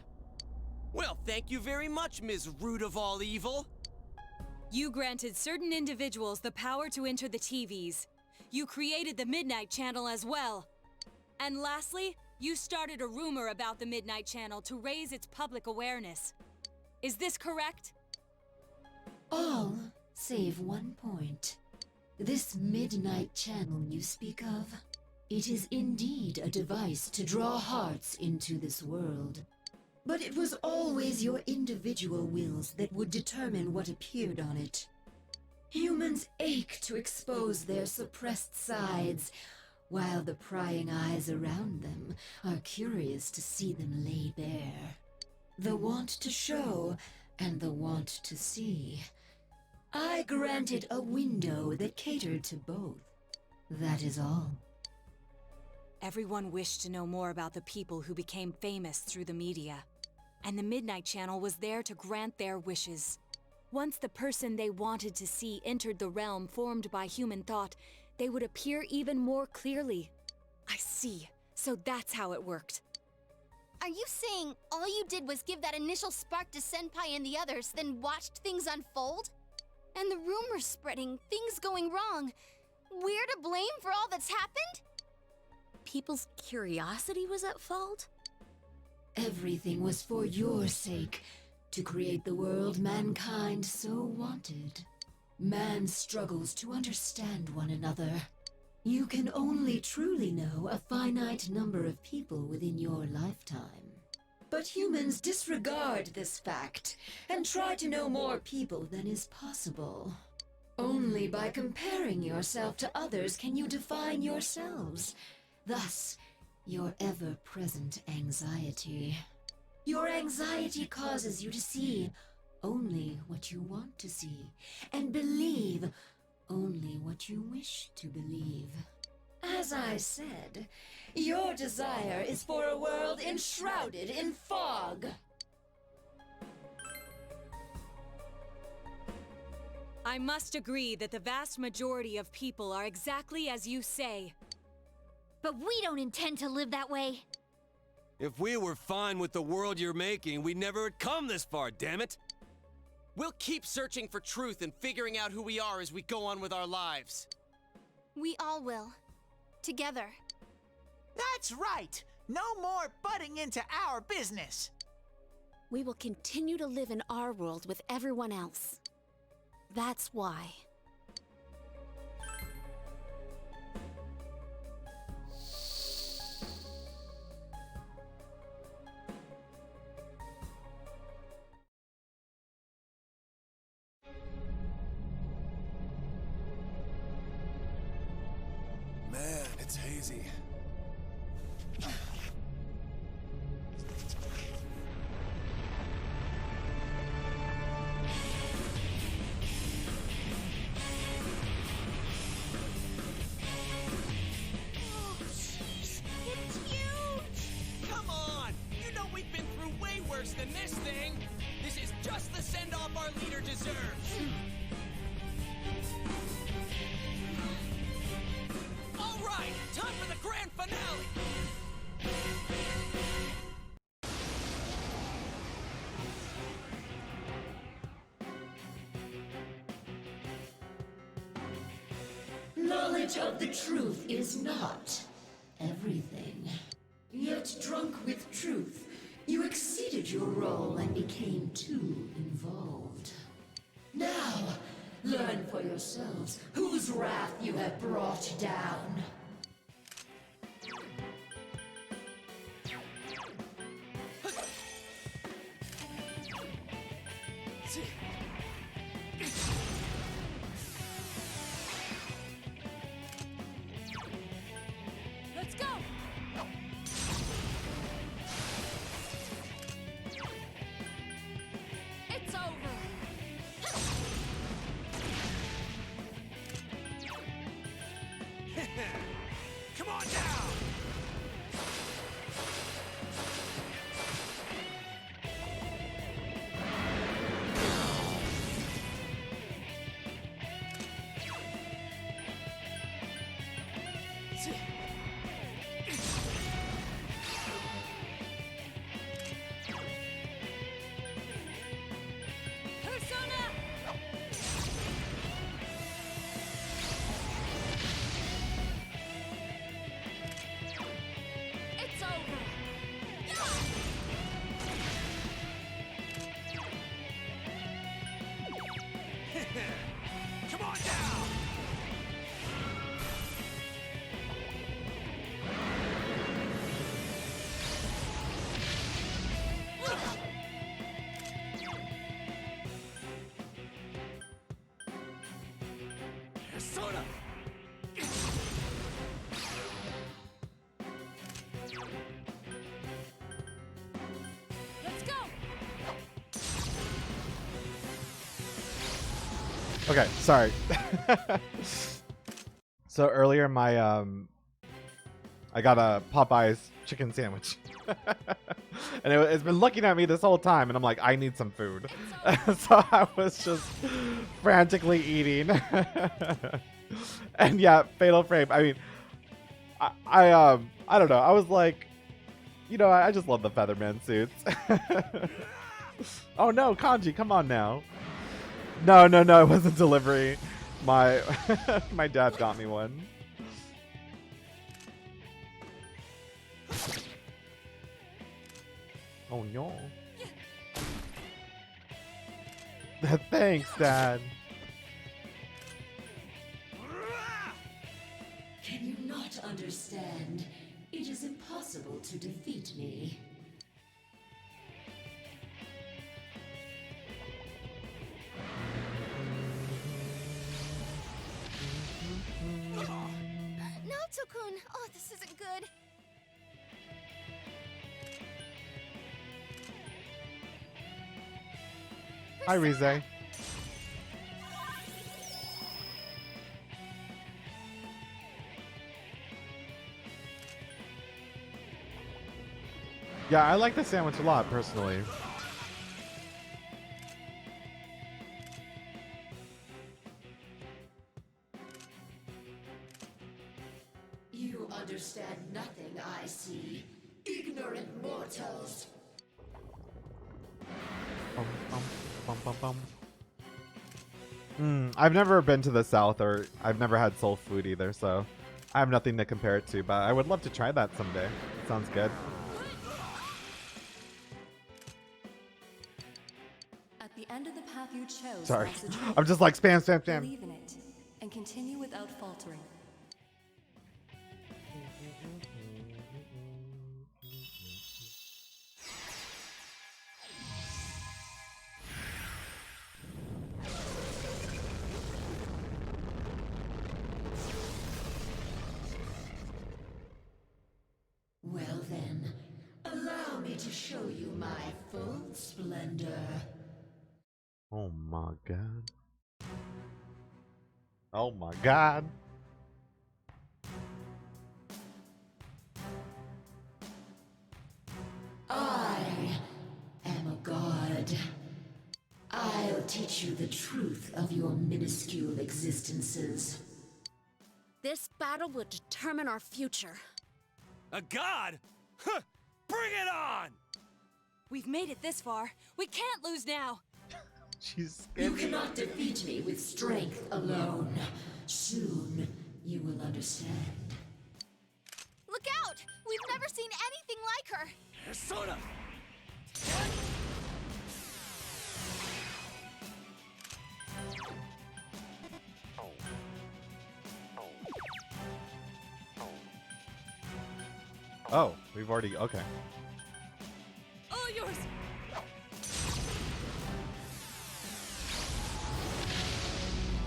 Well, thank you very much, Ms. Root of all evil. You granted certain individuals the power to enter the TVs. You created the Midnight Channel as well. And lastly, you started a rumor about the Midnight Channel to raise its public awareness. Is this correct? All save one point. This Midnight Channel you speak of, it is indeed a device to draw hearts into this world. But it was always your individual wills that would determine what appeared on it. Humans ache to expose their suppressed sides, while the prying eyes around them are curious to see them lay bare. The want to show and the want to see. I granted a window that catered to both. That is all. Everyone wished to know more about the people who became famous through the media. And the Midnight Channel was there to grant their wishes. Once the person they wanted to see entered the realm formed by human thought, they would appear even more clearly. I see. So that's how it worked. Are you saying all you did was give that initial spark to Senpai and the others, then watched things unfold? And the rumors spreading, things going wrong. We're to blame for all that's happened? People's curiosity was at fault? Everything was for your sake, to create the world mankind so wanted. Man struggles to understand one another. You can only truly know a finite number of people within your lifetime. But humans disregard this fact and try to know more people than is possible. Only by comparing yourself to others can you define yourselves. Thus, your ever-present anxiety. Your anxiety causes you to see only what you want to see, and believe only what you wish to believe. As I said, your desire is for a world enshrouded in fog. I must agree that the vast majority of people are exactly as you say. But we don't intend to live that way. If we were fine with the world you're making, we never would come this far, damn it! We'll keep searching for truth and figuring out who we are as we go on with our lives. We all will. Together. That's right! No more butting into our business! We will continue to live in our world with everyone else. That's why. easy. Come on! You know we've been through way worse than this thing! This is just the send-off our leader deserves! All right, time for the grand finale! Knowledge of the truth is not everything. Yet drunk with truth, you exceeded your role and became too involved. Now, learn for yourselves whose wrath you have brought down. Let's go! It's over! Come on down! Persona! It's over! Come on down! Persona! Let's go! Okay, sorry. So earlier my I got a Popeye's chicken sandwich. And it's been looking at me this whole time and I'm like, I need some food. So I was just frantically eating. And yeah, Fatal Frame. I mean, I don't know. I was like, you know, I just love the Featherman suits. Oh no, Kanji, come on now. No, it wasn't delivery. My my dad got me one. Oh no. Thanks, Dad. Can you not understand? It is impossible to defeat me. Naoto-kun! Oh, this isn't good. Hi, Rize. Yeah, I like the sandwich a lot, personally. You understand nothing, I see. Ignorant mortals. I've never been to the South, or I've never had soul food either, so I have nothing to compare it to, but I would love to try that someday. Sounds good. At the end of the path you chose, Sorry. lies the truth. I'm just like spam, spam, spam. Believe in it and continue without faltering. to show you my full splendor. Oh my god. Oh my god. I am a god. I'll teach you the truth of your minuscule existences. This battle will determine our future. A god? Huh! Bring it on! We've made it this far. We can't lose now. She's You cannot defeat me with strength alone. Soon, you will understand. Look out! We've never seen anything like her. Persona! Oh, we've already okay. All yours.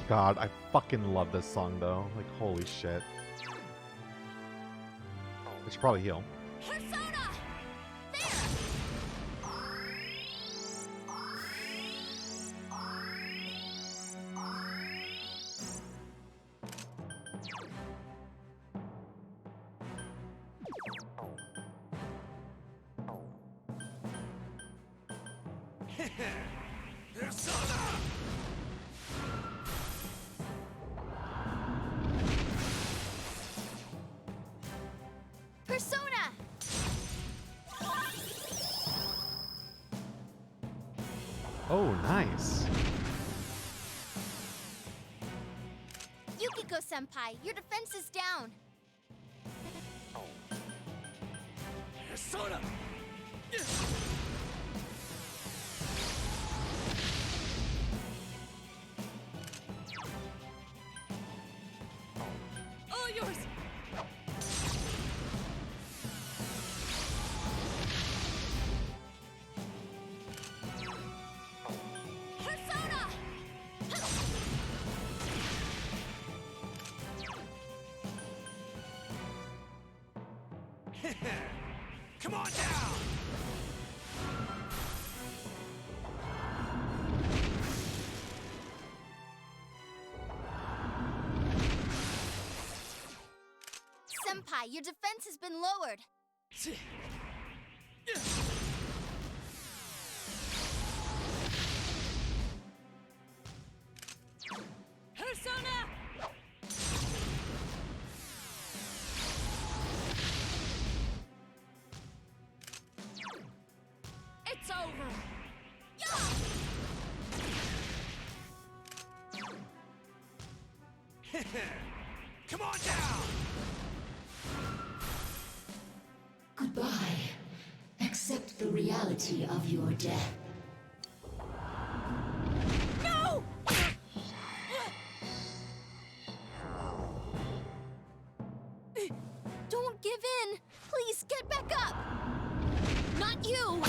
God, I fucking love this song though. Like, holy shit. I should probably heal. Persona! Persona! Persona! Oh, nice. Yukiko-senpai, your defense is down. Persona! All yours. Persona! Come on down! Senpai, your defense has been lowered. Persona! It's over. Come on down! Goodbye. Accept the reality of your death. No! Don't give in. Please get back up. Not you!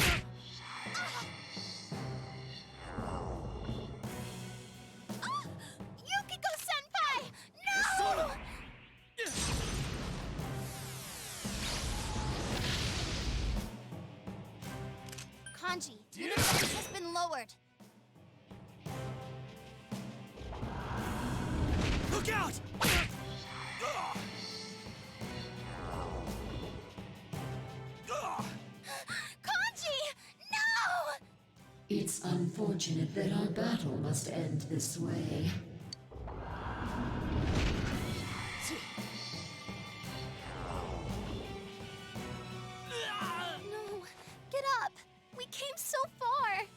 Yukiko-senpai! No! Persona! Kanji, your defense has been lowered. Look out! Kanji! No! It's unfortunate that our battle must end this way. No! Get up! We came so far!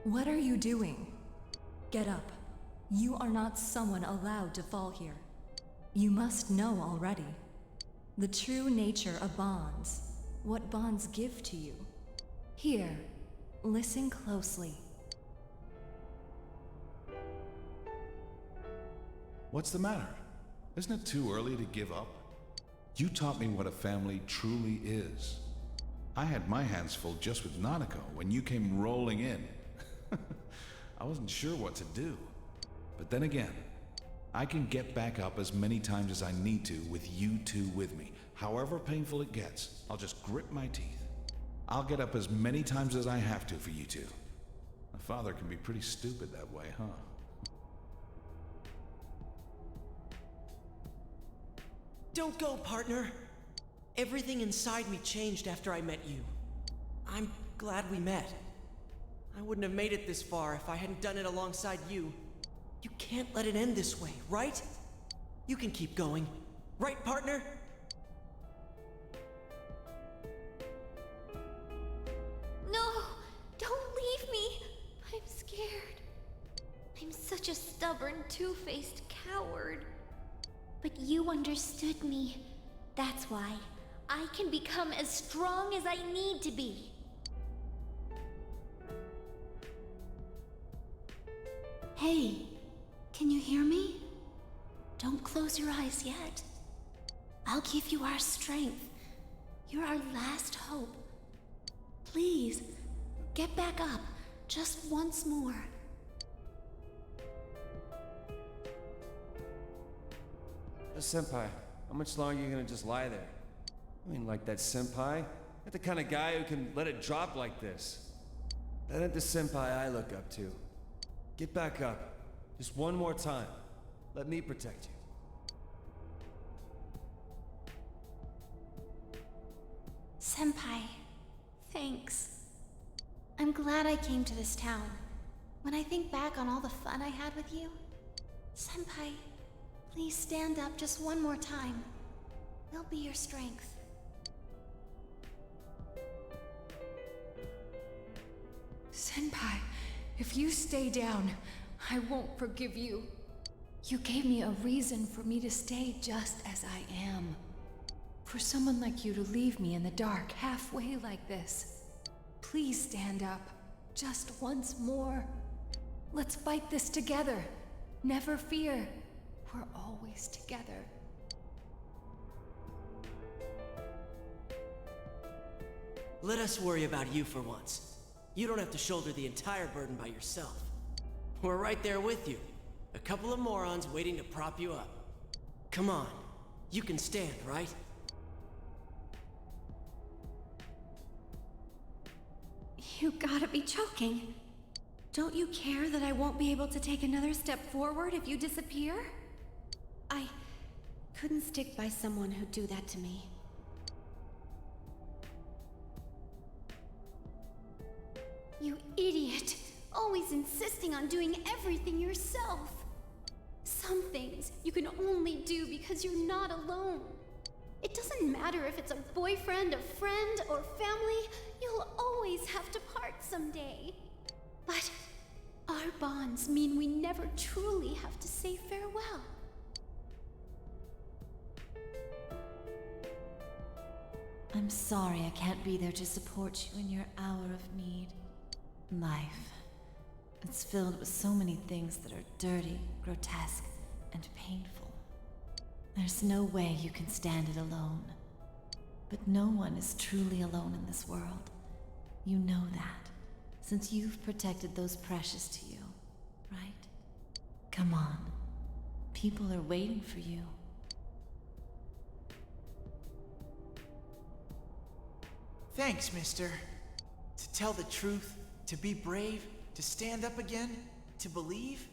What are you doing? Get up. You are not someone allowed to fall here. You must know already. The true nature of bonds. What bonds give to you. Here, Listen closely. What's the matter? Isn't it too early to give up? You taught me what a family truly is. I had my hands full just with Nanako when you came rolling in. I wasn't sure what to do. But then again, I can get back up as many times as I need to with you two with me. However painful it gets, I'll just grit my teeth. I'll get up as many times as I have to for you two. A father can be pretty stupid that way, huh? Don't go, partner. Everything inside me changed after I met you. I'm glad we met. I wouldn't have made it this far if I hadn't done it alongside you. You can't let it end this way, right? You can keep going. Right, partner? No! Don't leave me! I'm scared. I'm such a stubborn, two-faced coward. But you understood me. That's why. I can become as strong as I need to be. Hey, can you hear me? Don't close your eyes yet. I'll give you our strength. You're our last hope. Please, get back up, just once more. Senpai, how much longer are you gonna just lie there? I mean, like that senpai? You're the kind of guy who can let it drop like this. That ain't the senpai I look up to. Get back up. Just one more time. Let me protect you. Senpai, thanks. I'm glad I came to this town. When I think back on all the fun I had with you, Senpai, please stand up just one more time. We'll be your strength. Senpai, if you stay down, I won't forgive you. You gave me a reason for me to stay just as I am. For someone like you to leave me in the dark halfway like this. Please stand up, just once more. Let's fight this together. Never fear. We're always together. Let us worry about you for once. You don't have to shoulder the entire burden by yourself. We're right there with you. A couple of morons waiting to prop you up. Come on. You can stand, right? You gotta be joking. Don't you care that I won't be able to take another step forward if you disappear? I couldn't stick by someone who'd do that to me. You idiot! Always insisting on doing everything yourself! Some things you can only do because you're not alone. It doesn't matter if it's a boyfriend, a friend, or family, you'll always have to part someday. But our bonds mean we never truly have to say farewell. I'm sorry I can't be there to support you in your hour of need. Life. It's filled with so many things that are dirty, grotesque, and painful. There's no way you can stand it alone. But no one is truly alone in this world. You know that, since you've protected those precious to you, right? Come on. People are waiting for you. Thanks, mister. To tell the truth, to be brave, to stand up again, to believe.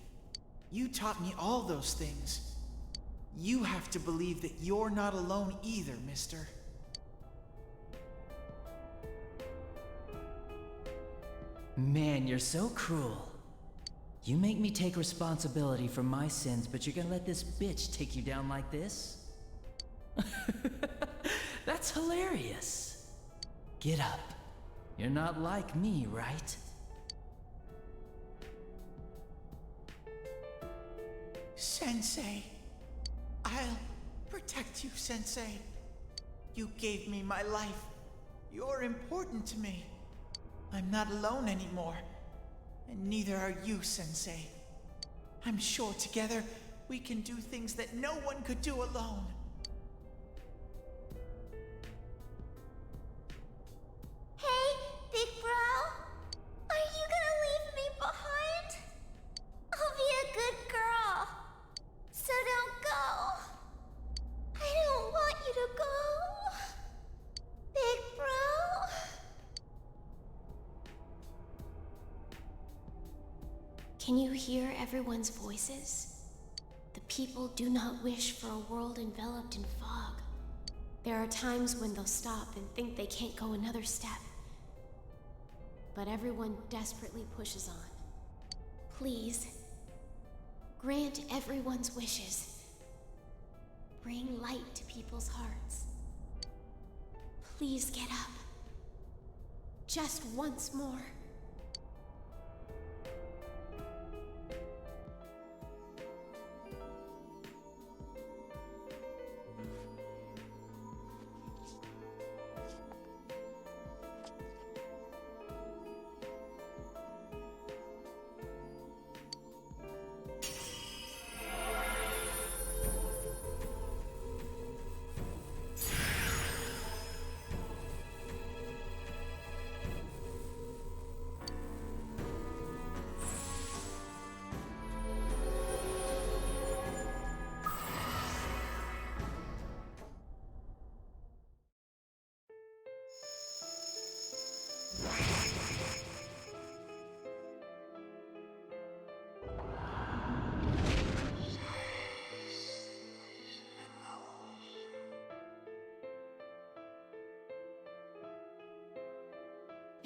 You taught me all those things. You have to believe that you're not alone either, mister. Man, you're so cruel. You make me take responsibility for my sins, but you're gonna let this bitch take you down like this? That's hilarious. Get up. You're not like me, right? Sensei. I'll protect you, Sensei. You gave me my life. You're important to me. I'm not alone anymore. And neither are you, Sensei. I'm sure together we can do things that no one could do alone. Hey, big bro. Are you gonna leave me behind? I'll be a good girl. So don't go. I don't want you to go. Big bro. Can you hear everyone's voices? The people do not wish for a world enveloped in fog. There are times when they'll stop and think they can't go another step. But everyone desperately pushes on. Please, grant everyone's wishes. Bring light to people's hearts. Please get up. Just once more.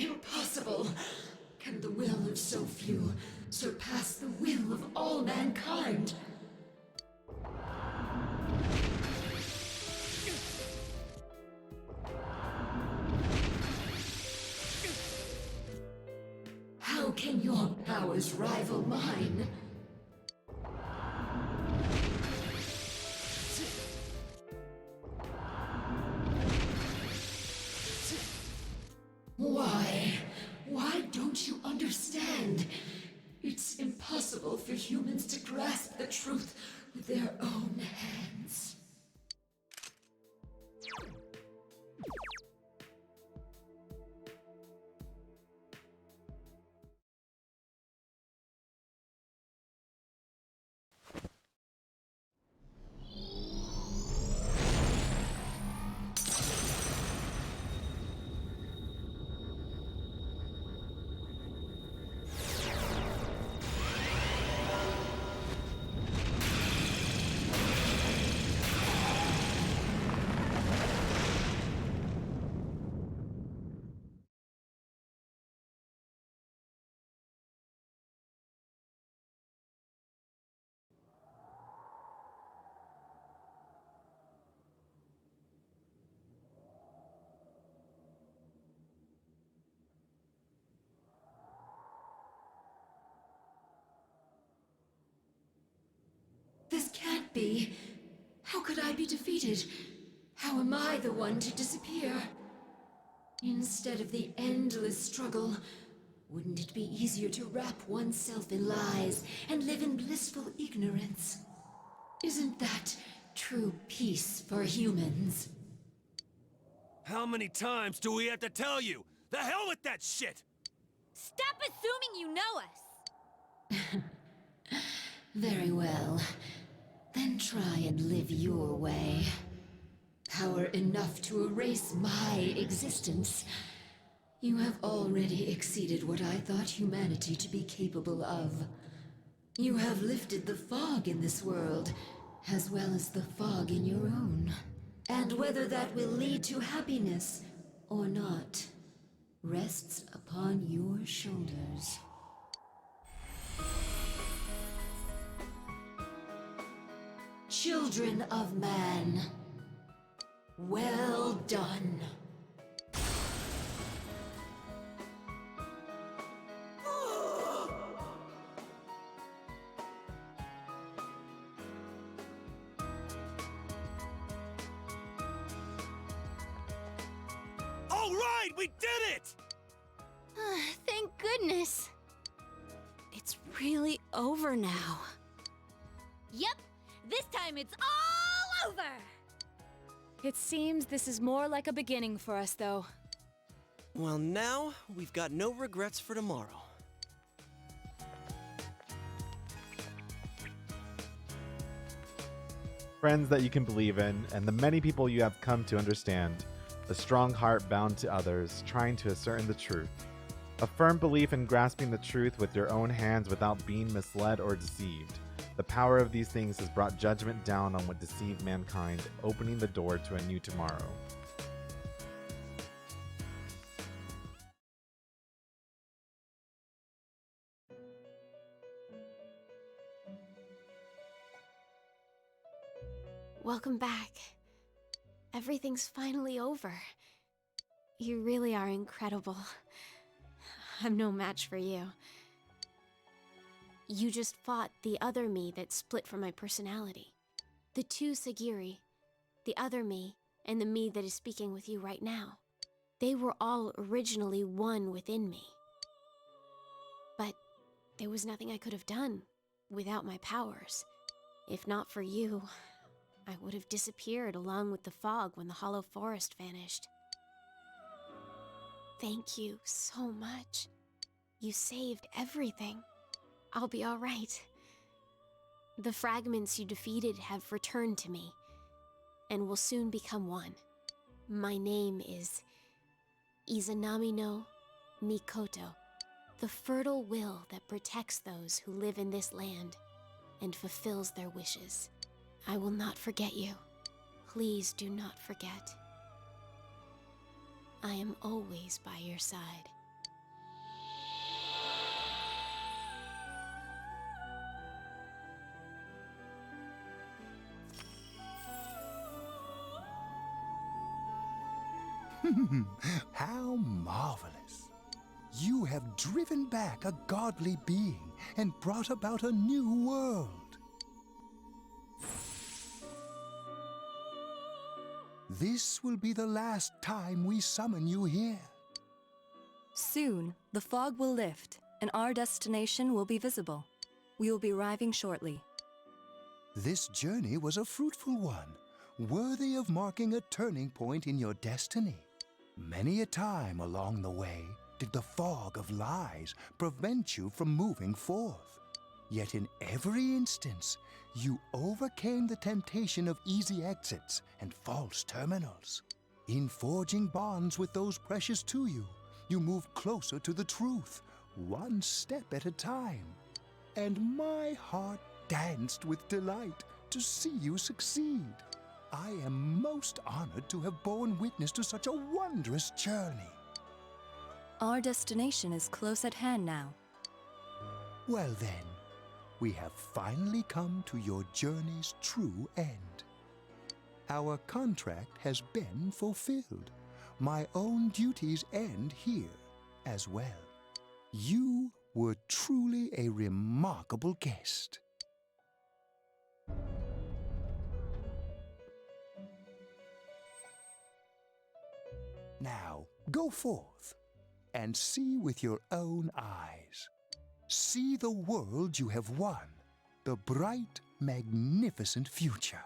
Impossible! Can the will of so few surpass the will of all mankind? How can your powers rival mine? Why don't you understand? It's impossible for humans to grasp the truth with their own hands. This can't be. How could I be defeated? How am I the one to disappear? Instead of the endless struggle, wouldn't it be easier to wrap oneself in lies and live in blissful ignorance? Isn't that true peace for humans? How many times do we have to tell you? The hell with that shit! Stop assuming you know us! Very well. Then try and live your way. Power enough to erase my existence. You have already exceeded what I thought humanity to be capable of. You have lifted the fog in this world, as well as the fog in your own. And whether that will lead to happiness or not, rests upon your shoulders. Children of man, well done. All right, we did it! Thank goodness. It's really over now. Yep, this time it's all over! It seems this is more like a beginning for us, though. Well, now we've got no regrets for tomorrow. Friends that you can believe in, and the many people you have come to understand. A strong heart bound to others, trying to ascertain the truth. A firm belief in grasping the truth with your own hands without being misled or deceived. The power of these things has brought judgment down on what deceived mankind, opening the door to a new tomorrow. Welcome back. Everything's finally over. You really are incredible. I'm no match for you. You just fought the other me that split from my personality. The two Sagiri, the other me, and the me that is speaking with you right now. They were all originally one within me. But there was nothing I could have done without my powers. If not for you, I would have disappeared along with the fog when the hollow forest vanished. Thank you so much. You saved everything. I'll be all right. The fragments you defeated have returned to me, and will soon become one. My name is Izanami no Mikoto, the fertile will that protects those who live in this land and fulfills their wishes. I will not forget you. Please do not forget. I am always by your side. How marvelous. You have driven back a godly being and brought about a new world. This will be the last time we summon you here. Soon, the fog will lift, and our destination will be visible. We will be arriving shortly. This journey was a fruitful one, worthy of marking a turning point in your destiny. Many a time along the way did the fog of lies prevent you from moving forth. Yet in every instance, you overcame the temptation of easy exits and false terminals. In forging bonds with those precious to you, you moved closer to the truth, one step at a time. And my heart danced with delight to see you succeed. I am most honored to have borne witness to such a wondrous journey. Our destination is close at hand now. Well then, we have finally come to your journey's true end. Our contract has been fulfilled. My own duties end here as well. You were truly a remarkable guest. Now, go forth and see with your own eyes. See the world you have won, the bright, magnificent future.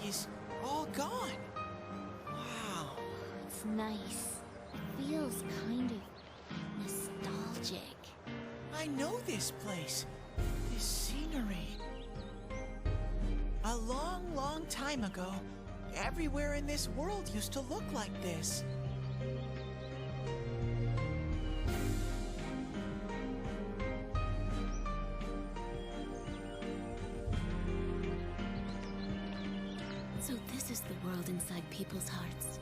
Is all gone. Wow. It's nice. It feels kind of nostalgic. I know this place. This scenery. A long, long time ago, everywhere in this world used to look like this. So this is the world inside people's hearts.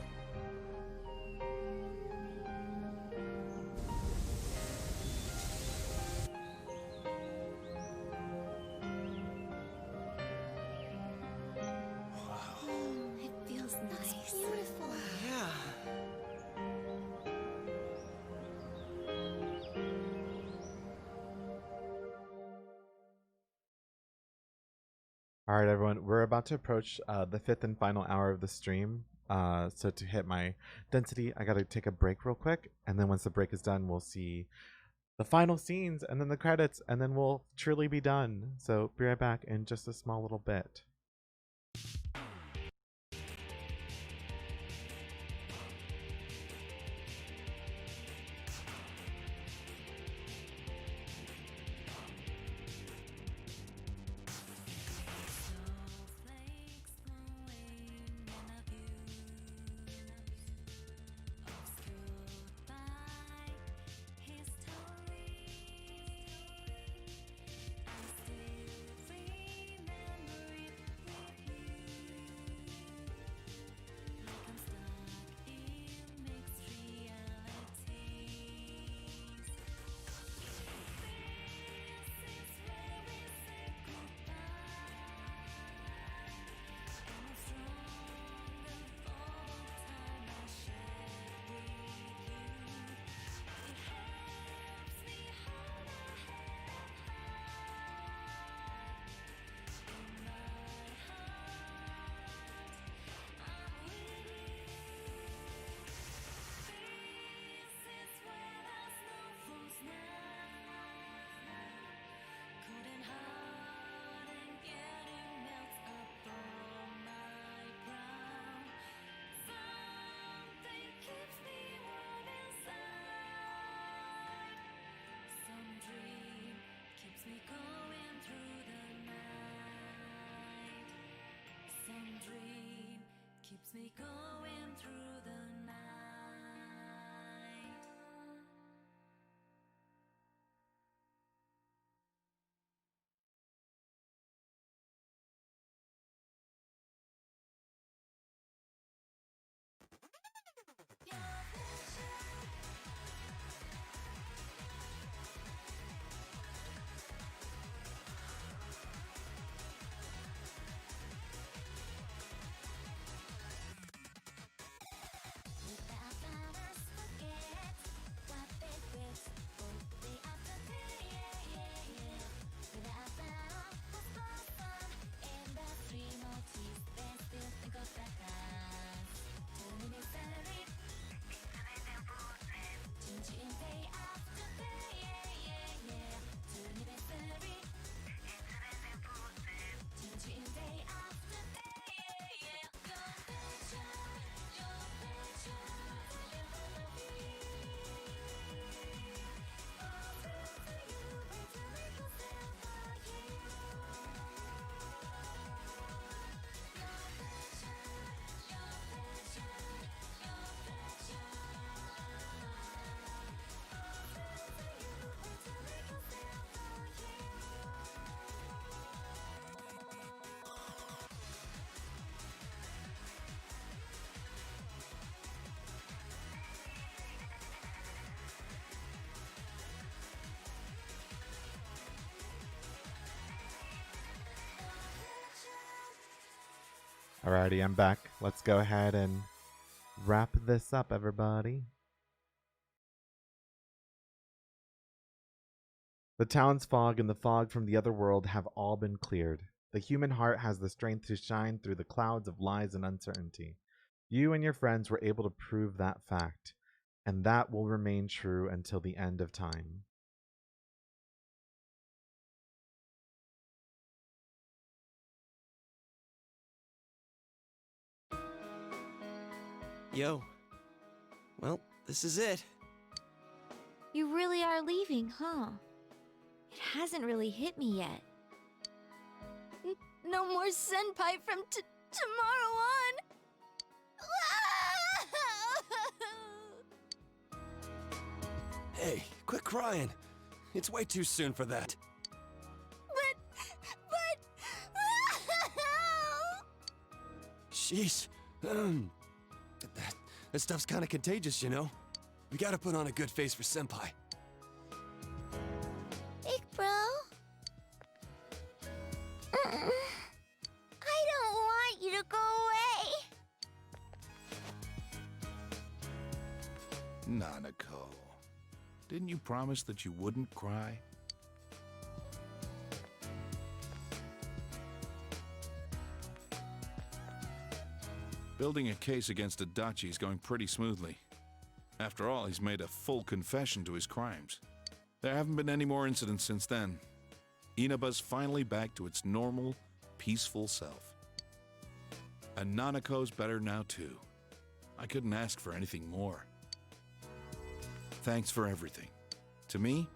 All right, everyone, we're about to approach the 5th and final hour of the stream. So to hit my density, I got to take a break real quick. And then once the break is done, we'll see the final scenes and then the credits, and then we'll truly be done. So be right back in just a small little bit. Keeps me going through the night. Alrighty, I'm back. Let's go ahead and wrap this up, everybody. The town's fog and the fog from the other world have all been cleared. The human heart has the strength to shine through the clouds of lies and uncertainty. You and your friends were able to prove that fact, and that will remain true until the end of time. Yo. Well, this is it. You really are leaving, huh? It hasn't really hit me yet. No more senpai from tomorrow on! Hey, quit crying. It's way too soon for that. Sheesh. That stuff's kind of contagious, you know? We gotta put on a good face for Senpai. Big bro? I don't want you to go away. Nanako, didn't you promise that you wouldn't cry? Building a case against Adachi is going pretty smoothly. After all, he's made a full confession to his crimes. There haven't been any more incidents since then. Inaba's finally back to its normal, peaceful self. And Nanako's better now too. I couldn't ask for anything more. Thanks for everything. To me,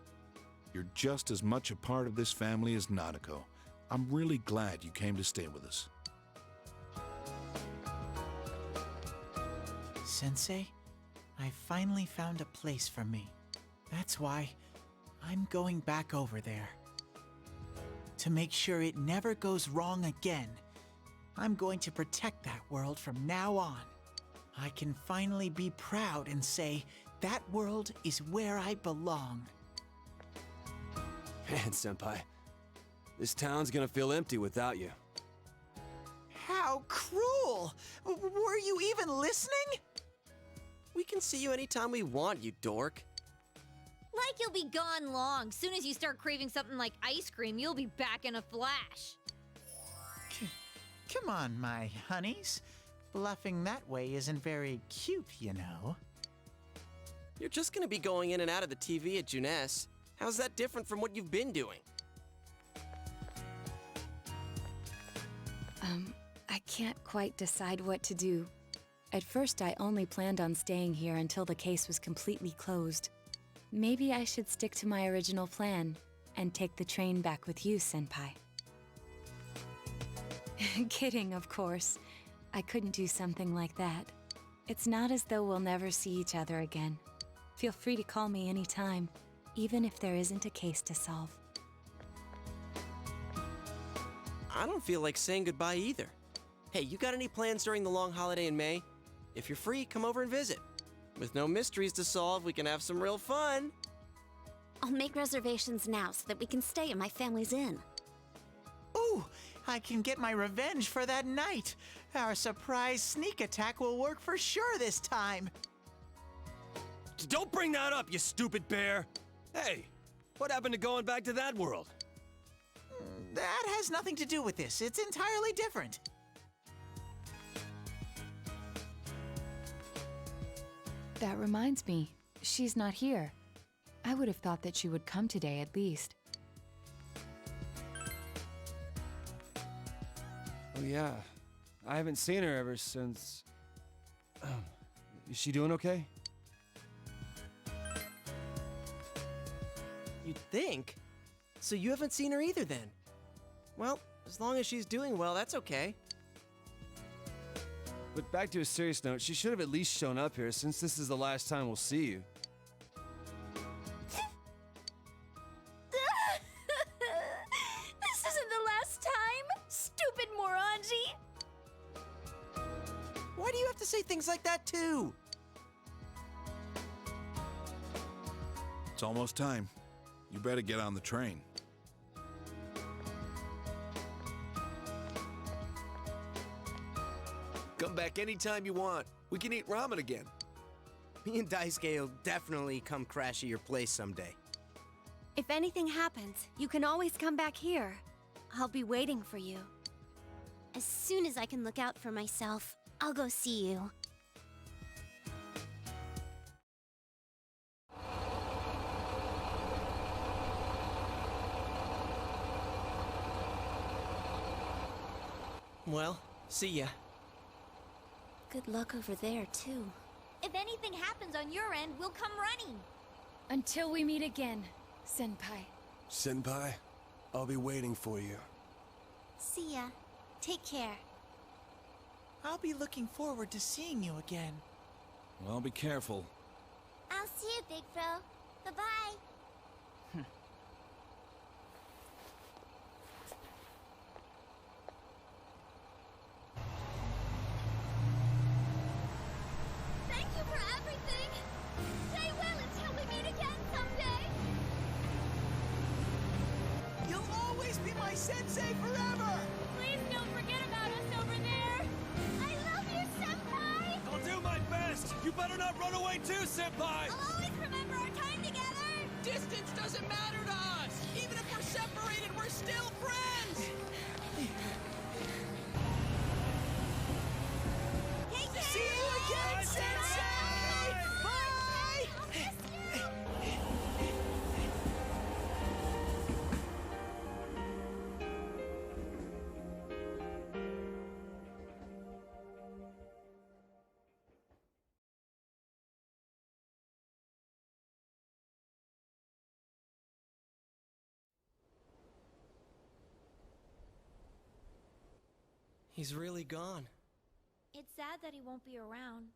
you're just as much a part of this family as Nanako. I'm really glad you came to stay with us. Sensei, I finally found a place for me. That's why I'm going back over there. To make sure it never goes wrong again, I'm going to protect that world from now on. I can finally be proud and say, that world is where I belong. Man, Senpai, this town's gonna feel empty without you. How cruel! Were you even listening? We can see you anytime we want, you dork. Like you'll be gone long. Soon as you start craving something like ice cream, you'll be back in a flash. Come on, my honeys. Bluffing that way isn't very cute, you know. You're just gonna be going in and out of the TV at Juness. How's that different from what you've been doing? I can't quite decide what to do. At first, I only planned on staying here until the case was completely closed. Maybe I should stick to my original plan and take the train back with you, Senpai. Kidding, of course. I couldn't do something like that. It's not as though we'll never see each other again. Feel free to call me anytime, even if there isn't a case to solve. I don't feel like saying goodbye either. Hey, you got any plans during the long holiday in May? If you're free, come over and visit. With no mysteries to solve, we can have some real fun. I'll make reservations now so that we can stay at my family's inn. Ooh, I can get my revenge for that night. Our surprise sneak attack will work for sure this time. Don't bring that up, you stupid bear! Hey, what happened to going back to that world? That has nothing to do with this. It's entirely different. That reminds me, she's not here. I would have thought that she would come today at least. Oh yeah, I haven't seen her ever since... Is she doing okay? You'd think. So you haven't seen her either then? Well, as long as she's doing well, that's okay. But back to a serious note, she should have at least shown up here since this is the last time we'll see you. This isn't the last time, stupid moronji! Why do you have to say things like that too? It's almost time. You better get on the train. Come back anytime you want. We can eat ramen again. Me and Daisuke will definitely come crash at your place someday. If anything happens, you can always come back here. I'll be waiting for you. As soon as I can look out for myself, I'll go see you. Well, see ya. Good luck over there, too. If anything happens on your end, we'll come running. Until we meet again, Senpai. Senpai, I'll be waiting for you. See ya. Take care. I'll be looking forward to seeing you again. Well, be careful. I'll see you, Big Bro. Bye-bye. Thank you for everything! Stay well until we meet again someday! You'll always be my sensei forever! Please don't forget about us over there! I love you, Senpai! I'll do my best! You better not run away too, Senpai! I'll always remember our time together! Distance doesn't matter to us! Even if we're separated, we're still friends! Hey He's really gone. It's sad that he won't be around,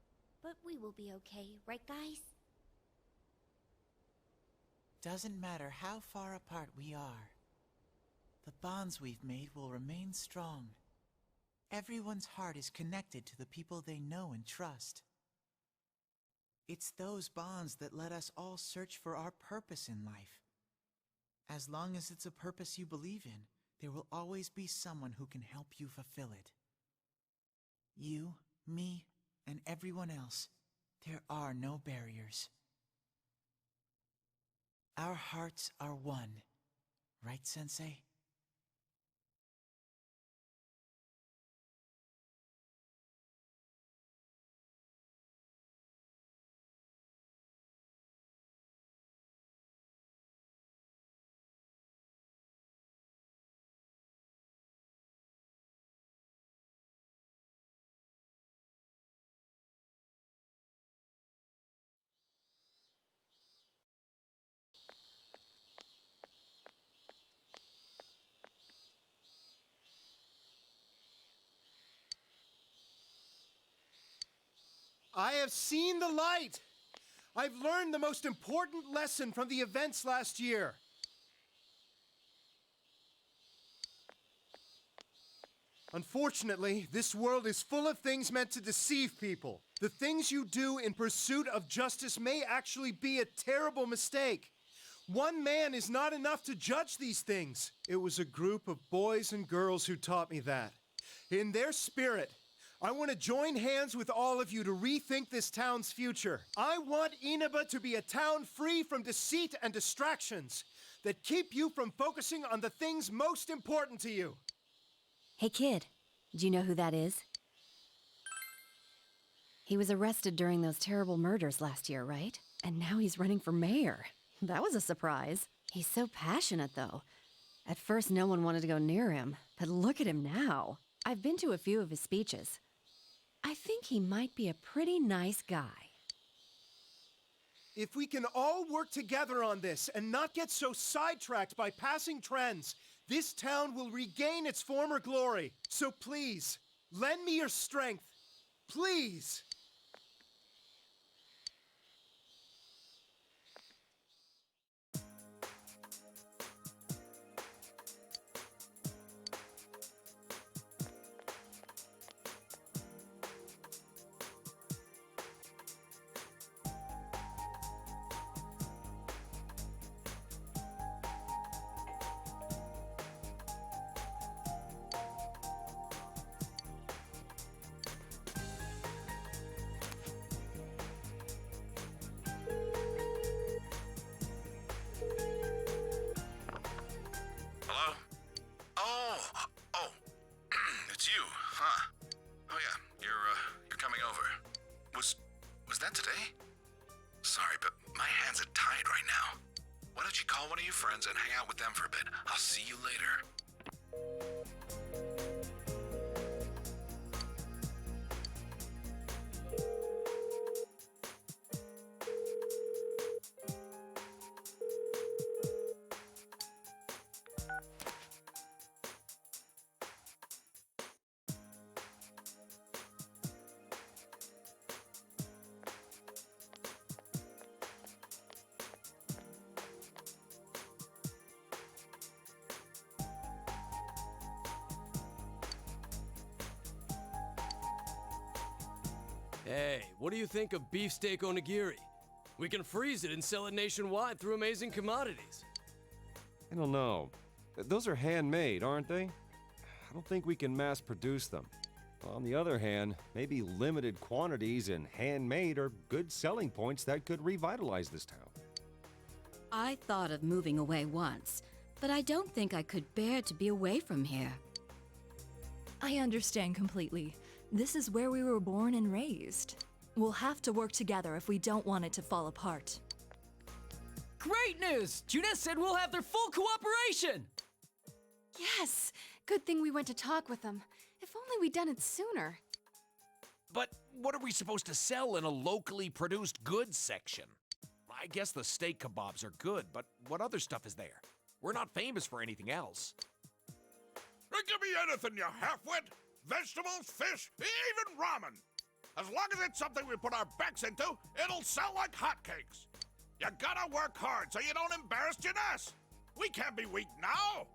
but we will be okay, right guys? Doesn't matter how far apart we are. The bonds we've made will remain strong. Everyone's heart is connected to the people they know and trust. It's those bonds that let us all search for our purpose in life. As long as it's a purpose you believe in, there will always be someone who can help you fulfill it. You, me, and everyone else, there are no barriers. Our hearts are one, right, Sensei? I have seen the light! I've learned the most important lesson from the events last year. Unfortunately, this world is full of things meant to deceive people. The things you do in pursuit of justice may actually be a terrible mistake. One man is not enough to judge these things. It was a group of boys and girls who taught me that. In their spirit, I want to join hands with all of you to rethink this town's future. I want Inaba to be a town free from deceit and distractions that keep you from focusing on the things most important to you. Hey kid, do you know who that is? He was arrested during those terrible murders last year, right? And now he's running for mayor. That was a surprise. He's so passionate, though. At first, no one wanted to go near him, but look at him now. I've been to a few of his speeches. I think he might be a pretty nice guy. If we can all work together on this and not get so sidetracked by passing trends, this town will regain its former glory. So please, lend me your strength. Please! Hello? Oh, it's you, huh? Oh yeah, you're coming over. Was that today? Sorry, but my hands are tied right now. Why don't you call one of your friends and hang out with them for a bit? I'll see you later. Hey, what do you think of Beefsteak Onigiri? We can freeze it and sell it nationwide through Amazing Commodities. I don't know. Those are handmade, aren't they? I don't think we can mass produce them. On the other hand, maybe limited quantities and handmade are good selling points that could revitalize this town. I thought of moving away once, but I don't think I could bear to be away from here. I understand completely. This is where we were born and raised. We'll have to work together if we don't want it to fall apart. Great news! Junes said we'll have their full cooperation! Yes! Good thing we went to talk with them. If only we'd done it sooner. But what are we supposed to sell in a locally produced goods section? I guess the steak kebabs are good, but what other stuff is there? We're not famous for anything else. Give me anything, you half-wit! vegetables, fish, even ramen. As long as it's something we put our backs into, it'll sell like hotcakes. You gotta work hard so you don't embarrass Janess. We can't be weak now.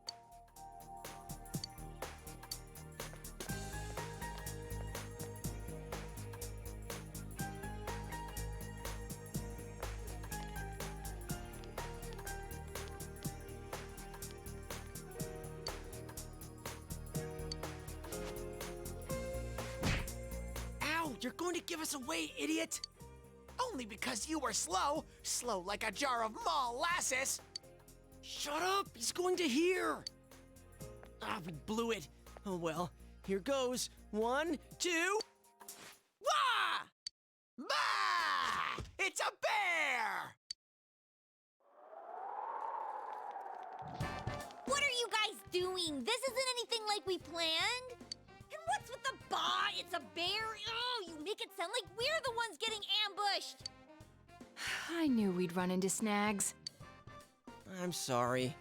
You're going to give us away, idiot! Only because you were slow. Slow like a jar of molasses. Shut up! He's going to hear! Ah, we blew it. Oh well, here goes. 1, 2... Wah! Bah! It's a bear! What are you guys doing? This isn't anything like we planned. And what's with the bah? It's a bear? Oh, you make it sound like we're the ones getting ambushed. I knew we'd run into snags. I'm sorry.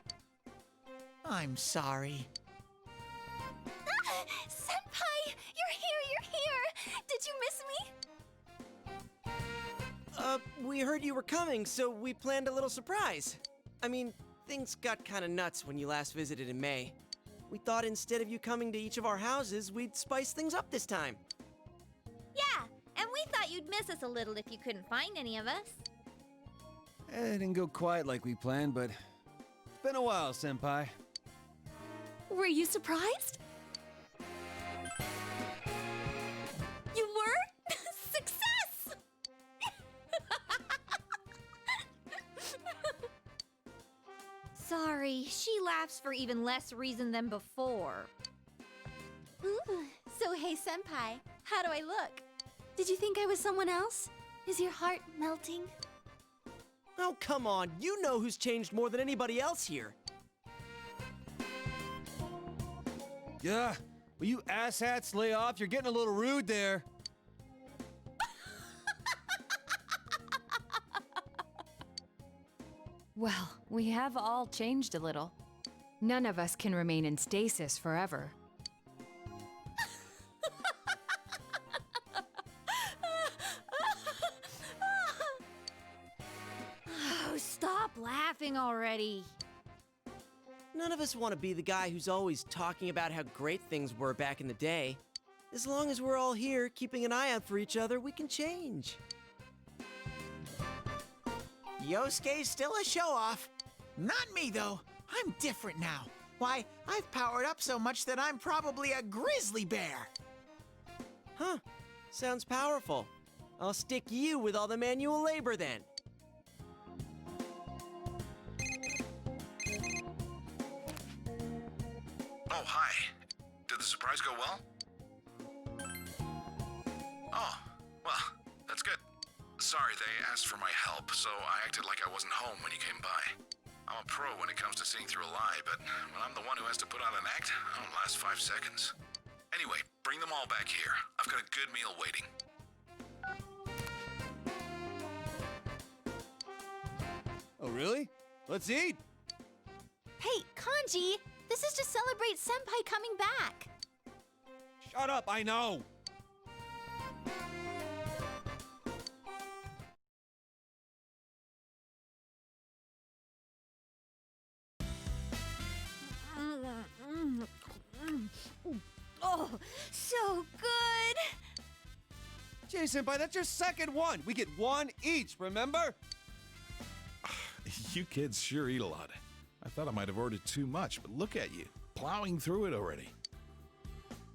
I'm sorry. Ah, Senpai! You're here! Did you miss me? We heard you were coming, so we planned a little surprise. I mean, things got kinda nuts when you last visited in May. We thought instead of you coming to each of our houses, we'd spice things up this time. Yeah, and we thought you'd miss us a little if you couldn't find any of us. It didn't go quite like we planned, but it's been a while, Senpai. Were you surprised? You were? Success! Sorry, she laughs for even less reason than before. Ooh, so hey, Senpai, how do I look? Did you think I was someone else? Is your heart melting? Oh, come on. You know who's changed more than anybody else here. Yeah, will you asshats lay off? You're getting a little rude there. Well, we have all changed a little. None of us can remain in stasis forever. Oh, stop laughing already. None of us want to be the guy who's always talking about how great things were back in the day. As long as we're all here, keeping an eye out for each other, we can change. Yosuke's still a show-off. Not me, though. I'm different now. Why, I've powered up so much that I'm probably a grizzly bear. Huh. Sounds powerful. I'll stick you with all the manual labor then. Oh, hi. Did the surprise go well? Oh, well, that's good. Sorry, they asked for my help, so I acted like I wasn't home when you came by. I'm a pro when it comes to seeing through a lie, but when I'm the one who has to put on an act, I don't last 5 seconds. Anyway, bring them all back here. I've got a good meal waiting. Oh, really? Let's eat! Hey, Kanji, this is to celebrate Senpai coming back. Shut up, I know! Oh, so good! Jay Senpai, that's your second one! We get one each, remember? You kids sure eat a lot. I thought I might have ordered too much, but look at you, plowing through it already.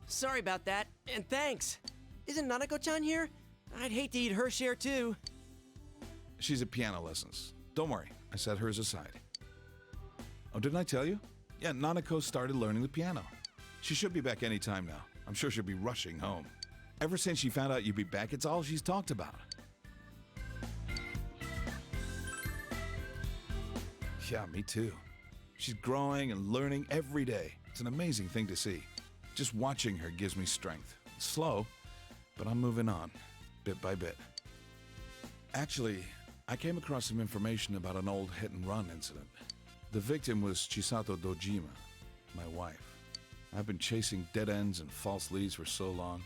Sorry about that, and thanks. Isn't Nanako-chan here? I'd hate to eat her share too. She's at piano lessons. Don't worry, I set hers aside. Oh, didn't I tell you? Yeah, Nanako started learning the piano. She should be back any time now. I'm sure she'll be rushing home. Ever since she found out you'd be back, it's all she's talked about. Yeah, me too. She's growing and learning every day. It's an amazing thing to see. Just watching her gives me strength. It's slow, but I'm moving on, bit by bit. Actually, I came across some information about an old hit-and-run incident. The victim was Chisato Dojima, my wife. I've been chasing dead ends and false leads for so long,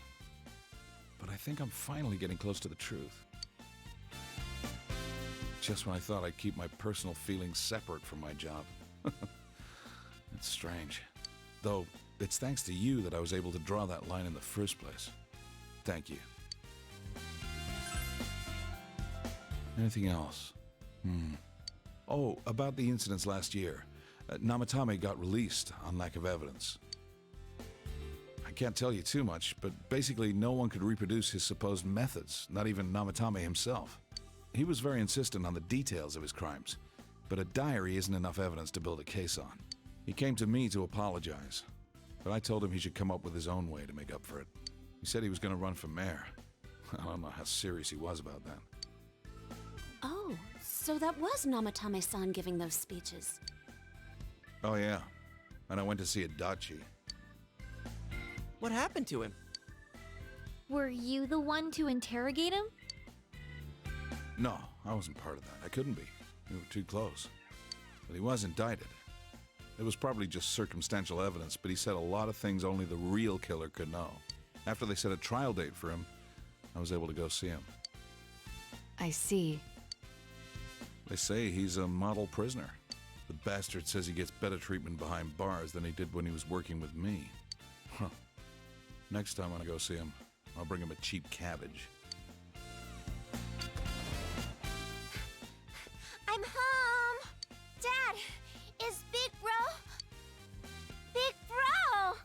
but I think I'm finally getting close to the truth. Just when I thought I'd keep my personal feelings separate from my job. It's strange. Though, it's thanks to you that I was able to draw that line in the first place. Thank you. Anything else? Oh, about the incidents last year. Namatame got released on lack of evidence. I can't tell you too much, but basically no one could reproduce his supposed methods, not even Namatame himself. He was very insistent on the details of his crimes, but a diary isn't enough evidence to build a case on. He came to me to apologize, but I told him he should come up with his own way to make up for it. He said he was going to run for mayor. I don't know how serious he was about that. Oh, so that was Namatame-san giving those speeches. Oh yeah, and I went to see Adachi. What happened to him? Were you the one to interrogate him? No, I wasn't part of that. I couldn't be. We were too close. But he was indicted. It was probably just circumstantial evidence, but he said a lot of things only the real killer could know. After they set a trial date for him, I was able to go see him. I see. They say he's a model prisoner. The bastard says he gets better treatment behind bars than he did when he was working with me. Huh. Next time I go see him, I'll bring him a cheap cabbage. I'm home! Dad, is Big Bro? Big Bro!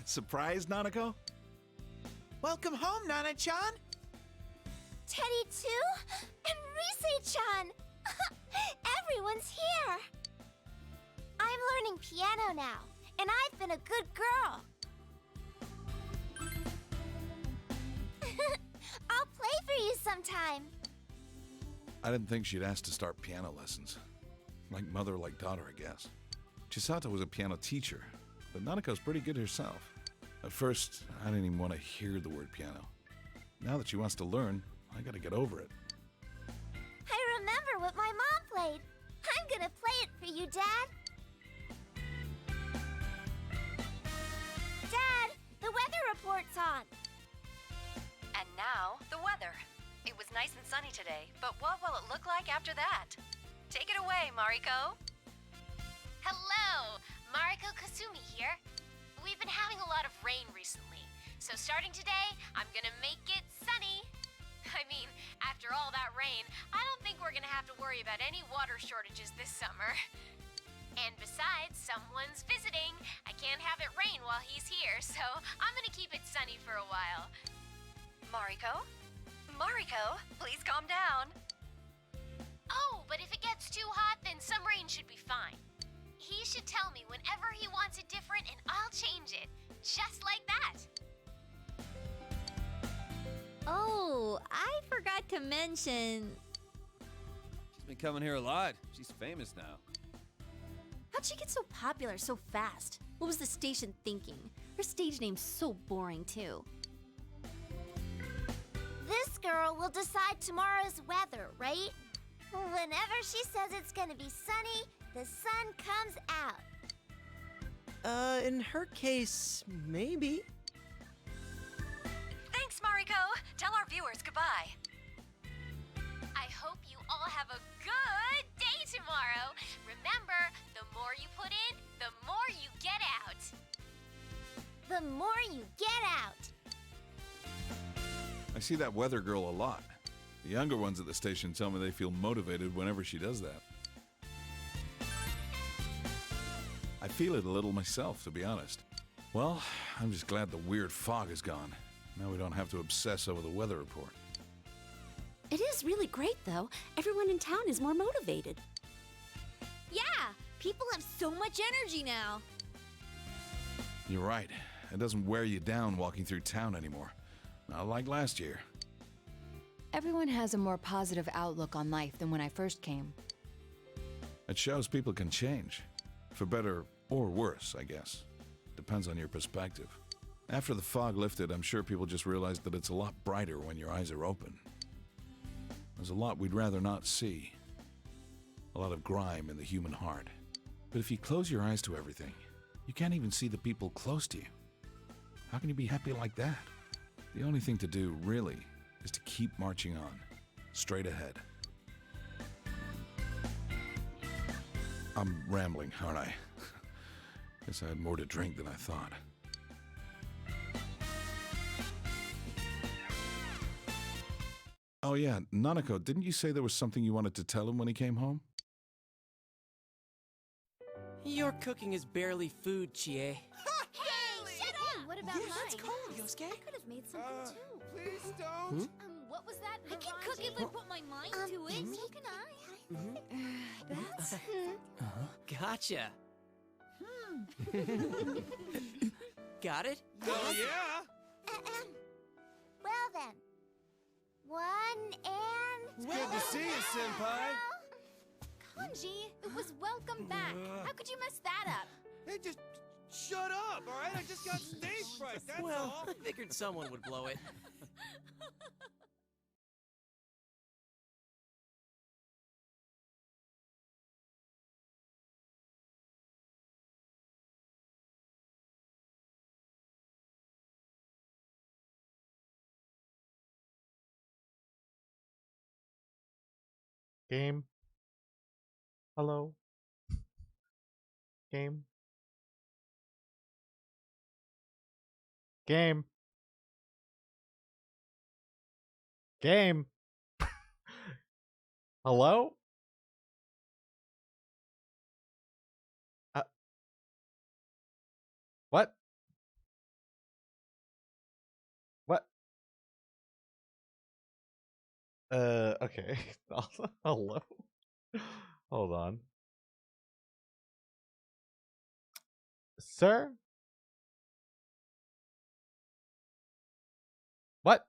Surprise, Nanako? Welcome home, Nana-chan. Teddy too? And Rise-chan! Everyone's here! I'm learning piano now, and I've been a good girl. I'll play for you sometime. I didn't think she'd ask to start piano lessons. Like mother, like daughter, I guess. Chisato was a piano teacher, but Nanako's pretty good herself. At first, I didn't even want to hear the word piano. Now that she wants to learn, I gotta get over it. I remember what my mom played. I'm gonna play it for you, Dad. Dad, the weather report's on. And now, the weather. It was nice and sunny today, but what will it look like after that? Take it away, Mariko. Hello, Mariko Kasumi here. We've been having a lot of rain recently, so starting today, I'm gonna make it sunny. I mean, after all that rain, I don't think we're gonna have to worry about any water shortages this summer. And besides, someone's visiting. I can't have it rain while he's here, so I'm gonna keep it sunny for a while. Mariko? Mariko, please calm down. Oh, but if it gets too hot, then some rain should be fine. He should tell me whenever he wants it different, and I'll change it. Just like that. Oh, I forgot to mention. She's been coming here a lot. She's famous now. How'd she get so popular so fast? What was the station thinking? Her stage name's so boring, too. This girl will decide tomorrow's weather, right? Whenever she says it's gonna be sunny, the sun comes out. In her case, maybe. Thanks, Mariko. Tell our viewers goodbye. I hope you all have a good day tomorrow. Remember, the more you put in, the more you get out. The more you get out. I see that weather girl a lot. The younger ones at the station tell me they feel motivated whenever she does that. I feel it a little myself, to be honest. Well, I'm just glad the weird fog is gone. Now we don't have to obsess over the weather report. It is really great, though. Everyone in town is more motivated. Yeah, people have so much energy now. You're right. It doesn't wear you down walking through town anymore. Not like last year. Everyone has a more positive outlook on life than when I first came. It shows people can change. For better or worse, I guess. Depends on your perspective. After the fog lifted, I'm sure people just realized that it's a lot brighter when your eyes are open. There's a lot we'd rather not see. A lot of grime in the human heart. But if you close your eyes to everything, you can't even see the people close to you. How can you be happy like that? The only thing to do, really, is to keep marching on, straight ahead. I'm rambling, aren't I? Guess I had more to drink than I thought. Oh yeah, Nanako, didn't you say there was something you wanted to tell him when he came home? Your cooking is barely food, Chie. What about Yes, mine? it's cold, Yosuke. I could have made something too. Please don't. What was that? I can cook if I put my mind to it. So can I. That's. Gotcha. Got it? Oh, yeah. Well then. 1 and... Good to see you, Senpai. Kanji, it was welcome back. How could you mess that up? Hey, just shut up, all right? I just got stage fright, that's Well, all. I figured someone would blow it. Game. Hello. Game. Game. Game. Hello? What? What? Okay. Hello? Hold on. Sir? What?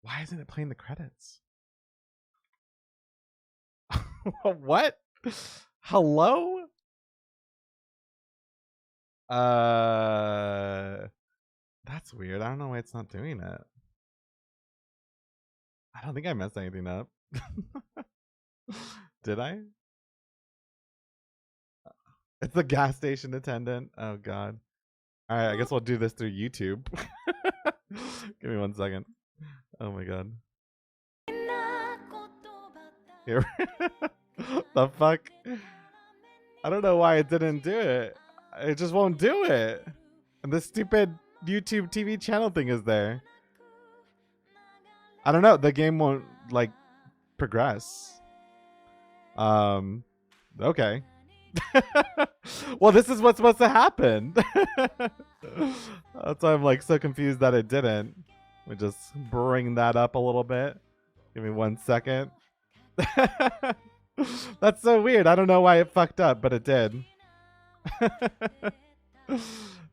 Why isn't it playing the credits? What? Hello? That's weird. I don't know why it's not doing it. I don't think I messed anything up. Did I? It's the gas station attendant. Oh god. All right, I guess we'll do this through YouTube. Give me 1 second. Oh my god. Here. The fuck? I don't know why it didn't do it. It just won't do it. And this stupid YouTube TV channel thing is there. I don't know. The game won't like progress. Okay. Well, this is what's supposed to happen. That's why I'm like so confused that it didn't. We just bring that up a little bit. Give me 1 second. That's so weird. I don't know why it fucked up, but it did.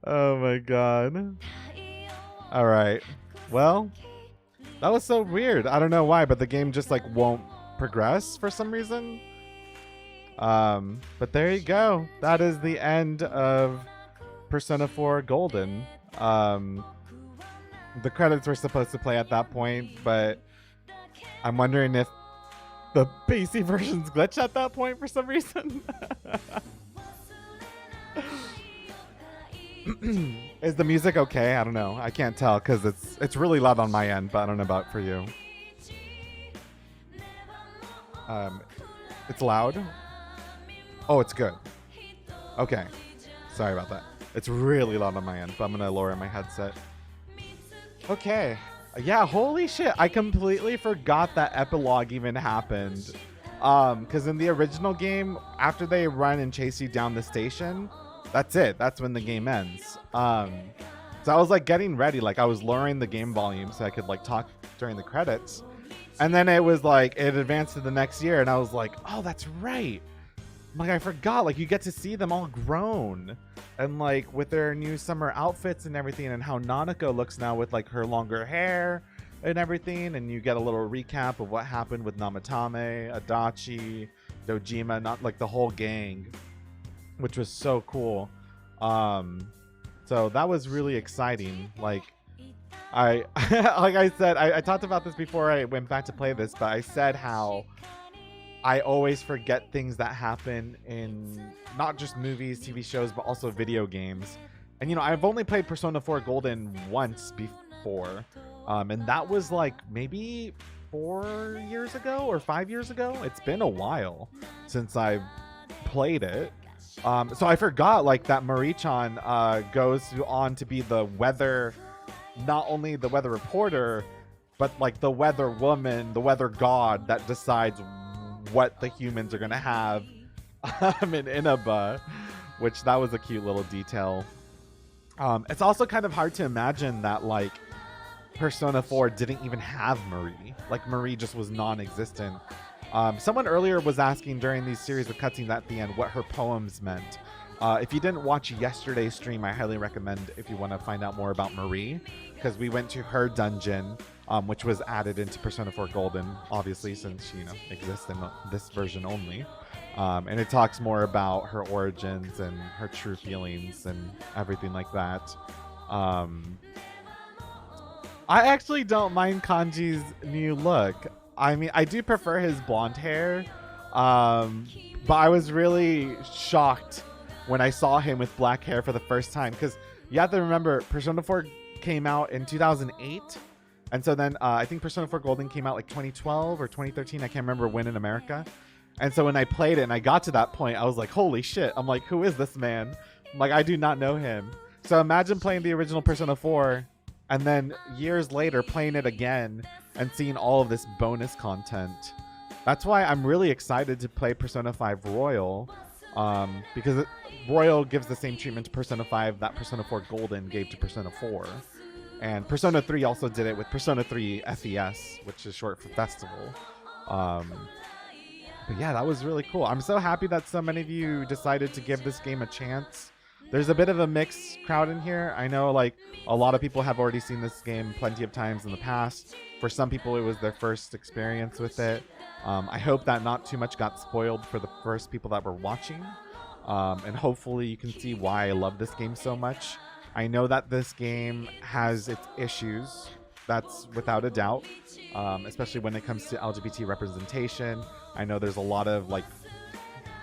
Oh my god. All right. Well, that was so weird. I don't know why, but the game just like won't progress for some reason. But there you go. That is the end of Persona 4 Golden. The credits were supposed to play at that point, but I'm wondering if the PC version's glitched at that point for some reason. Is the music okay? I don't know. I can't tell because it's really loud on my end, but I don't know about for you. It's loud. Oh, it's good. Okay. Sorry about that. It's really loud on my end, but I'm gonna lower my headset. Okay. Yeah, holy shit. I completely forgot that epilogue even happened. Because in the original game, after they run and chase you down the station, that's it. That's when the game ends. So I was like getting ready. Like I was lowering the game volume so I could like talk during the credits. And then it was like, it advanced to the next year. And I was like, oh, that's right. Like I forgot, like you get to see them all grown and like with their new summer outfits and everything, and how Nanako looks now with like her longer hair and everything, and you get a little recap of what happened with Namatame, Adachi, Dojima, not like the whole gang, which was so cool. So that was really exciting. Like I like I said, I talked about this before I went back to play this, but I said how I always forget things that happen in not just movies, TV shows, but also video games. And you know, I've only played Persona 4 Golden once before, and that was like maybe 4 years ago or 5 years ago. It's been a while since I've played it. So I forgot like that Marie-chan goes on to be the weather, not only the weather reporter, but like the weather woman, the weather god that decides what the humans are gonna have in Inaba, which that was a cute little detail. It's also kind of hard to imagine that like Persona 4 didn't even have Marie. Like Marie just was non-existent. Someone earlier was asking during these series of cutscenes at the end what her poems meant. If you didn't watch yesterday's stream, I highly recommend if you want to find out more about Marie, because we went to her dungeon, which was added into Persona 4 Golden, obviously, since she, you know, exists in this version only. And it talks more about her origins and her true feelings and everything like that. I actually don't mind Kanji's new look. I mean, I do prefer his blonde hair, but I was really shocked when I saw him with black hair for the first time, because you have to remember Persona 4 came out in 2008, and so then I think Persona 4 Golden came out like 2012 or 2013. I can't remember when in America. And so when I played it and I got to that point, I was like, holy shit. I'm like, who is this man? I'm like, I do not know him. So imagine playing the original Persona 4 and then years later playing it again and seeing all of this bonus content. That's why I'm really excited to play Persona 5 Royal, because Royal gives the same treatment to Persona 5 that Persona 4 Golden gave to Persona 4. And Persona 3 also did it with Persona 3 FES, which is short for Festival. But yeah, that was really cool. I'm so happy that so many of you decided to give this game a chance. There's a bit of a mixed crowd in here. I know like a lot of people have already seen this game plenty of times in the past. For some people, it was their first experience with it. I hope that not too much got spoiled for the first people that were watching. And hopefully you can see why I love this game so much. I know that this game has its issues. That's without a doubt, especially when it comes to LGBT representation. I know there's a lot of like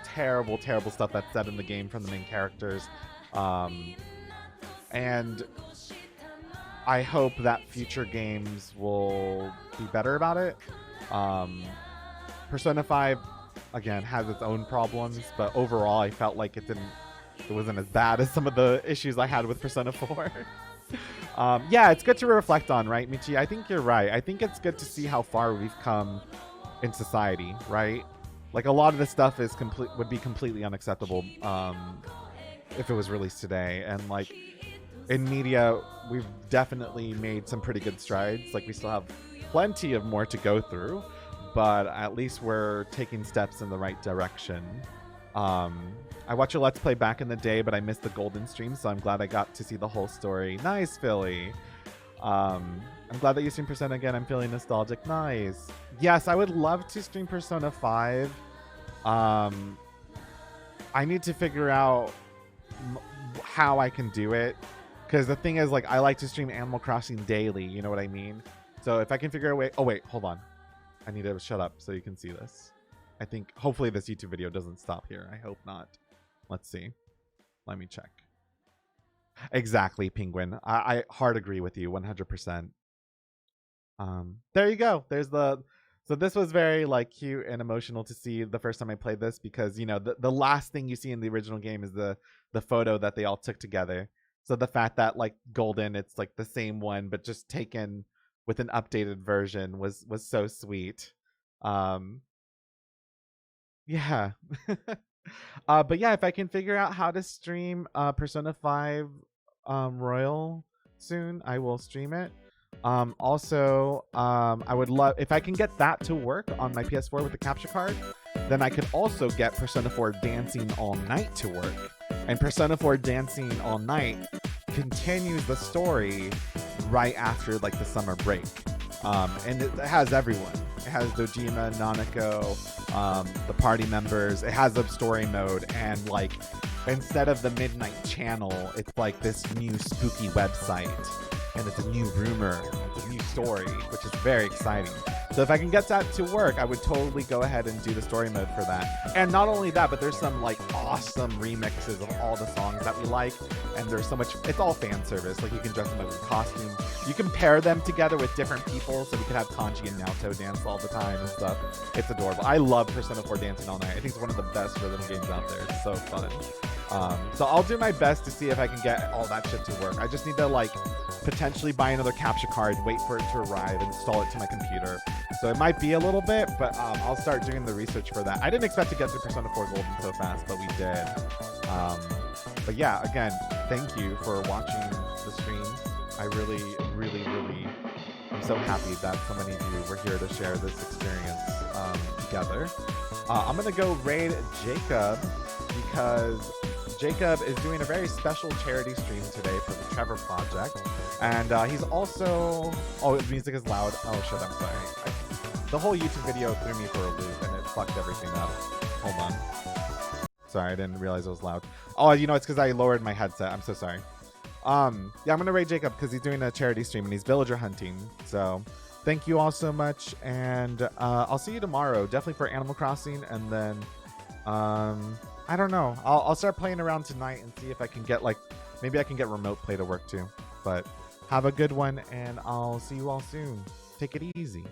terrible stuff that's said in the game from the main characters. And I hope that future games will be better about it. Persona 5, again, has its own problems, but overall I felt like it wasn't as bad as some of the issues I had with Persona 4. Yeah, it's good to reflect on, right, Michi? I think you're right. I think it's good to see how far we've come in society, right? Like a lot of this stuff would be completely unacceptable if it was released today. And like in media, we've definitely made some pretty good strides. Like we still have plenty of more to go through, but at least we're taking steps in the right direction. I watched your Let's Play back in the day, but I missed the Golden stream, so I'm glad I got to see the whole story. Nice, Philly. I'm glad that you stream Persona again. I'm feeling nostalgic. Nice. Yes, I would love to stream Persona 5. I need to figure out how I can do it, because the thing is, like, I like to stream Animal Crossing daily, you know what I mean? So if I can figure out a way... Oh, wait, hold on. I need to shut up so you can see this. I think hopefully this YouTube video doesn't stop here. I hope not. Let's see. Let me check. Exactly, Penguin. I hard agree with you 100%. There you go. There's the... So this was very like cute and emotional to see the first time I played this, because, you know, the last thing you see in the original game is the photo that they all took together. So the fact that like Golden, it's like the same one, but just taken with an updated version was so sweet. Yeah. But yeah, if I can figure out how to stream Persona 5 Royal soon, I will stream it. Also, I would love if I can get that to work on my PS4 with the capture card, then I could also get Persona 4 Dancing All Night to work. And Persona 4 Dancing All Night continues the story right after like the summer break. And it has everyone. It has Dojima, Nanako, the party members. It has a story mode, and like instead of the midnight channel, it's like this new spooky website. and it's a new rumor, it's a new story, which is very exciting. So if I can get that to work, I would totally go ahead and do the story mode for that. And not only that, but there's some like awesome remixes of all the songs that we like, and there's so much, it's all fan service. Like you can dress them up in costumes, you can pair them together with different people, so we could have Kanji and Naoto dance all the time and stuff. It's adorable. I love Persona 4 Dancing All Night. I think it's one of the best rhythm games out there. It's so fun. So I'll do my best to see if I can get all that shit to work. I just need to like potentially buy another capture card, wait for it to arrive, install it to my computer. So it might be a little bit, but I'll start doing the research for that. I didn't expect to get through Persona 4 Golden so fast, but we did. But yeah, again, thank you for watching the stream. I really, really, really am so happy that so many of you were here to share this experience together. I'm gonna go raid Jacob because Jacob is doing a very special charity stream today for the Trevor Project. And he's also... Oh, the music is loud. Oh, shit, I'm sorry. The whole YouTube video threw me for a loop, and it fucked everything up. Hold on. Sorry, I didn't realize it was loud. Oh, you know, it's because I lowered my headset. I'm so sorry. Yeah, I'm going to raid Jacob because he's doing a charity stream, and he's villager hunting. So, thank you all so much, and I'll see you tomorrow. Definitely for Animal Crossing, and then... I don't know. I'll start playing around tonight and see if I can get like, maybe I can get remote play to work too. But have a good one, and I'll see you all soon. Take it easy.